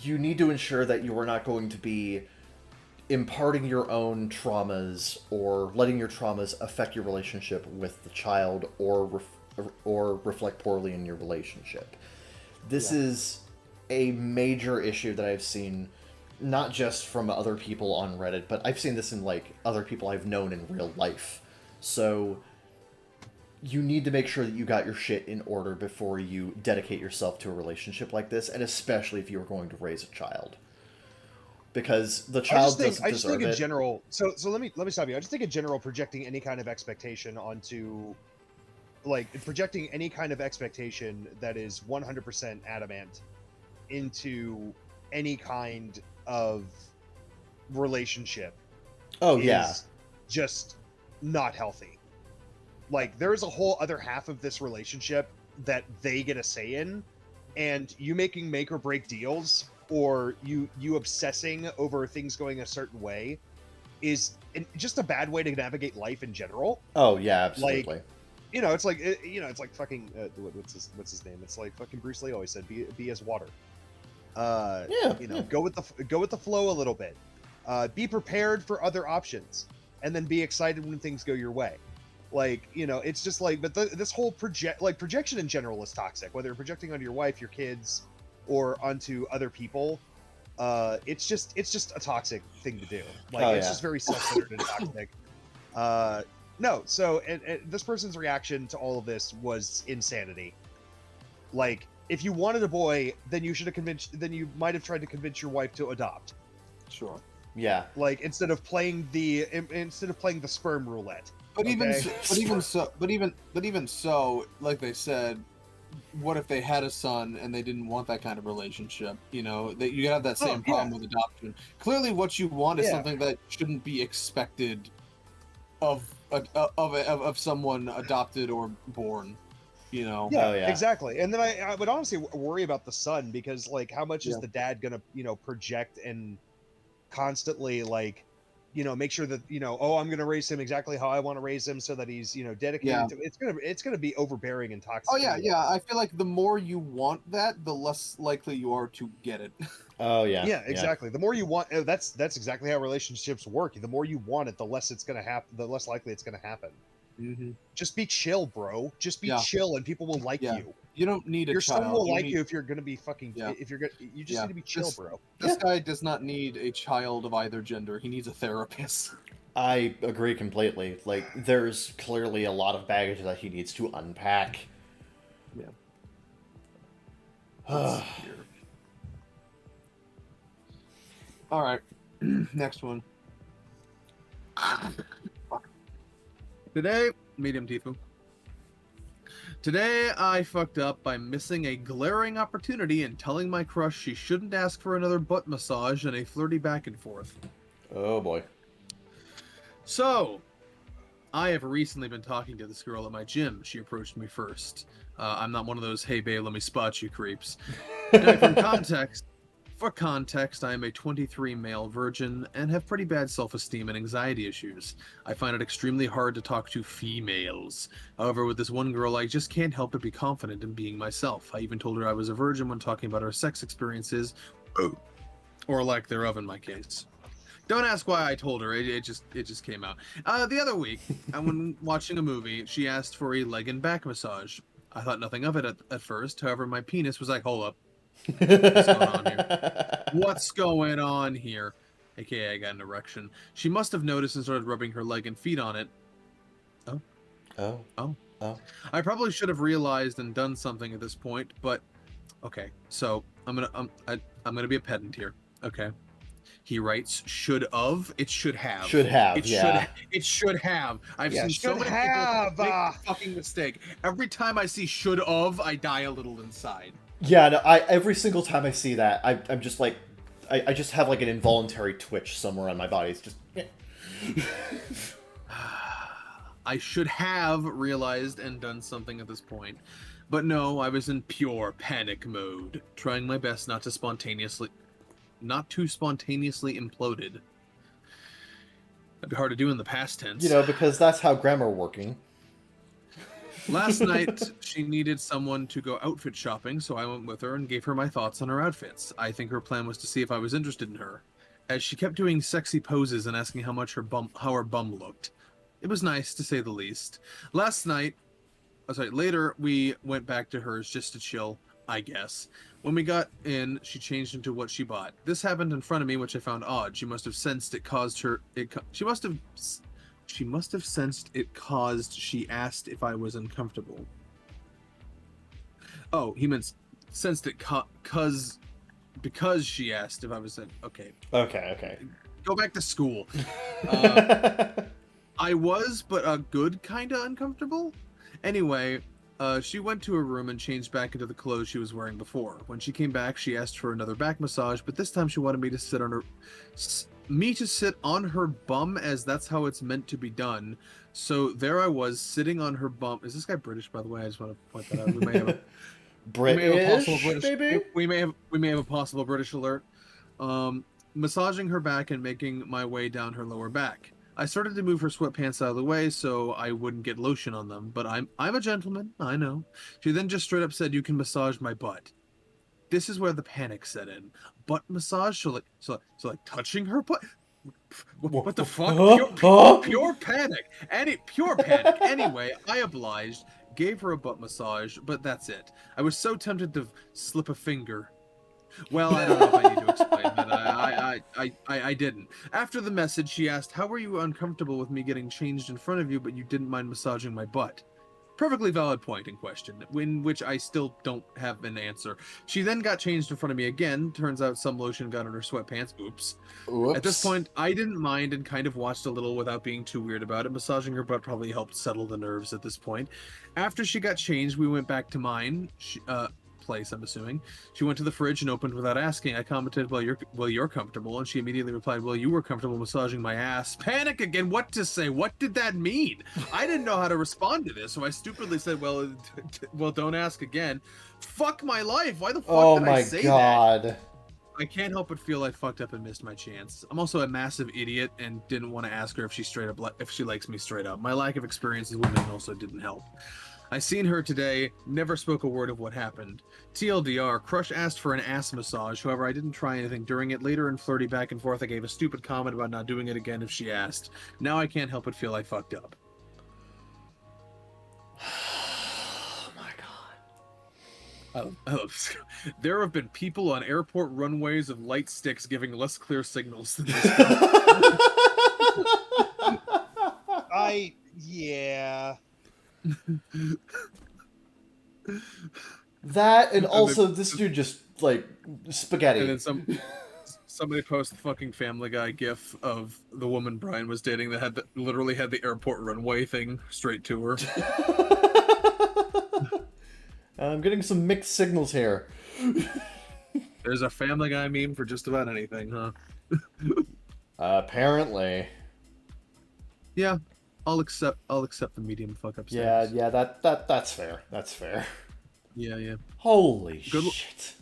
you need to ensure that you are not going to be imparting your own traumas or letting your traumas affect your relationship with the child or reflect poorly in your relationship. This is a major issue that I've seen, not just from other people on Reddit, but I've seen this in other people I've known in real life. So you need to make sure that you got your shit in order before you dedicate yourself to a relationship like this, and especially if you are going to raise a child. Because the child doesn't deserve it. I just think in general. So let me stop you. I just think in general, projecting any kind of expectation onto, projecting any kind of expectation that is 100% adamant into any kind of relationship. Oh yeah, is just not healthy. There's a whole other half of this relationship that they get a say in, and you making make or break deals or you obsessing over things going a certain way is just a bad way to navigate life in general. Oh yeah, absolutely. It's like fucking what's his name? It's like fucking Bruce Lee always said, be as water. Go with the flow a little bit. Be prepared for other options, and then be excited when things go your way. It's just but this whole projection in general is toxic, whether you're projecting onto your wife, your kids, or onto other people. It's just a toxic thing to do. It's just very self-centered and toxic. No, so and this person's reaction to all of this was insanity. If you wanted a boy, then you might have tried to convince your wife to adopt. Sure. Yeah. Instead of playing the sperm roulette. But even so, like they said, what if they had a son and they didn't want that kind of relationship? That you have that same problem with adoption. Clearly, what you want is something that shouldn't be expected of someone adopted or born. Exactly. And then I would honestly worry about the son, because how much is the dad gonna project and constantly make sure that I'm gonna raise him exactly how I want to raise him so that he's dedicated to it's gonna be overbearing and toxic. Oh yeah. I feel like the more you want that, the less likely you are to get it. Oh yeah. Yeah, exactly. The more you want, that's exactly how relationships work. The more you want it, the less it's gonna happen. The less likely it's gonna happen. Mm-hmm. Just be chill, bro. Just be chill, and people will like you. You don't need your child. son will like you if you're gonna be fucking. Yeah. If you're gonna, you just need to be chill, bro. This guy does not need a child of either gender. He needs a therapist. I agree completely. There's clearly a lot of baggage that he needs to unpack. Yeah. All right. Next one. Today, medium Tifu. Today, I fucked up by missing a glaring opportunity and telling my crush she shouldn't ask for another butt massage and a flirty back and forth. Oh boy. So, I have recently been talking to this girl at my gym. She approached me first. I'm not one of those, hey babe, let me spot you creeps. Now, for context, I am a 23 male virgin and have pretty bad self-esteem and anxiety issues. I find it extremely hard to talk to females. However, with this one girl, I just can't help but be confident in being myself. I even told her I was a virgin when talking about our sex experiences, or lack thereof in my case. Don't ask why I told her. It just came out. The other week, when watching a movie, she asked for a leg and back massage. I thought nothing of it at first. However, my penis was like, hold up. What's going on here? What's going on here? AKA, I got an erection. She must have noticed and started rubbing her leg and feet on it. Oh. Oh. Oh. Oh. I probably should have realized and done something at this point, but okay. So I'm gonna be a pedant here. Okay. He writes, should of, it should have. Should have, It should have. I've seen so many people make the fucking mistake. Every time I see should of, I die a little inside. Yeah, no, every single time I see that, I'm just like, I just have like an involuntary twitch somewhere on my body. It's just... I should have realized and done something at this point. But no, I was in pure panic mode, trying my best not too spontaneously imploded. That'd be hard to do in the past tense. You know, because that's how grammar working. Last night, she needed someone to go outfit shopping, so I went with her and gave her my thoughts on her outfits. I think her plan was to see if I was interested in her, as she kept doing sexy poses and asking how her bum looked. It was nice, to say the least. Later, we went back to hers just to chill, I guess. When we got in, she changed into what she bought. This happened in front of me, which I found odd. She must have sensed it caused her... She must have sensed it caused she asked if I was uncomfortable. Oh, he meant sensed it because she asked if I was... Okay. Okay. Go back to school. I was, but a good kind of uncomfortable. Anyway, she went to her room and changed back into the clothes she was wearing before. When she came back, she asked for another back massage, but this time she wanted me to sit on her bum, as that's how it's meant to be done. So there I was, sitting on her bum. Is this guy British, by the way? I just want to point that out. We may have a we may have a possible British alert. Massaging her back and making my way down her lower back. I started to move her sweatpants out of the way so I wouldn't get lotion on them, but I'm a gentleman, I know. She then just straight up said, "You can massage my butt." This is where the panic set in. Butt massage? So like touching her butt? What the fuck? Pure panic. Pure panic. Anyway, I obliged, gave her a butt massage, but that's it. I was so tempted to slip a finger. Well, I don't know if I need to explain, but I didn't. After the message, she asked, "How were you uncomfortable with me getting changed in front of you, but you didn't mind massaging my butt?" Perfectly valid point in question, in which I still don't have an answer. She then got changed in front of me again. Turns out some lotion got on her sweatpants. Oops. At this point, I didn't mind and kind of watched a little without being too weird about it. Massaging her butt probably helped settle the nerves at this point. After she got changed, we went back to mine. Place, I'm assuming. She went to the fridge and opened without asking. I commented, well, you're comfortable, and she immediately replied, "Well, you were comfortable massaging my ass." Panic again. What to say? What did that mean? I didn't know how to respond to this, so I stupidly said, well, don't ask again. Fuck my life. Why the fuck did I say that? I can't help but feel I fucked up and missed my chance. I'm also a massive idiot and didn't want to ask her if she likes me straight up. My lack of experience as women also didn't help. I seen her today, never spoke a word of what happened. TLDR, Crush asked for an ass massage, however I didn't try anything during it. Later in flirty back and forth, I gave a stupid comment about not doing it again if she asked. Now I can't help but feel I fucked up. Oh my god. There have been people on airport runways of light sticks giving less clear signals than this girl. Yeah. That and also this dude just like spaghetti. And then somebody post the fucking Family Guy gif of the woman Brian was dating that literally had the airport runway thing straight to her. I'm getting some mixed signals here. There's a Family Guy meme for just about anything, huh? Apparently. Yeah, I'll accept the medium fuck up Yeah, status. yeah, that's fair. That's fair. Yeah. Holy Good shit.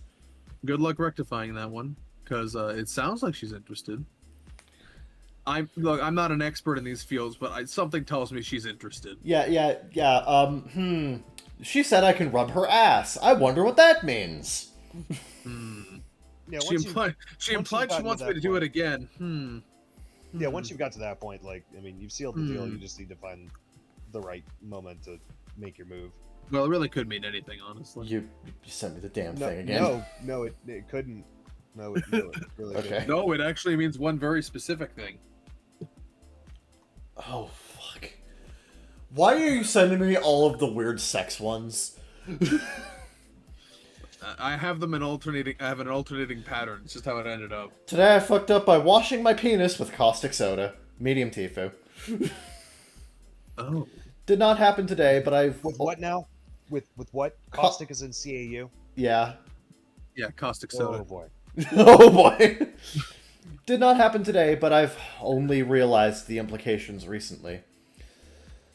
Good luck rectifying that one, because it sounds like she's interested. I'm not an expert in these fields, but something tells me she's interested. Yeah. She said I can rub her ass. I wonder what that means. Yeah, She implied she wants me to do it again. Yeah, once you've got to that point, like, I mean, you've sealed the deal. Hmm. You just need to find the right moment to make your move. Well, it really could mean anything, honestly. You sent me the damn No, thing again. no, it couldn't. No, it really Okay. couldn't. No, it actually means one very specific thing. Oh, fuck. Why are you sending me all of the weird sex ones? I have them in alternating. I have an alternating pattern. It's just how it ended up. Today I fucked up by washing my penis with caustic soda. Medium Tifu. Oh. Did not happen today, but I've... With what now? With what? Caustic is in CAU? Yeah. Yeah, caustic soda. Oh boy. Oh boy. Did not happen today, but I've only realized the implications recently.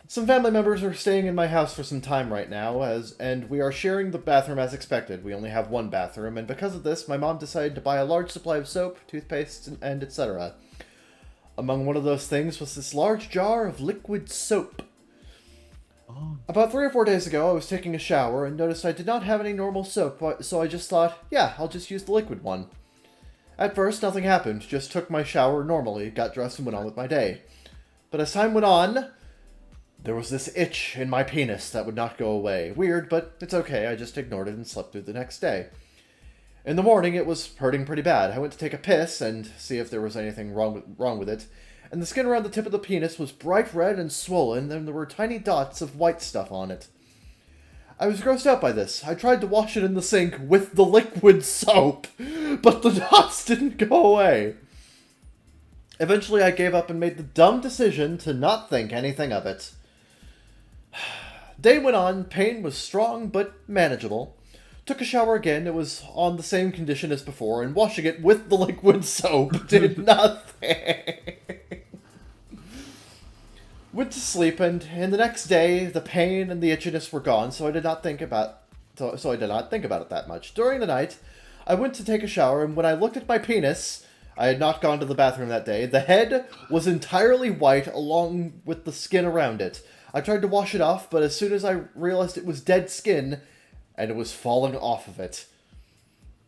Some family members are staying in my house for some time right now, and we are sharing the bathroom as expected. We only have one bathroom, and because of this, my mom decided to buy a large supply of soap, toothpaste, and etc. Among one of those things was this large jar of liquid soap. Oh. About 3 or 4 days ago, I was taking a shower and noticed I did not have any normal soap, so I just thought, yeah, I'll just use the liquid one. At first, nothing happened, just took my shower normally, got dressed and went on with my day. But as time went on, there was this itch in my penis that would not go away. Weird, but it's okay, I just ignored it and slept through the next day. In the morning, it was hurting pretty bad. I went to take a piss and see if there was anything wrong with it, and the skin around the tip of the penis was bright red and swollen, and there were tiny dots of white stuff on it. I was grossed out by this. I tried to wash it in the sink with the liquid soap, but the dots didn't go away. Eventually, I gave up and made the dumb decision to not think anything of it. Day went on, pain was strong but manageable. Took a shower again, it was on the same condition as before, and washing it with the liquid soap did nothing. Went to sleep, and the next day, the pain and the itchiness were gone, so I did not think about it that much. During the night, I went to take a shower, and when I looked at my penis, I had not gone to the bathroom that day. The head was entirely white, along with the skin around it. I tried to wash it off, but as soon as I realized it was dead skin, and it was falling off of it.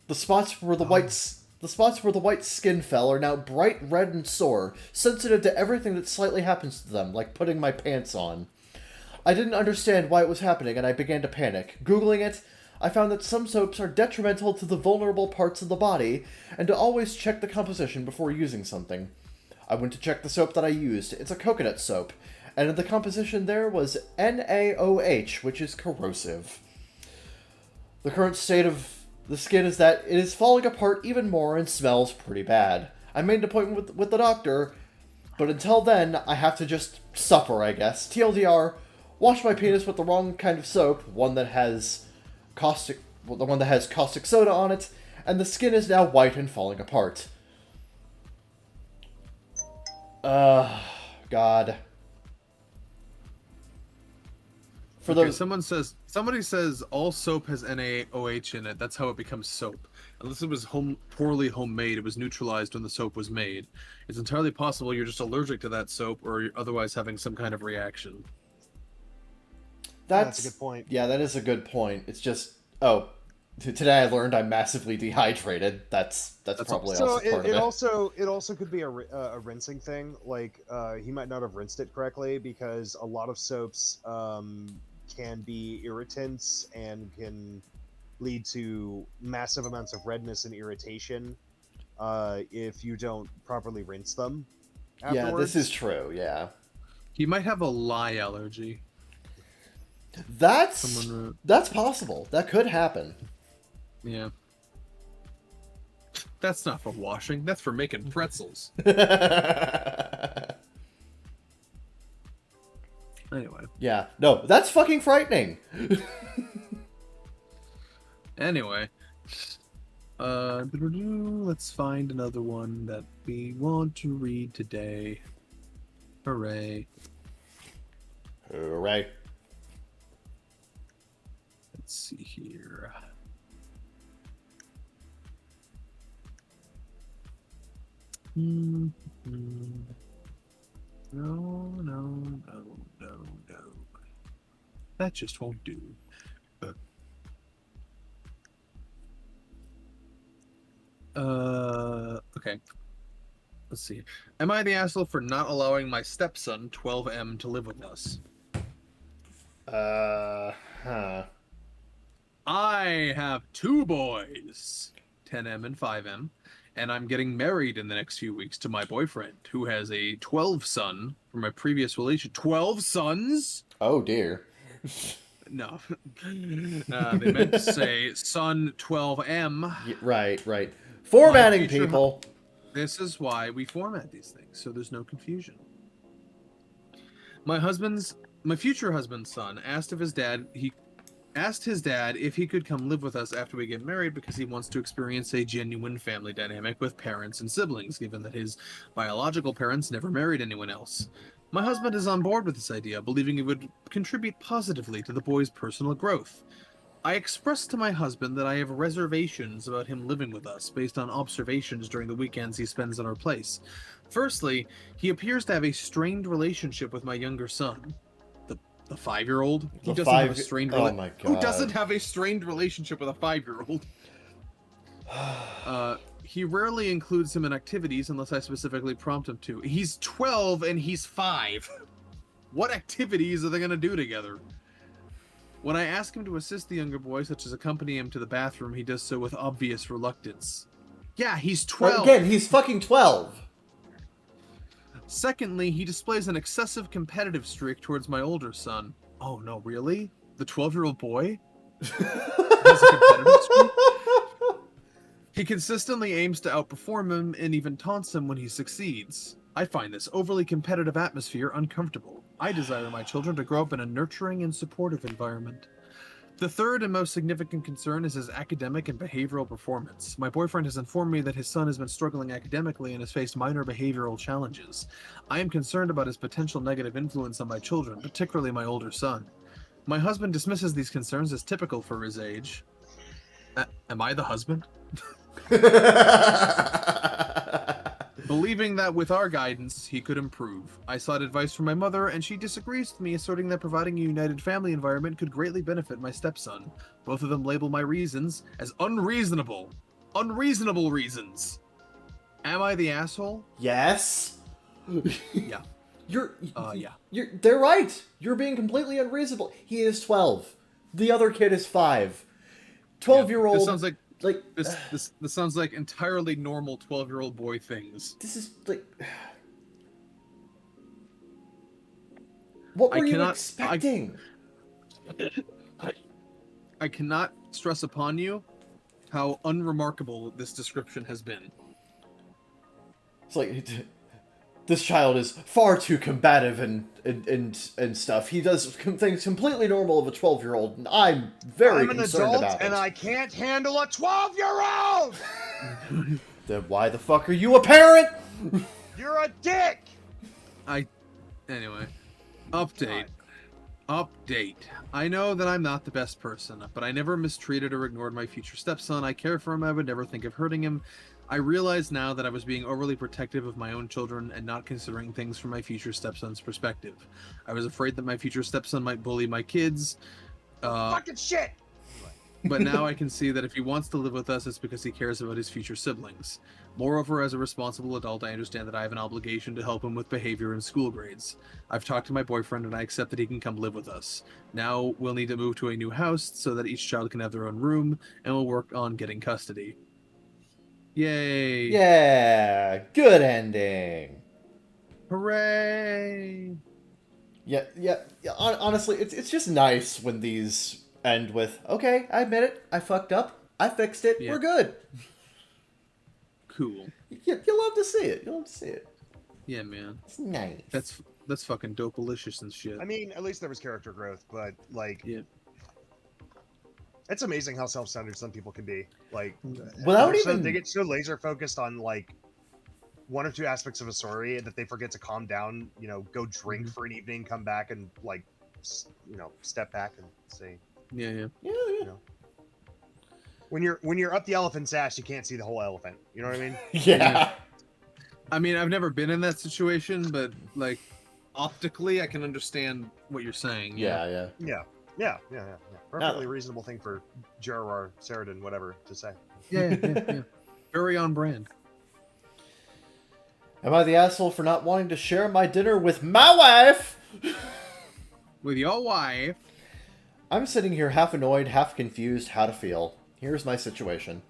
The spots where the white skin fell are now bright red and sore, sensitive to everything that slightly happens to them, like putting my pants on. I didn't understand why it was happening, and I began to panic. Googling it, I found that some soaps are detrimental to the vulnerable parts of the body, and to always check the composition before using something. I went to check the soap that I used. It's a coconut soap, and in the composition there was NaOH, which is corrosive. The current state of the skin is that it is falling apart even more and smells pretty bad. I made an appointment with the doctor, but until then, I have to just suffer, I guess. TLDR, wash my penis with the wrong kind of soap, the one that has caustic soda on it, and the skin is now white and falling apart. God. Somebody says all soap has NaOH in it. That's how it becomes soap. Unless it was poorly homemade, it was neutralized when the soap was made. It's entirely possible you're just allergic to that soap, or you're otherwise having some kind of reaction. That's a good point. Yeah, that is a good point. It's just today I learned I'm massively dehydrated. That's probably so also part of it. It also could be a rinsing thing. Like he might not have rinsed it correctly, because a lot of soaps can be irritants and can lead to massive amounts of redness and irritation if you don't properly rinse them afterwards. Yeah, this is true. Yeah, He might have a lye allergy. that's possible. That could happen. Yeah. That's not for washing. That's for making pretzels. Anyway. Yeah. No, that's fucking frightening. Anyway. Let's find another one that we want to read today. Hooray. Hooray. Let's see here. No. That just won't do. Okay. Let's see. Am I the asshole for not allowing my stepson, 12M, to live with us? I have 2 boys, 10M and 5M, and I'm getting married in the next few weeks to my boyfriend, who has a 12 son from my previous relation. 12 sons? Oh, dear. No. They meant to say son 12M. Yeah, right. Formatting, people. This is why we format these things, so there's no confusion. My future husband's son asked his dad if he could come live with us after we get married because he wants to experience a genuine family dynamic with parents and siblings, given that his biological parents never married anyone else. My husband is on board with this idea, believing it would contribute positively to the boy's personal growth. I expressed to my husband that I have reservations about him living with us based on observations during the weekends he spends at our place. Firstly, he appears to have a strained relationship with my younger son. The 5-year-old? He doesn't have a strained Oh my God. Who doesn't have a strained relationship with a 5-year-old? He rarely includes him in activities unless I specifically prompt him to. He's 12 and he's 5. What activities are they going to do together? When I ask him to assist the younger boy, such as accompany him to the bathroom, he does so with obvious reluctance. Yeah, he's 12. Again, he's fucking 12. Secondly, he displays an excessive competitive streak towards my older son. Oh no, really? The 12-year-old boy? Has a competitive streak? He consistently aims to outperform him and even taunts him when he succeeds. I find this overly competitive atmosphere uncomfortable. I desire my children to grow up in a nurturing and supportive environment. The third and most significant concern is his academic and behavioral performance. My boyfriend has informed me that his son has been struggling academically and has faced minor behavioral challenges. I am concerned about his potential negative influence on my children, particularly my older son. My husband dismisses these concerns as typical for his age. Am I the husband? Believing that with our guidance, he could improve. I sought advice from my mother, and she disagrees with me, asserting that providing a united family environment could greatly benefit my stepson. Both of them label my reasons as unreasonable. Unreasonable reasons. Am I the asshole? Yes. Yeah. They're right. You're being completely unreasonable. He is 12. The other kid is 5. 12-year-old. This sounds like this sounds like entirely normal 12-year-old boy things. This is like, what were you expecting? I cannot stress upon you how unremarkable this description has been. It's like, this child is far too combative and stuff. He does things completely normal of a 12-year-old, and I'm very concerned about it. And I can't handle a 12-year-old! Then why the fuck are you a parent? You're a dick! Anyway. Update. I know that I'm not the best person, but I never mistreated or ignored my future stepson. I care for him. I would never think of hurting him. I realize now that I was being overly protective of my own children and not considering things from my future stepson's perspective. I was afraid that my future stepson might bully my kids. Fucking shit! But now I can see that if he wants to live with us, it's because he cares about his future siblings. Moreover, as a responsible adult, I understand that I have an obligation to help him with behavior and school grades. I've talked to my boyfriend and I accept that he can come live with us. Now we'll need to move to a new house so that each child can have their own room, and we'll work on getting custody. Yay! Yeah, good ending. Hooray! Yeah. Honestly, it's just nice when these end with, okay, I admit it, I fucked up, I fixed it, Yeah. we're good. cool. You love to see it. You love to see it. Yeah, man. It's nice. That's fucking dope-alicious and shit. I mean, at least there was character growth, but like, Yeah. it's amazing how self-centered some people can be. Like, Without they get so laser focused on like one or two aspects of a story that they forget to calm down. You know, go drink for an evening, come back, and like, step back and say, Yeah. Yeah. when you're up the elephant's ass, you can't see the whole elephant. You know what I mean? Yeah. I mean, I've never been in that situation, but like optically, I can understand what you're saying. Yeah. Yeah. Perfectly reasonable thing for J.R.R. Sheridan, whatever, to say. Yeah. Very on brand. Am I the asshole for not wanting to share my dinner with my wife? With your wife. I'm sitting here half annoyed, half confused how to feel. Here's my situation.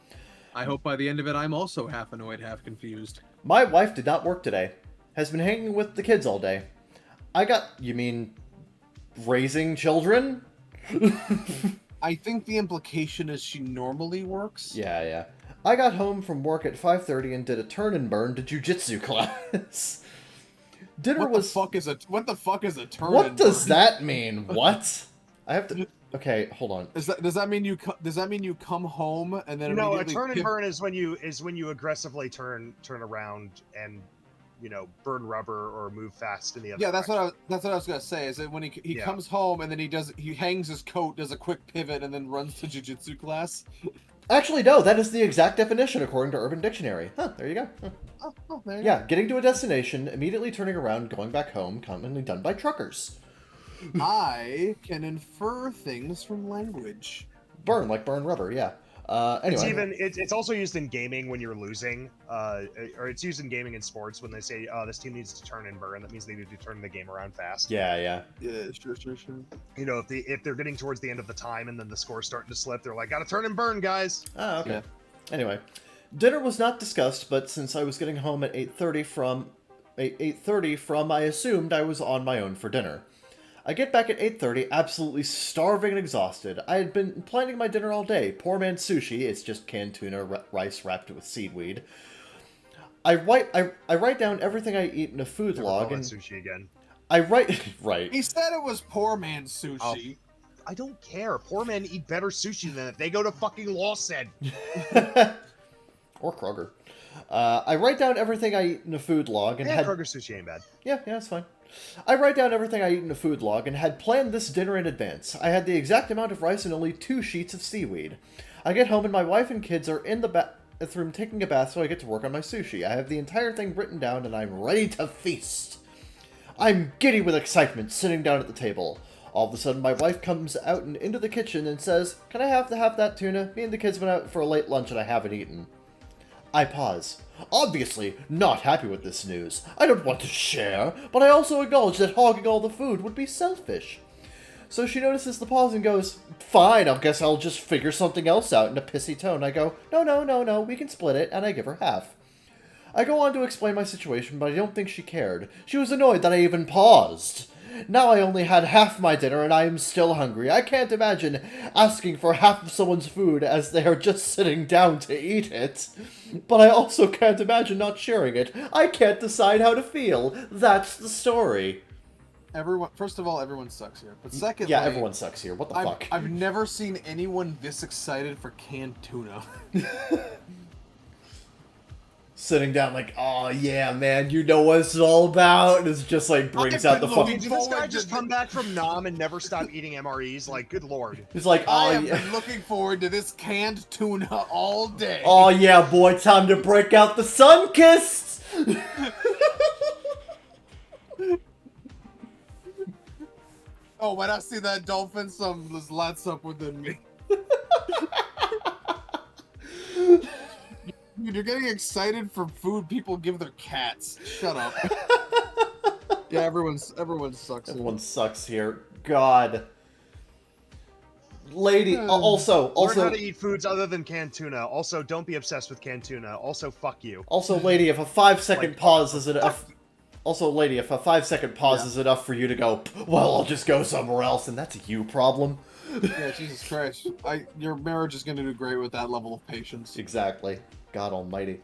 I hope by the end of it, I'm also half annoyed, half confused. My wife did not work today. Has been hanging with the kids all day. You mean raising children? I think the implication is she normally works. Yeah. I got home from work at 5:30 and did a turn and burn to jujitsu class. What the fuck is a turn? What does that mean? What? I have to. Okay, hold on. Does that mean you come home and then No, a turn and burn is when you aggressively turn around and burn rubber or move fast in the other. Yeah, that's what I was gonna say. Is that when he comes home and then he hangs his coat, does a quick pivot, and then runs to jujitsu class. Actually, no. That is the exact definition according to Urban Dictionary. Huh? There you go. Oh, there you go. Getting to a destination, immediately turning around, going back home, commonly done by truckers. I can infer things from language. Burn rubber. Yeah. Anyway, it's also used in gaming when you're losing, or it's used in gaming and sports when they say, this team needs to turn and burn. That means they need to turn the game around fast. Yeah, sure. If they're getting towards the end of the time and then the score's starting to slip, they're like, gotta turn and burn, guys. Oh, okay. Yeah. Anyway, dinner was not discussed, but since I was getting home at 8:30 from, I assumed I was on my own for dinner. I get back at 8:30, absolutely starving and exhausted. I had been planning my dinner all day. Poor man's sushi. It's just canned tuna, rice wrapped with seaweed. I write down everything I eat in a food log and sushi again. I write right. He said it was poor man's sushi. I don't care. Poor men eat better sushi than that. They go to fucking Lawson. Or Kroger. I write down everything I eat in a food log and Kroger sushi ain't bad. Yeah, it's fine. I write down everything I eat in a food log and had planned this dinner in advance. I had the exact amount of rice and only 2 sheets of seaweed. I get home and my wife and kids are in the bathroom taking a bath, so I get to work on my sushi. I have the entire thing written down and I'm ready to feast. I'm giddy with excitement, sitting down at the table. All of a sudden, my wife comes out and into the kitchen and says, "Can I have that tuna? Me and the kids went out for a late lunch and I haven't eaten." I pause. Obviously, not happy with this news. I don't want to share, but I also acknowledge that hogging all the food would be selfish. So she notices the pause and goes, "Fine, I guess I'll just figure something else out," in a pissy tone. I go, No, we can split it, and I give her half. I go on to explain my situation, but I don't think she cared. She was annoyed that I even paused. Now I only had half my dinner and I am still hungry. I can't imagine asking for half of someone's food as they are just sitting down to eat it. But I also can't imagine not sharing it. I can't decide how to feel. That's the story. First of all, everyone sucks here. But secondly... Yeah, everyone sucks here. What the fuck? I've never seen anyone this excited for canned tuna. Sitting down like, "Oh yeah, man, you know what it's all about." And it's just like brings out the fucking... Did this guy just come back from Nam and never stop eating MREs? Like, good lord. It's like, I have been looking forward to this canned tuna all day. Oh yeah, boy, time to break out the sun-kissed! Oh, when I see that dolphin, something just lights up within me. Dude, you're getting excited for food people give their cats. Shut up. Yeah, everyone sucks. Everyone sucks here. God. Lady, also... Learn how to eat foods other than canned tuna. Also, don't be obsessed with canned tuna. Also, fuck you. Also, lady, if a 5-second pause is enough... Also, lady, if a 5-second pause is enough for you to go, "Well, I'll just go somewhere else," and that's a you problem. Yeah, Jesus Christ. Your marriage is going to do great with that level of patience. Exactly. God almighty.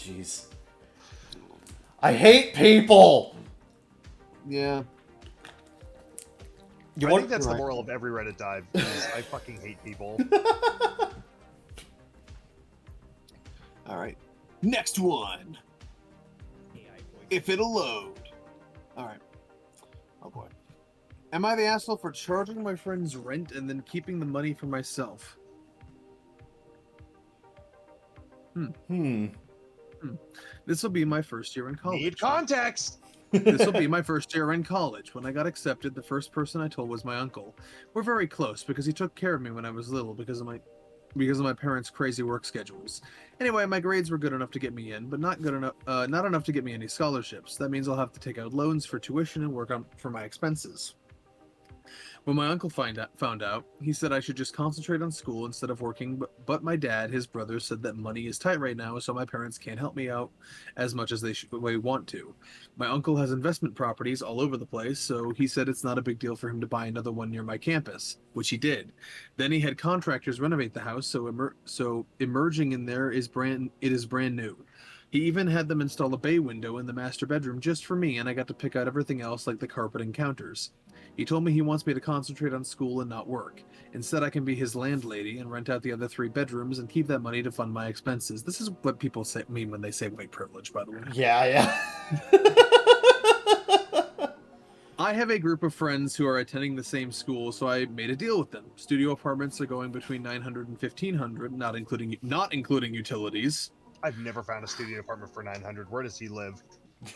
jeez. I hate people! Yeah. You I want... think that's the Right. moral of every Reddit dive. Is I fucking hate people. All right. Next one. If it'll load. All right. Oh boy. Am I the asshole for Charging my friends rent and then keeping the money for myself. This will be my first year in college. Need context. This will be my first year in college. When I got accepted, the first person I told was my uncle. We're very close because he took care of me when I was little because of my parents' crazy work schedules. Anyway, my grades were good enough to get me in, but not enough to get me any scholarships. That means I'll have to take out loans for tuition and work for my expenses. When my uncle found out, he said I should just concentrate on school instead of working, but my dad, his brother, said that money is tight right now, so my parents can't help me out as much as they want to. My uncle has investment properties all over the place, so he said it's not a big deal for him to buy another one near my campus, which he did. Then he had contractors renovate the house, so emerging in there is brand new. He even had them install a bay window in the master bedroom just for me, and I got to pick out everything else like the carpet and counters. He told me he wants me to concentrate on school and not work. Instead, I can be his landlady and rent out the other 3 bedrooms and keep that money to fund my expenses. This is what people mean when they say white privilege, by the way. Yeah. I have a group of friends who are attending the same school, so I made a deal with them. Studio apartments are going between $900 and $1,500, not including utilities. I've never found a studio apartment for $900. Where does he live?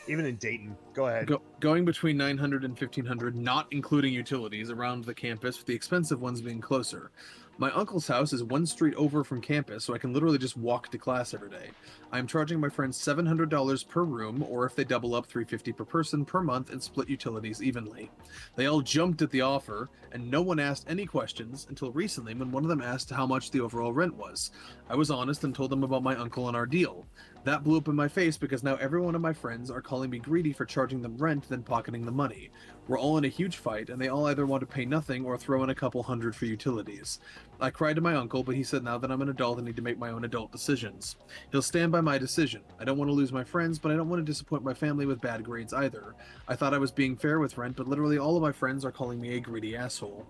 Even in Dayton. Go ahead. Going between $900 and $1,500, not including utilities, around the campus, with the expensive ones being closer. My uncle's house is 1 street over from campus, so I can literally just walk to class every day. I'm charging my friends $700 per room, or if they double up, $350 per person per month, and split utilities evenly. They all jumped at the offer, and no one asked any questions until recently when one of them asked how much the overall rent was. I was honest and told them about my uncle and our deal. That blew up in my face because now every one of my friends are calling me greedy for charging them rent than pocketing the money. We're all in a huge fight, and they all either want to pay nothing or throw in a couple hundred for utilities. I cried to my uncle, but he said now that I'm an adult, I need to make my own adult decisions. He'll stand by my decision. I don't want to lose my friends, but I don't want to disappoint my family with bad grades either. I thought I was being fair with rent, but literally all of my friends are calling me a greedy asshole.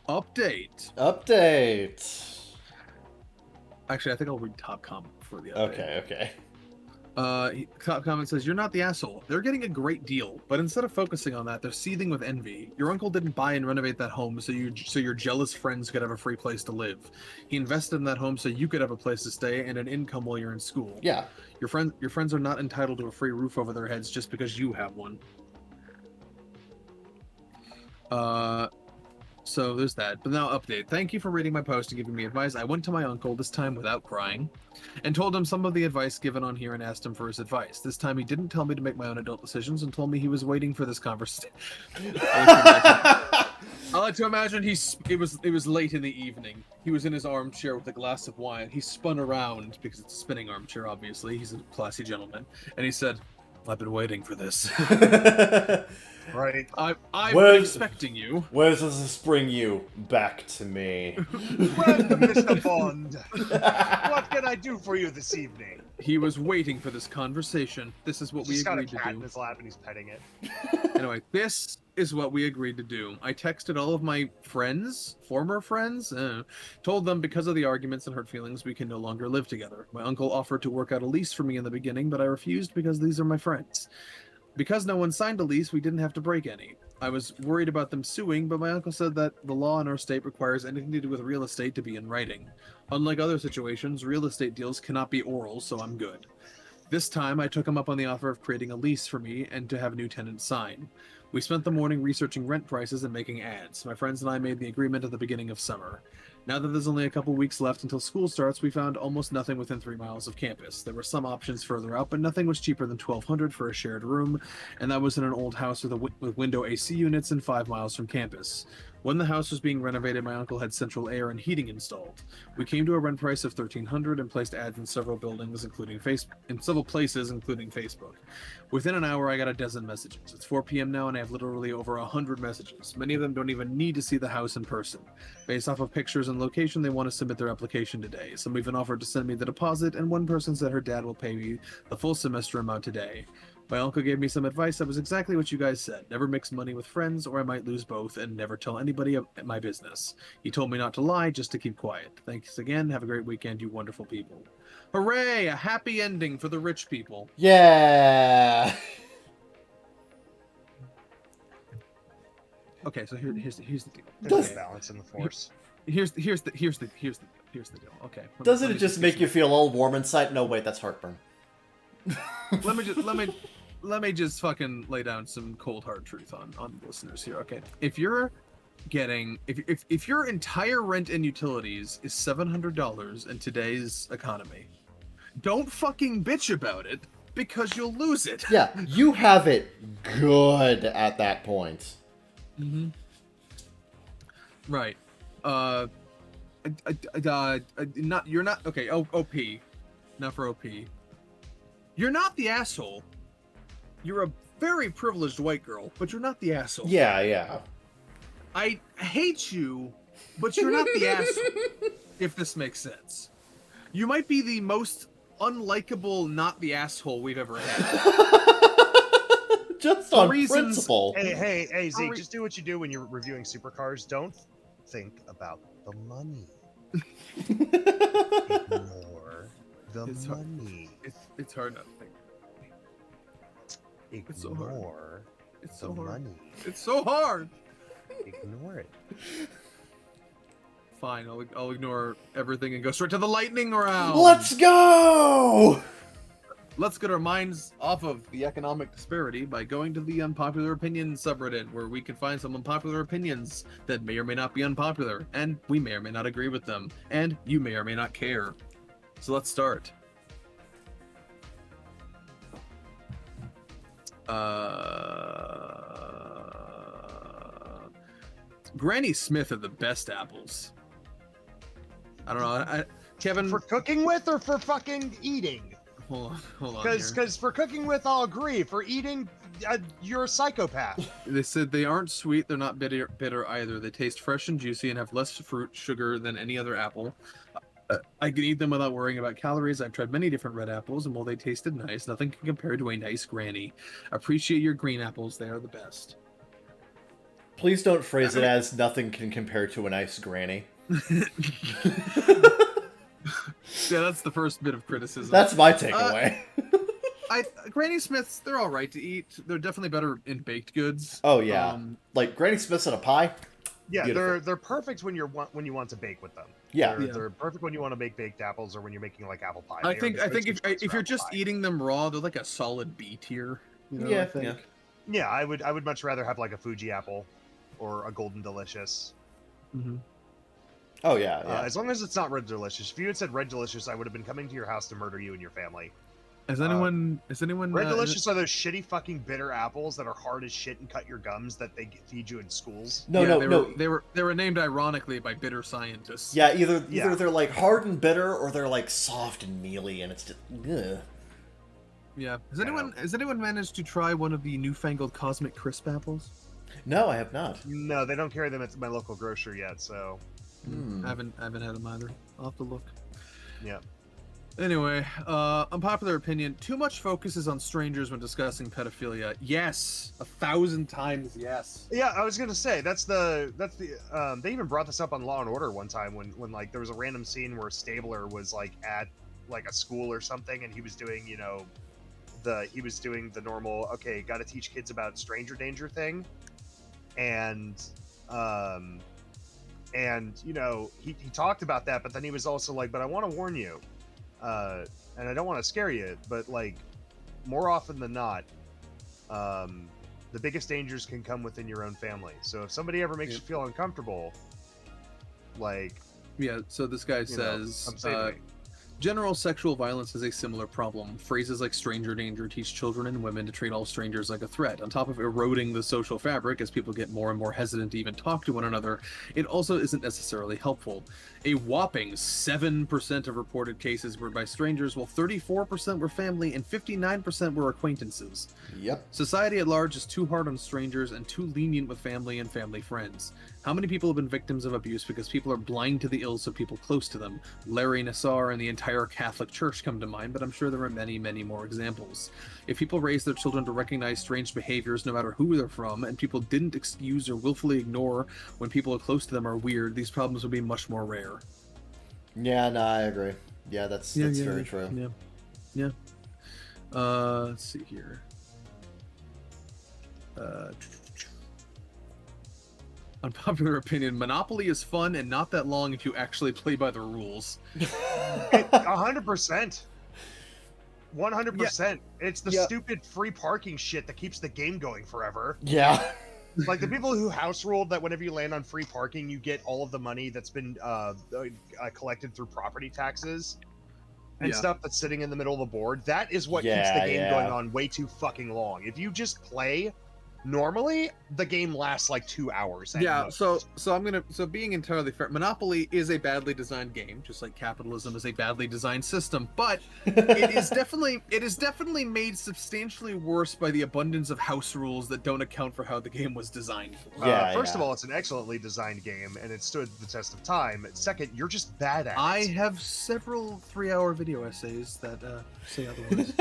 Update. Actually, I think I'll read top comment before the update. Okay. Top comment says, "You're not the asshole. They're getting a great deal, but instead of focusing on that, they're seething with envy. Your uncle didn't buy and renovate that home so your jealous friends could have a free place to live. He invested in that home so you could have a place to stay and an income while you're in school. Yeah. Your friends are not entitled to a free roof over their heads just because you have one." So there's that. But now update. Thank you for reading my post and giving me advice. I went to my uncle, this time without crying, and told him some of the advice given on here and asked him for his advice. This time he didn't tell me to make my own adult decisions and told me he was waiting for this conversation. I like to imagine it was late in the evening. He was in his armchair with a glass of wine. He spun around, because it's a spinning armchair, obviously. He's a classy gentleman. And he said, "I've been waiting for this." Right. I've been expecting you. Where does this bring you? Back to me. Welcome, Mr. Bond. What can I do for you this evening? He was waiting for this conversation. This is what we agreed to He's got a cat do. in his lap and he's petting it. Anyway, this is what we agreed to do. I texted all of my friends, former friends, told them because of the arguments and hurt feelings, we can no longer live together. My uncle offered to work out a lease for me in the beginning, but I refused because these are my friends. Because no one signed a lease, we didn't have to break any. I was worried about them suing, but my uncle said that the law in our state requires anything to do with real estate to be in writing. Unlike other situations, real estate deals cannot be oral, so I'm good. This time, I took him up on the offer of creating a lease for me and to have new tenants sign. We spent the morning researching rent prices and making ads. My friends and I made the agreement at the beginning of summer. Now that there's only a couple weeks left until school starts, we found almost nothing within 3 miles of campus. There were some options further out, but nothing was cheaper than $1,200 for a shared room, and that was in an old house with window AC units and 5 miles from campus. When the house was being renovated, my uncle had central air and heating installed. We came to a rent price of $1,300 and placed ads in several buildings, in several places, including Facebook. Within an hour, I got a dozen messages. It's 4 p.m. now, and I have literally over 100 messages. Many of them don't even need to see the house in person. Based off of pictures and location, they want to submit their application today. Some even offered to send me the deposit, and one person said her dad will pay me the full semester amount today. My uncle gave me some advice that was exactly what you guys said. Never mix money with friends, or I might lose both, and never tell anybody my business. He told me not to lie, just to keep quiet. Thanks again. Have a great weekend, you wonderful people. Hooray! A happy ending for the rich people. Yeah. Okay, so here's the deal. There's Does- a balance in the force. Here's the deal. Okay. Doesn't it just make you feel all warm inside? No, wait, that's heartburn. let me just fucking lay down some cold hard truth on the listeners here. Okay, if you're getting if your entire rent and utilities is $700 in today's economy, don't fucking bitch about it because you'll lose it. Yeah, you have it good at that point. Mm-hmm. Right. You're not okay. OP, not for OP. You're not the asshole. You're a very privileged white girl, but you're not the asshole. Yeah. I hate you, but you're not the asshole. If this makes sense. You might be the most unlikable, not the asshole we've ever had. Just For on reasons- principle. Hey, Zeke, just do what you do when you're reviewing supercars. Don't think about the money. Ignore the It's hard. money. It's hard not to think. Ignore It's so hard. It's the so hard. money. It's so hard. Ignore it. Fine, I'll ignore everything and go straight to the lightning round. Let's go! Let's get our minds off of the economic disparity by going to the unpopular opinion subreddit, where we can find some unpopular opinions that may or may not be unpopular, and we may or may not agree with them, and you may or may not care. So let's start. Granny Smith are the best apples. I don't know. Kevin, For cooking with or for fucking eating? hold on. Here. Because for cooking with, I'll agree. For eating, you're a psychopath. They said they aren't sweet, they're not bitter either. They taste fresh and juicy and have less fruit sugar than any other apple. I can eat them without worrying about calories. I've tried many different red apples, and while they tasted nice, nothing can compare to a nice granny. Appreciate your green apples, they are the best. Please don't phrase it as nothing can compare to a nice granny. Yeah, that's the first bit of criticism. That's my takeaway. Granny Smiths, they're all right to eat. They're definitely better in baked goods. Oh yeah, like Granny Smith's in a pie. Yeah, Beautiful. they're perfect when you want to bake with them. Yeah. They're perfect when you want to make baked apples or when you're making like apple pie. I They are think the go-to if choice for you're apple just pie. eating them raw, they're like a solid B tier. You know, Yeah, I think. Yeah, I would much rather have like a Fuji apple or a Golden Delicious. Mm-hmm. Oh yeah, As long as it's not Red Delicious. If you had said Red Delicious, I would have been coming to your house to murder you and your family. Has anyone? Red Delicious are those shitty fucking bitter apples that are hard as shit and cut your gums that they feed you in schools. No. They were named ironically by bitter scientists. Yeah, either Yeah. they're like hard and bitter, or they're like soft and mealy, and it's just. Ugh. Yeah. Has anyone managed to try one of the newfangled cosmic crisp apples? No, I have not. No, they don't carry them at my local grocery yet, so Hmm. I haven't had them either. I'll have to look. yeah. Anyway, unpopular opinion. Too much focus is on strangers when discussing pedophilia. Yes, 1,000 times yes. Yeah, I was gonna say that's the they even brought this up on Law and Order one time when like there was a random scene where Stabler was like at like a school or something and he was doing the normal got to teach kids about stranger danger thing, and he talked about that, but then he was also like, but I want to warn you, and I don't want to scare you, but like more often than not, the biggest dangers can come within your own family. So if somebody ever makes you feel uncomfortable, like Yeah. So this guy come says, save me. General sexual violence is a similar problem. Phrases like stranger danger teach children and women to treat all strangers like a threat. On top of eroding the social fabric as people get more and more hesitant to even talk to one another, it also isn't necessarily helpful. A whopping 7% of reported cases were by strangers, while 34% were family and 59% were acquaintances. Yep. Society at large is too hard on strangers and too lenient with family and family friends. How many people have been victims of abuse because people are blind to the ills of people close to them? Larry Nassar and the entire Catholic Church come to mind, but I'm sure there are many, many more examples. If people raise their children to recognize strange behaviors no matter who they're from, and people didn't excuse or willfully ignore when people close to them are weird, these problems would be much more rare. Yeah, no, I agree. Yeah, that's very true. Yeah. Let's see here. Unpopular opinion: Monopoly is fun and not that long if you actually play by the rules. 100%. 100%. It's the Yeah. stupid free parking shit that keeps the game going forever. Yeah. Like the people who house ruled that whenever you land on free parking, you get all of the money that's been collected through property taxes and Yeah. stuff that's sitting in the middle of the board. That is what keeps Yeah, the game yeah. going on way too fucking long. If you just play normally, the game lasts like 2 hours. at Yeah, most. so being entirely fair, Monopoly is a badly designed game, just like capitalism is a badly designed system, but it is definitely made substantially worse by the abundance of house rules that don't account for how the game was designed for. First of all, it's an excellently designed game, and it stood the test of time. Second, you're just bad at it. I have several 3-hour video essays that say otherwise.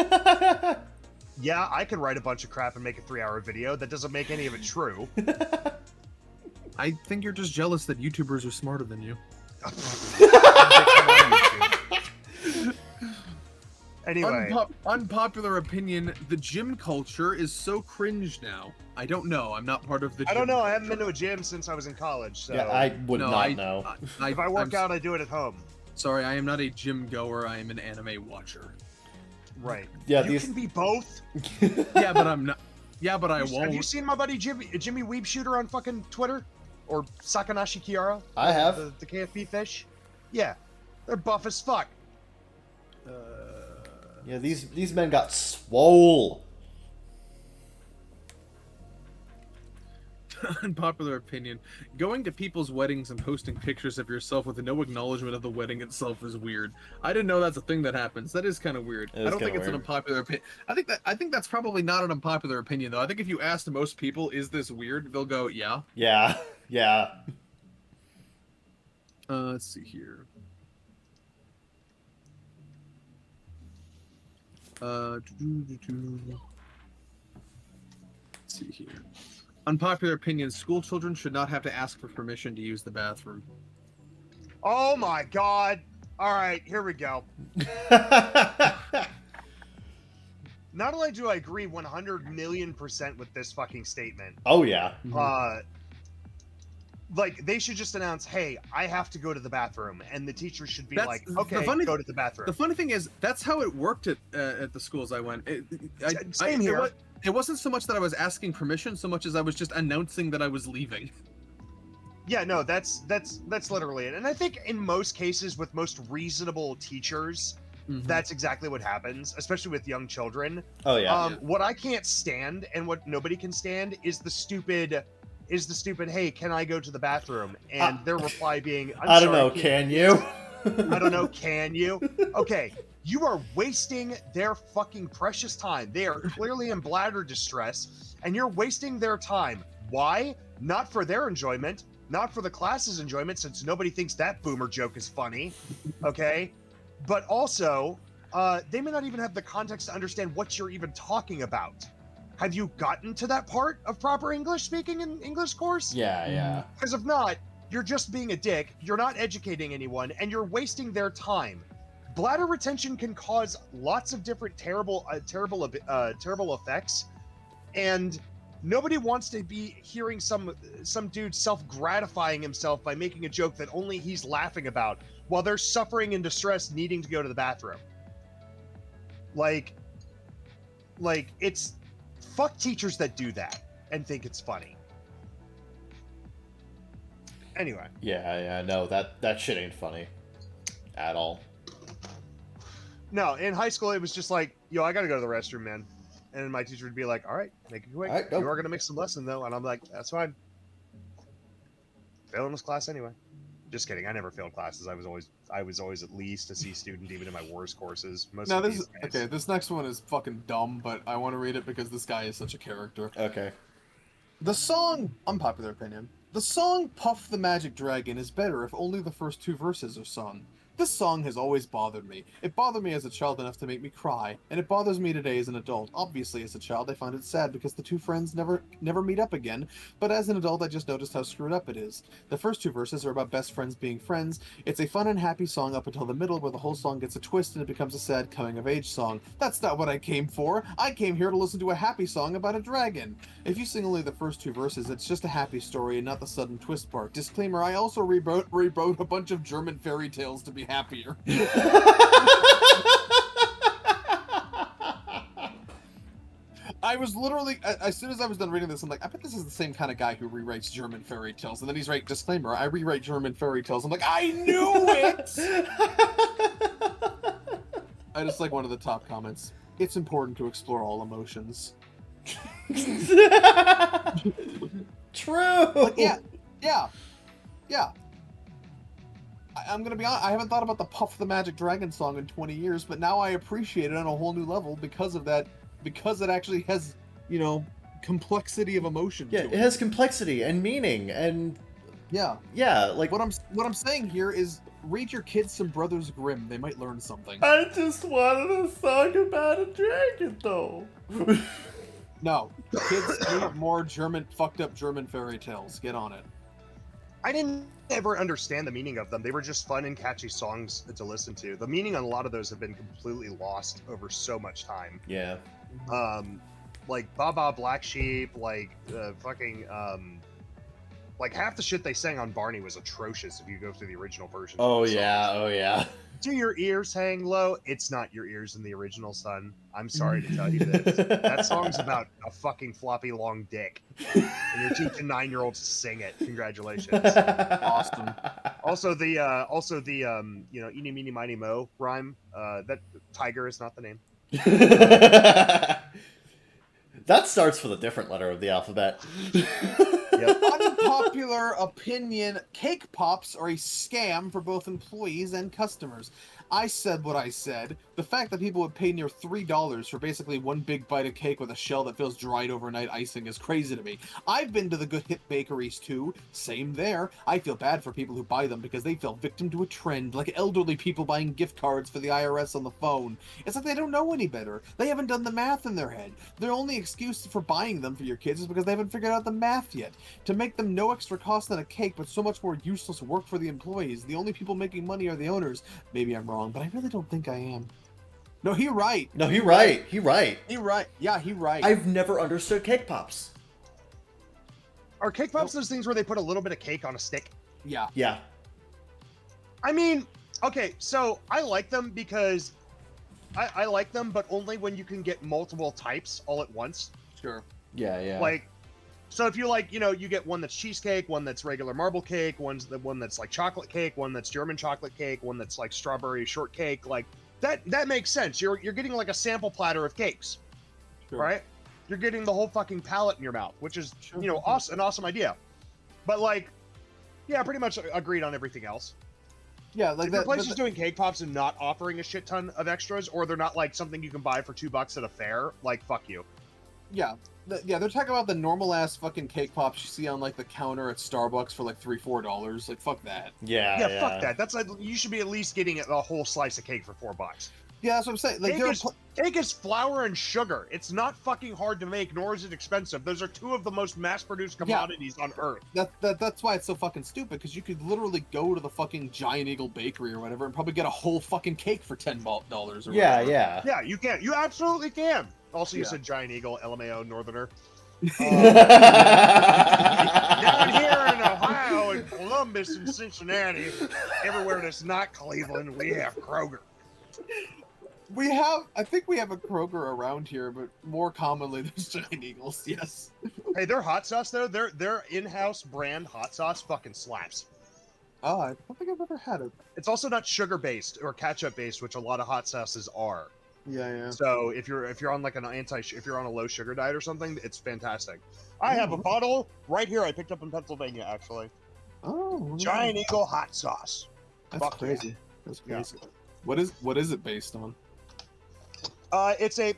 Yeah, I could write a bunch of crap and make a 3-hour video. That doesn't make any of it true. I think you're just jealous that YouTubers are smarter than you. Anyway, Unpopular opinion: the gym culture is so cringe now. I don't know. I'm not part of the gym I don't know. I culture. haven't been to a gym since I was in college. So Yeah, I would not know. if I work out, I do it at home. Sorry, I am not a gym goer. I am an anime watcher. Right. Yeah, you can be both. Yeah, but I'm not. Yeah, but I won't. Have you seen my buddy Jimmy Weeb Shooter on fucking Twitter? Or Sakanashi Kiara? I have. The KFB fish? Yeah. They're buff as fuck. Yeah, these men got swole. Unpopular opinion: going to people's weddings and posting pictures of yourself with no acknowledgement of the wedding itself is weird. I didn't know that's a thing that happens. That is kind of weird. I don't think it's an unpopular opinion. I think that's probably not an unpopular opinion though. I think if you asked most people, "Is this weird?" they'll go, "Yeah." Yeah. Yeah. Let's see here. Let's see here. Unpopular opinion: school children should not have to ask for permission to use the bathroom. Oh my god. Alright, here we go. Not only do I agree 100,000,000% with this fucking statement, Oh yeah. like they should just announce, "Hey, I have to go to the bathroom," and the teacher should be That's- like, the "Okay, funny- go to the bathroom." The funny thing is, that's how it worked at the schools I went. Same here. It wasn't so much that I was asking permission, so much as I was just announcing that I was leaving. Yeah, no, that's literally it. And I think in most cases with most reasonable teachers, that's exactly what happens, especially with young children. Oh yeah. What I can't stand and what nobody can stand is the stupid, "Hey, can I go to the bathroom?" And their reply being, I don't sorry, know, can you? I don't know, can you? Okay, you are wasting their fucking precious time. They are clearly in bladder distress, and you're wasting their time. Why? Not for their enjoyment, not for the class's enjoyment, since nobody thinks that boomer joke is funny, okay? But also, they may not even have the context to understand what you're even talking about. Have you gotten to that part of proper English speaking in English course? Yeah, yeah. Because if not, you're just being a dick, you're not educating anyone, and you're wasting their time. Bladder retention can cause lots of different terrible effects, and nobody wants to be hearing some dude self-gratifying himself by making a joke that only he's laughing about while they're suffering in distress needing to go to the bathroom. Like it's fuck teachers that do that and think it's funny. Anyway. Yeah, no, that shit ain't funny. At all. No, in high school it was just like, yo, I gotta go to the restroom, man. And my teacher would be like, all right, make it quick. All right, go. You are gonna miss some lesson though, and I'm like, that's fine. Failing this class anyway. Just kidding. I never failed classes. I was always at least a C student, even in my worst courses. Most Now of this these guys. okay. This next one is fucking dumb, but I want to read it because this guy is such a character. Okay. The song, unpopular opinion, the song Puff the Magic Dragon is better if only the first 2 verses are sung. This song has always bothered me. It bothered me as a child enough to make me cry, and it bothers me today as an adult. Obviously, as a child, I found it sad because the 2 friends never meet up again, but as an adult, I just noticed how screwed up it is. The first 2 verses are about best friends being friends. It's a fun and happy song up until the middle, where the whole song gets a twist and it becomes a sad coming-of-age song. That's not what I came for. I came here to listen to a happy song about a dragon. If you sing only the first 2 verses, it's just a happy story and not the sudden twist part. Disclaimer, I also rewrote a bunch of German fairy tales to be happier. I was literally, as soon as I was done reading this, I'm like, I bet this is the same kind of guy who rewrites German fairy tales. And then he's right, disclaimer, I rewrite German fairy tales. I'm like, I knew it! I just like one of the top comments. It's important to explore all emotions. True. Like, yeah. I'm gonna be honest, I haven't thought about the Puff the Magic Dragon song in 20 years, but now I appreciate it on a whole new level because of that, because it actually has, complexity of emotion Yeah, to it has complexity and meaning, and Yeah. like What I'm saying here is read your kids some Brothers Grimm. They might learn something. I just wanted a song about a dragon, though. No. Kids need more fucked up German fairy tales. Get on it. I didn't ever understand the meaning of them. They were just fun and catchy songs to listen to. The meaning on a lot of those have been completely lost over so much time. Yeah. Like Baba Black Sheep, like like half the shit they sang on Barney was atrocious if you go through the original version. Oh yeah. Do your ears hang low? It's not your ears in the original, son. I'm sorry to tell you this. That song's about a fucking floppy long dick. And you're teaching 9-year-olds to sing it. Congratulations. Awesome. Also the eeny meeny miny mo rhyme. That tiger is not the name. That starts with a different letter of the alphabet. Yep. Unpopular opinion, cake pops are a scam for both employees and customers. I said what I said. The fact that people would pay near $3 for basically one big bite of cake with a shell that feels dried overnight icing is crazy to me. I've been to the good hip bakeries too. Same there. I feel bad for people who buy them because they fell victim to a trend, like elderly people buying gift cards for the IRS on the phone. It's like they don't know any better. They haven't done the math in their head. Their only excuse for buying them for your kids is because they haven't figured out the math yet. To make them no extra cost than a cake, but so much more useless work for the employees. The only people making money are the owners. Maybe I'm wrong, but I really don't think I am. No, he right. No, he right. He right. Yeah, he right. I've never understood cake pops. Are cake pops those things where they put a little bit of cake on a stick? Yeah. Yeah. I mean, okay, so I like them because I like them, but only when you can get multiple types all at once. Sure. Yeah. Like, so if you like, you get one that's cheesecake, one that's regular marble cake, one that's like chocolate cake, one that's German chocolate cake, one that's like strawberry shortcake, like that makes sense. You're getting like a sample platter of cakes, Sure. right? You're getting the whole fucking palette in your mouth, which is Sure. an awesome idea. But like, yeah, pretty much agreed on everything else. Yeah, like If that. your place is doing cake pops and not offering a shit ton of extras, or they're not like something you can buy for $2 at a fair, like fuck you. Yeah. They're talking about the normal ass fucking cake pops you see on like the counter at Starbucks for like $3-4. Like fuck that. Yeah. Fuck that. That's like, you should be at least getting a whole slice of cake for $4. Yeah, that's what I'm saying. Like Cake is flour and sugar. It's not fucking hard to make, nor is it expensive. Those are two of the most mass-produced commodities on Earth. that's why it's so fucking stupid, because you could literally go to the fucking Giant Eagle Bakery or whatever and probably get a whole fucking cake for $10 or whatever. Yeah. Yeah, you can. You absolutely can. Also, you Yeah. said Giant Eagle, LMAO, Northerner. Yeah. Down here in Ohio, and Columbus, and Cincinnati, everywhere that's not Cleveland, we have Kroger. I think we have a Kroger around here, but more commonly there's Giant Eagles, yes. Hey, their hot sauce though, their in-house brand hot sauce fucking slaps. Oh, I don't think I've ever had it. It's also not sugar based or ketchup based, which a lot of hot sauces are. Yeah. So if you're on like an if you're on a low sugar diet or something, it's fantastic. I have a bottle right here. I picked up in Pennsylvania actually. Oh, Giant Eagle hot sauce. that's Fuck crazy. yeah. That's crazy. What is it based on? It's a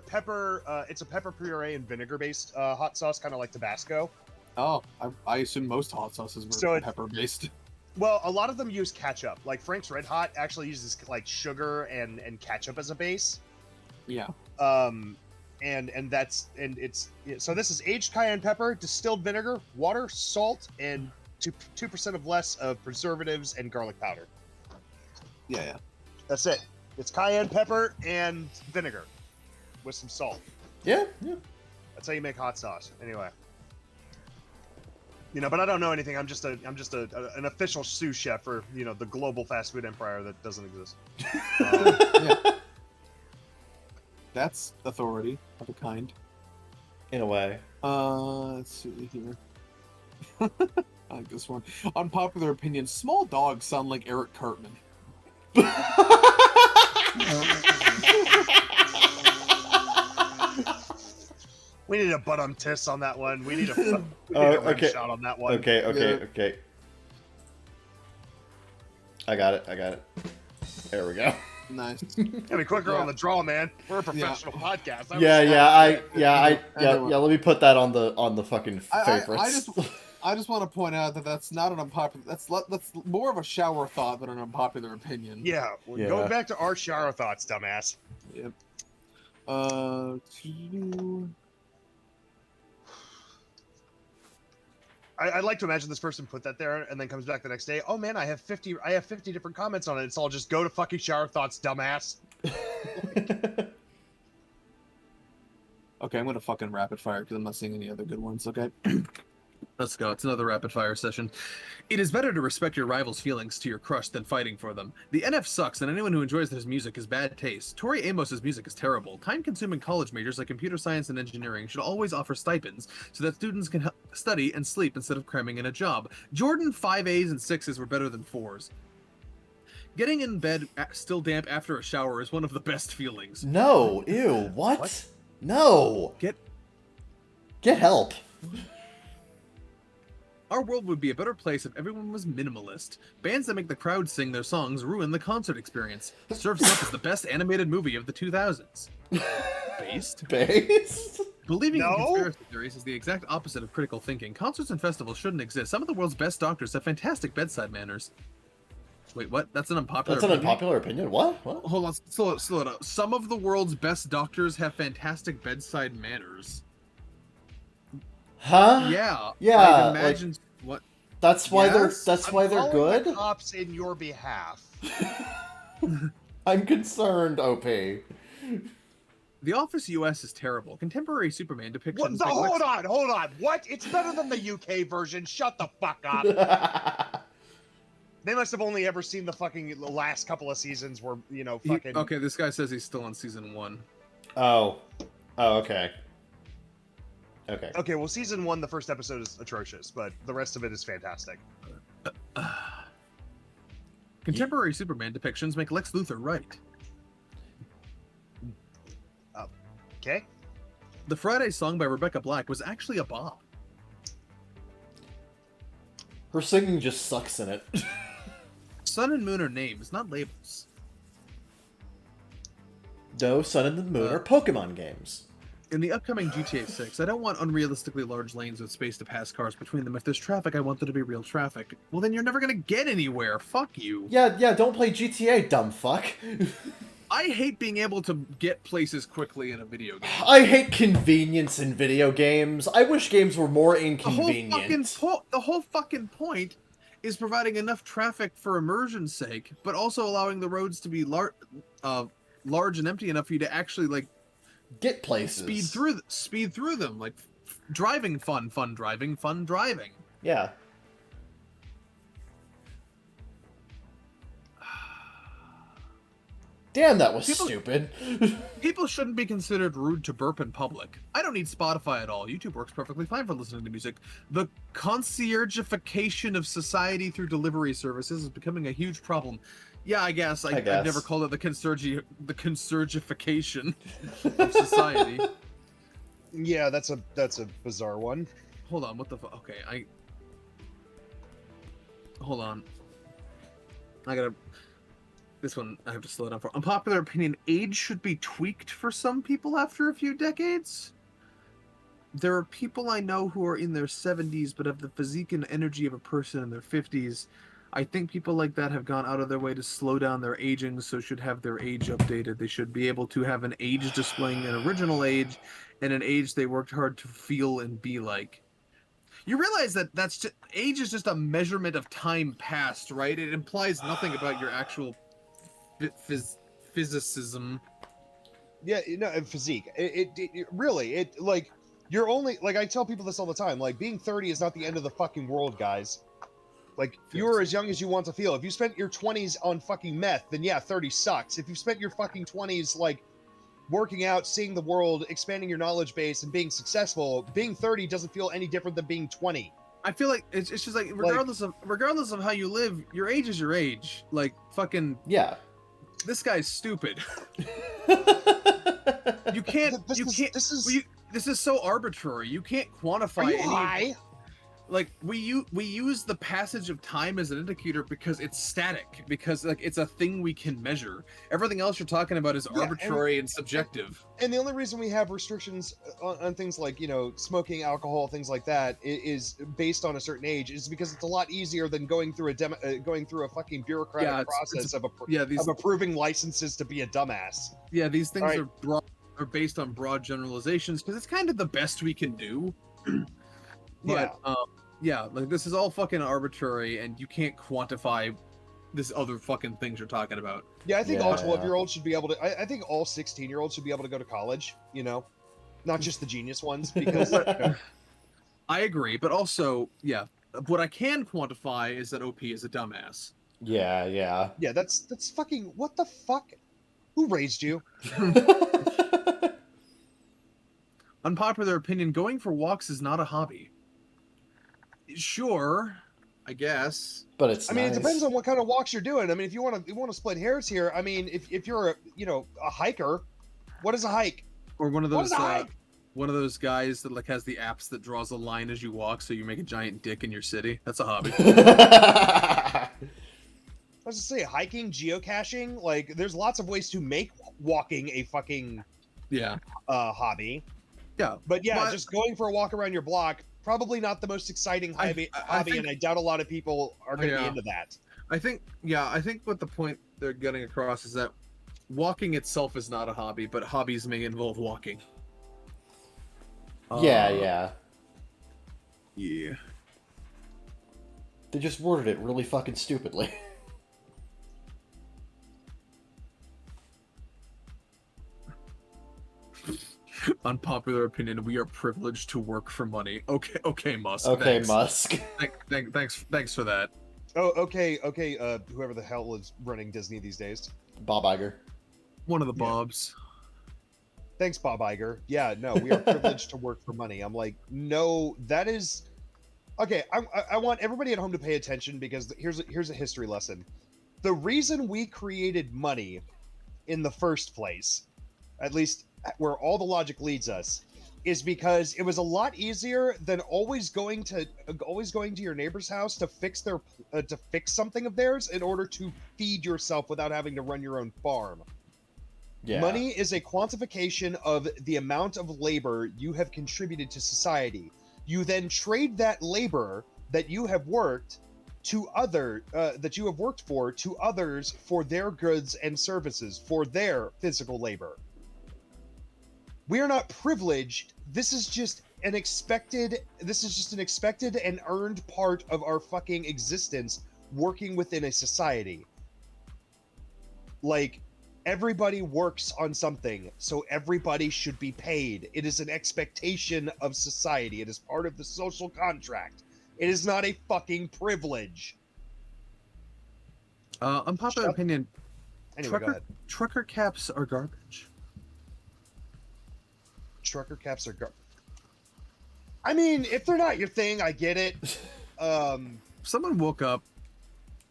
pepper puree and vinegar based hot sauce, kind of like Tabasco. Oh, I assume most hot sauces were pepper based. Well, a lot of them use ketchup. Like Frank's Red Hot actually uses like sugar and ketchup as a base. Yeah. And so this is aged cayenne pepper, distilled vinegar, water, salt, and 2% of less of preservatives and garlic powder. Yeah. That's it. It's cayenne pepper and vinegar with some salt. Yeah. That's how you make hot sauce. Anyway. But I don't know anything. I'm just an official sous chef for the global fast food empire that doesn't exist. Yeah. That's authority of a kind. In a way. Let's see here. I like this one. Unpopular opinion: small dogs sound like Eric Cartman. We need a tiss on that one. We need a rim shot on that one. Okay. I got it. There we go. Nice. Gotta be quicker on the draw, man. We're a professional podcast. Let me put that on the fucking favorites. I just want to point out that that's not an unpopular. That's more of a shower thought than an unpopular opinion. Yeah, we're going back to our shower thoughts, dumbass. Yep. I'd like to imagine this person put that there and then comes back the next day. Oh man, I have 50 different comments on it. It's all just go to fucking shower thoughts, dumbass. Okay, I'm gonna fucking rapid fire because I'm not seeing any other good ones. Okay. Let's go. It's another rapid fire session. It is better to respect your rival's feelings to your crush than fighting for them. The NF sucks, and anyone who enjoys his music is bad taste. Tori Amos's music is terrible. Time-consuming college majors like computer science and engineering should always offer stipends so that students can study and sleep instead of cramming in a job. Jordan 5 A's and 6's were better than 4's. Getting in bed still damp after a shower is one of the best feelings. No, ew, what? No. Get help. Our world would be a better place if everyone was minimalist. Bands that make the crowd sing their songs ruin the concert experience. Surf's Up is the best animated movie of the 2000s. Based? Believing in conspiracy theories is the exact opposite of critical thinking. Concerts and festivals shouldn't exist. Some of the world's best doctors have fantastic bedside manners. Wait, what? That's an unpopular opinion? Unpopular opinion? What? Hold on, slow it up. Some of the world's best doctors have fantastic bedside manners. Huh? Yeah. Yeah. Imagine what? That's why yes, they're good. The cops in your behalf. I'm concerned, OP. The Office US is terrible. Contemporary Superman depictions. Hold on. What? It's better than the UK version. Shut the fuck up. They must have only ever seen the fucking last couple of seasons where fucking. Okay, this guy says he's still on season 1. Oh, okay. Okay, well, season 1, the first episode is atrocious, but the rest of it is fantastic. Contemporary Superman depictions make Lex Luthor right. Okay. The Friday song by Rebecca Black was actually a bop. Her singing just sucks in it. Sun and Moon are names, not labels. No, Sun and the Moon are Pokemon games. In the upcoming GTA 6, I don't want unrealistically large lanes with space to pass cars between them. If there's traffic, I want there to be real traffic. Well, then you're never gonna get anywhere. Fuck you. Yeah, don't play GTA, dumb fuck. I hate being able to get places quickly in a video game. I hate convenience in video games. I wish games were more inconvenient. The whole fucking point is providing enough traffic for immersion's sake, but also allowing the roads to be large and empty enough for you to actually, like, get places. Speed through them. Like, driving fun driving. Yeah. Damn, that was People- stupid. People shouldn't be considered rude to burp in public. I don't need Spotify at all. YouTube works perfectly fine for listening to music. The conciergification of society through delivery services is becoming a huge problem. Yeah, I guess. I've never called it the consergification of society. Yeah, that's a bizarre one. Hold on, what the fuck? Okay, hold on. This one I have to slow down for. Unpopular opinion, age should be tweaked for some people after a few decades. There are people I know who are in their 70s but have the physique and energy of a person in their 50s. I think people like that have gone out of their way to slow down their aging, so should have their age updated. They should be able to have an age displaying an original age and an age they worked hard to feel and be like. You realize that age is just a measurement of time passed, right? It implies nothing about your actual physicism. Yeah, physique. It really, like, you're only, like, I tell people this all the time, like, being 30 is not the end of the fucking world, guys. Like, you are as young as you want to feel. If you spent your 20s on fucking meth, then yeah, 30 sucks. If you spent your fucking 20s, like, working out, seeing the world, expanding your knowledge base, and being successful, being 30 doesn't feel any different than being 20. I feel like it's just like regardless of how you live, your age is your age. Like, fucking Yeah. This guy's stupid. You can't. This is so arbitrary. You can't quantify. Are you high? Like, we use the passage of time as an indicator because it's static, because like it's a thing we can measure. Everything else you're talking about is arbitrary and subjective. And the only reason we have restrictions on things like, smoking, alcohol, things like that is based on a certain age is because it's a lot easier than going through a fucking bureaucratic process of approving licenses to be a dumbass. Yeah, these things are based on broad generalizations because it's kind of the best we can do. But, like, this is all fucking arbitrary, and you can't quantify this other fucking things you're talking about. Yeah, I think all 12-year-olds should be able to... I think all 16-year-olds should be able to go to college, Not just the genius ones, because... I agree, but also, what I can quantify is that OP is a dumbass. Yeah. Yeah, that's fucking... What the fuck? Who raised you? Unpopular opinion, going for walks is not a hobby. Sure, I guess. But it's it depends on what kind of walks you're doing. I mean, if you want to split hairs here, I mean, if you're a hiker, what is a hike? Or one of those guys that like has the apps that draws a line as you walk, so you make a giant dick in your city. That's a hobby. I was to say, hiking, geocaching, like there's lots of ways to make walking a fucking hobby. Yeah, but just going for a walk around your block, probably not the most exciting hobby, and I doubt a lot of people are going to be into that. I think what the point they're getting across is that walking itself is not a hobby, but hobbies may involve walking. Yeah. They just worded it really fucking stupidly. Unpopular opinion, we are privileged to work for money. Okay, Musk. Okay, thanks. Musk. Thanks for that. Oh, okay, whoever the hell is running Disney these days. Bob Iger. One of the Bobs. Thanks, Bob Iger. Yeah, no, we are privileged to work for money. I'm like, no, that is... Okay, I want everybody at home to pay attention because here's a history lesson. The reason we created money in the first place, at least where all the logic leads us, is because it was a lot easier than always going to your neighbor's house to fix something of theirs in order to feed yourself without having to run your own farm. Yeah. Money is a quantification of the amount of labor you have contributed to society. You then trade that labor that you have worked to others for their goods and services, for their physical labor. We are not privileged. This is just an expected and earned part of our fucking existence working within a society. Like, everybody works on something, so everybody should be paid. It is an expectation of society. It is part of the social contract. It is not a fucking privilege. Unpopular opinion. Anyway, go ahead. Trucker caps are garbage. Trucker caps are I mean, if they're not your thing, I get it. Someone woke up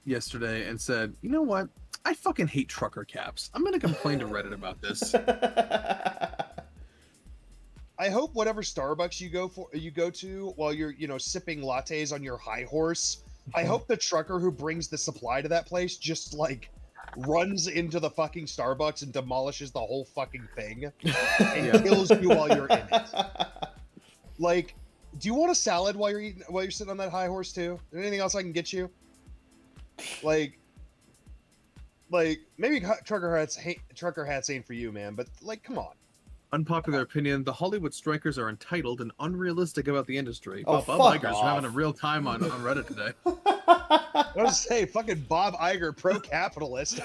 yesterday and said, "You know what? I fucking hate trucker caps. I'm gonna complain to Reddit about this." I hope whatever Starbucks you go to while you're, sipping lattes on your high horse, I hope the trucker who brings the supply to that place just like runs into the fucking Starbucks and demolishes the whole fucking thing and kills you while you're in it. Like, do you want a salad while you're sitting on that high horse too? Is there anything else I can get you? Like maybe trucker hats ain't for you, man. But like, come on. Unpopular opinion: the Hollywood strikers are entitled and unrealistic about the industry. Oh, Bob fuck Iger's off. having a real time on Reddit today. I was to say, fucking Bob Iger, pro-capitalist,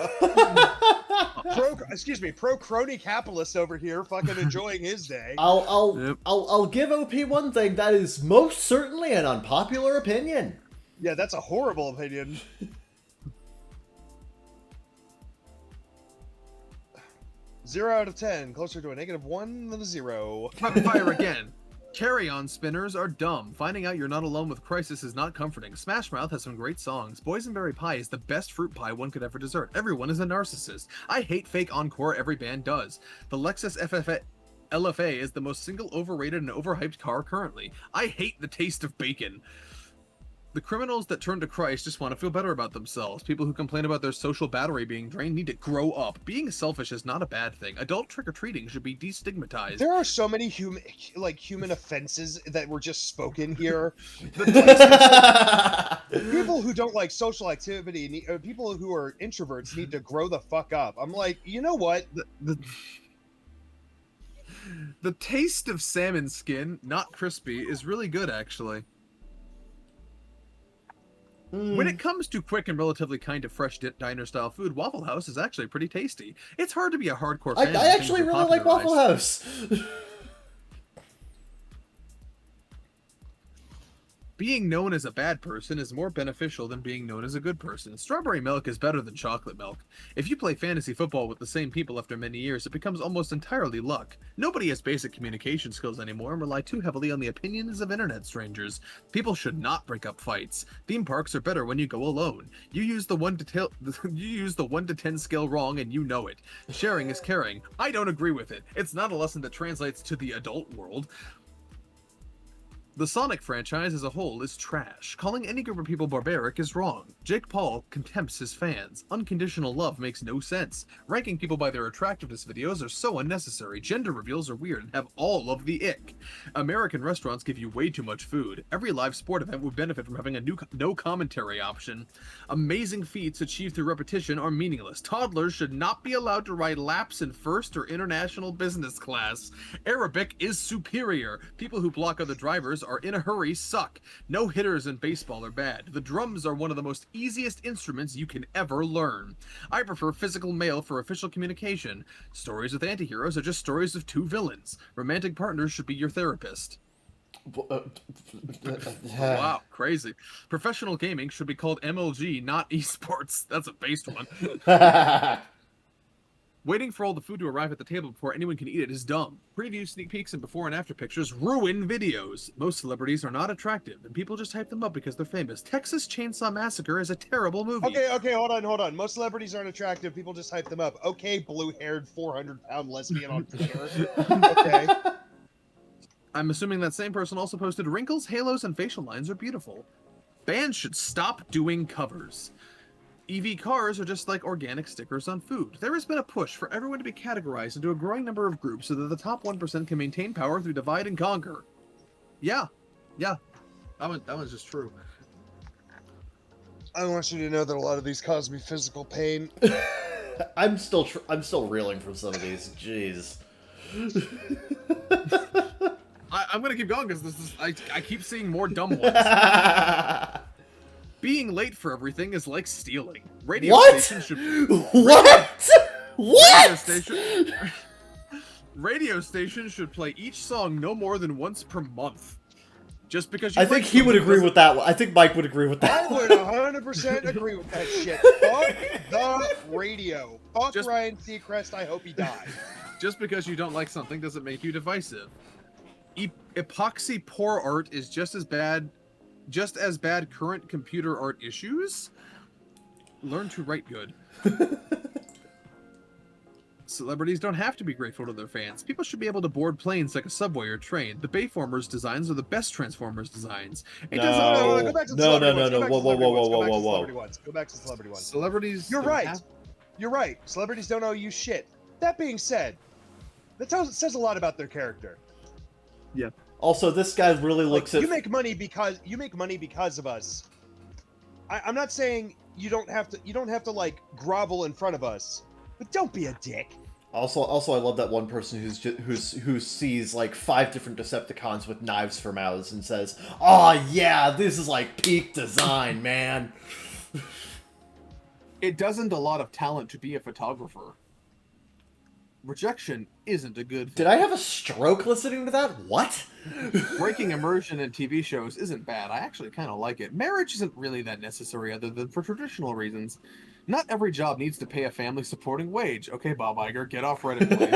pro-crony capitalist over here, fucking enjoying his day. I'll give OP one thing. That is most certainly an unpopular opinion. Yeah, that's a horrible opinion. 0 out of 10, closer to a -1 than a 0. Fire again. Carry-on spinners are dumb. Finding out you're not alone with crisis is not comforting. Smash Mouth has some great songs. Boysenberry Pie is the best fruit pie one could ever dessert. Everyone is a narcissist. I hate fake encore, every band does. The Lexus LFA is the most single overrated and overhyped car currently. I hate the taste of bacon. The criminals that turn to Christ just want to feel better about themselves. People who complain about their social battery being drained need to grow up. Being selfish is not a bad thing. Adult trick-or-treating should be destigmatized. There are so many human offenses that were just spoken here. People who don't like social activity, people who are introverts need to grow the fuck up. I'm like, you know what? The taste of salmon skin, not crispy, is really good, actually. When it comes to quick and relatively kind of fresh diner-style food, Waffle House is actually pretty tasty. It's hard to be a hardcore fan. I actually really like Waffle House. Being known as a bad person is more beneficial than being known as a good person. Strawberry milk is better than chocolate milk. If you play fantasy football with the same people after many years, it becomes almost entirely luck. Nobody has basic communication skills anymore and rely too heavily on the opinions of internet strangers. People should not break up fights. Theme parks are better when you go alone. You use the 1 to 10 scale wrong and you know it. Sharing is caring. I don't agree with it. It's not a lesson that translates to the adult world. The Sonic franchise as a whole is trash. Calling any group of people barbaric is wrong. Jake Paul contempts his fans. Unconditional love makes no sense. Ranking people by their attractiveness videos are so unnecessary. Gender reveals are weird and have all of the ick. American restaurants give you way too much food. Every live sport event would benefit from having a no commentary option. Amazing feats achieved through repetition are meaningless. Toddlers should not be allowed to ride laps in first or international business class. Arabic is superior. People who block other drivers are in a hurry suck. No hitters in baseball are bad. The drums are one of the most easiest instruments you can ever learn. I prefer physical mail for official communication. Stories with antiheroes are just stories of two villains. Romantic partners should be your therapist. Wow, crazy. Professional gaming should be called MLG, not esports. That's a based one. Waiting for all the food to arrive at the table before anyone can eat it is dumb. Previews, sneak peeks, and before and after pictures ruin videos. Most celebrities are not attractive, and people just hype them up because they're famous. Texas Chainsaw Massacre is a terrible movie. Okay, hold on. Most celebrities aren't attractive. People just hype them up. Okay, blue-haired, 400-pound lesbian on Twitter. Okay. I'm assuming that same person also posted wrinkles, halos, and facial lines are beautiful. Bands should stop doing covers. EV cars are just like organic stickers on food. There has been a push for everyone to be categorized into a growing number of groups so that the top 1% can maintain power through divide and conquer. Yeah. That one's just true. I want you to know that a lot of these cause me physical pain. I'm still reeling from some of these. Jeez. I'm gonna keep going because I keep seeing more dumb ones. Being late for everything is like stealing. Radio stations should... Radio stations should play each song no more than once per month. Just because you I think like he would something agree doesn't- with that one. I think Mike would agree with I that would one. 100% agree with that shit. Fuck the radio. Fuck Just- Ryan Seacrest. I hope he dies. Just because you don't like something doesn't make you divisive. Epoxy pour art is just as bad current computer art issues. Learn to write good. Celebrities don't have to be grateful to their fans. People should be able to board planes like a subway or train. The Bayformers designs are the best Transformers designs. It doesn't No. Go back to No, celebrity no, ones. no, Go back whoa, to whoa, celebrity whoa, ones. whoa, Go back whoa, to whoa. celebrity ones. Go back to celebrity ones. Celebrities You're don't right. have- You're right. Celebrities don't owe you shit. That being said, that says a lot about their character. Also, this guy really looks Like, at... you make money because of us. I'm not saying you don't have to like grovel in front of us, but don't be a dick. Also, I love that one person who sees like 5 different Decepticons with knives for mouths and says, "Oh yeah, this is like peak design, man." It doesn't a lot of talent to be a photographer. Rejection isn't a good thing. Did I have a stroke listening to that? What? Breaking immersion in TV shows isn't bad. I actually kind of like it. Marriage isn't really that necessary other than for traditional reasons. Not every job needs to pay a family supporting wage. Okay, Bob Iger, get off Reddit, please.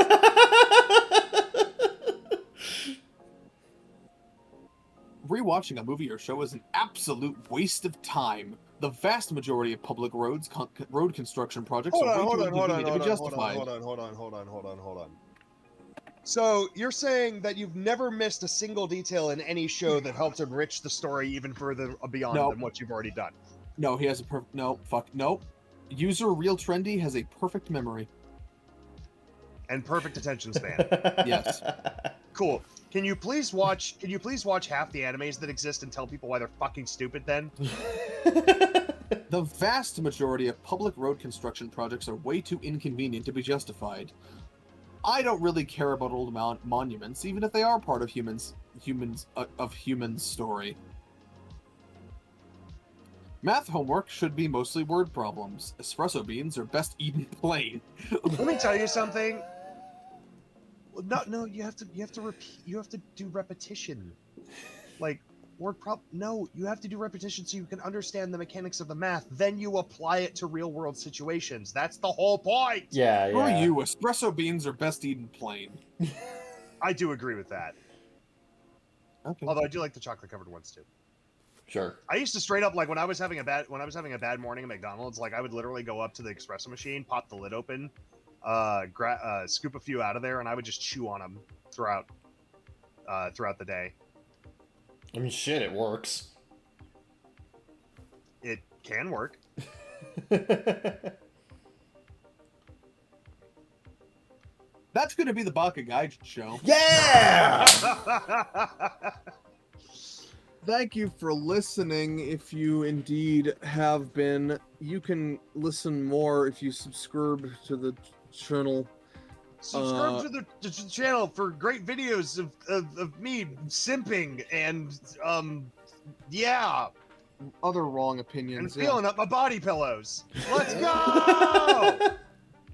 Rewatching a movie or show is an absolute waste of time. The vast majority of public road construction projects are way too inconvenient to be justified. Hold on. So you're saying that you've never missed a single detail in any show that helped enrich the story even further beyond No. than what you've already done? No, he has a no. User Real Trendy has a perfect memory. And perfect attention span. Yes. Cool. Can you please watch half the animes that exist and tell people why they're fucking stupid then? The vast majority of public road construction projects are way too inconvenient to be justified. I don't really care about old monuments, even if they are part of humans' story. Math homework should be mostly word problems. Espresso beans are best eaten plain. Let me tell you something. No, you have to repeat. You have to do repetition. Like no, you have to do repetition so you can understand the mechanics of the math. Then you apply it to real world situations. That's the whole point. Yeah. For you, espresso beans are best eaten plain. I do agree with that. Okay. Although I do like the chocolate covered ones too. Sure. I used to straight up, like, when I was having a bad morning at McDonald's, like, I would literally go up to the espresso machine, pop the lid open, scoop a few out of there, and I would just chew on them throughout the day. I mean, shit, it works. It can work. That's going to be the Baka Gaijin show. Yeah! Thank you for listening. If you indeed have been, you can listen more if you subscribe to the channel. Subscribe to the channel for great videos of me simping and yeah, Other wrong and opinions. feeling up my body pillows. Let's go!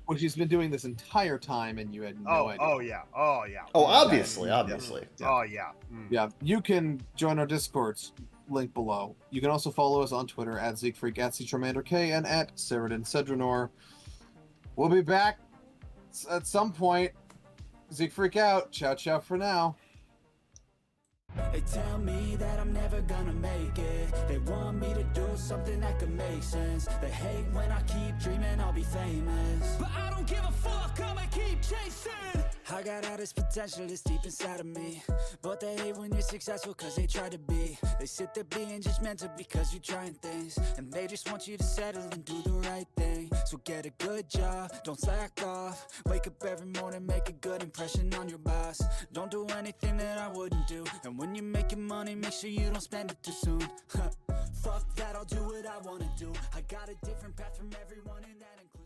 Well, she's been doing this entire time, and you had no idea. Oh yeah. Oh, obviously. Oh yeah. Mm. Yeah, you can join our Discords, link below. You can also follow us on Twitter at ZeekFreak, at CCharmanderK, and at Saradin Sedranor. We'll be back at some point. ZeekFreak out. Ciao, ciao for now. They tell me that I'm never gonna make it. They want me to do something that could make sense. They hate when I keep dreaming I'll be famous, but I don't give a fuck, I'ma keep chasing. I got all this potential that's deep inside of me, but they hate when you're successful cause they try to be. They sit there being judgmental because you're trying things, and they just want you to settle and do the right thing. So get a good job, don't slack off. Wake up every morning, make a good impression on your boss. Don't do anything that I wouldn't do, and when you're making money, make sure you don't spend it too soon. Fuck that, I'll do what I wanna do. I got a different path from everyone, and that includes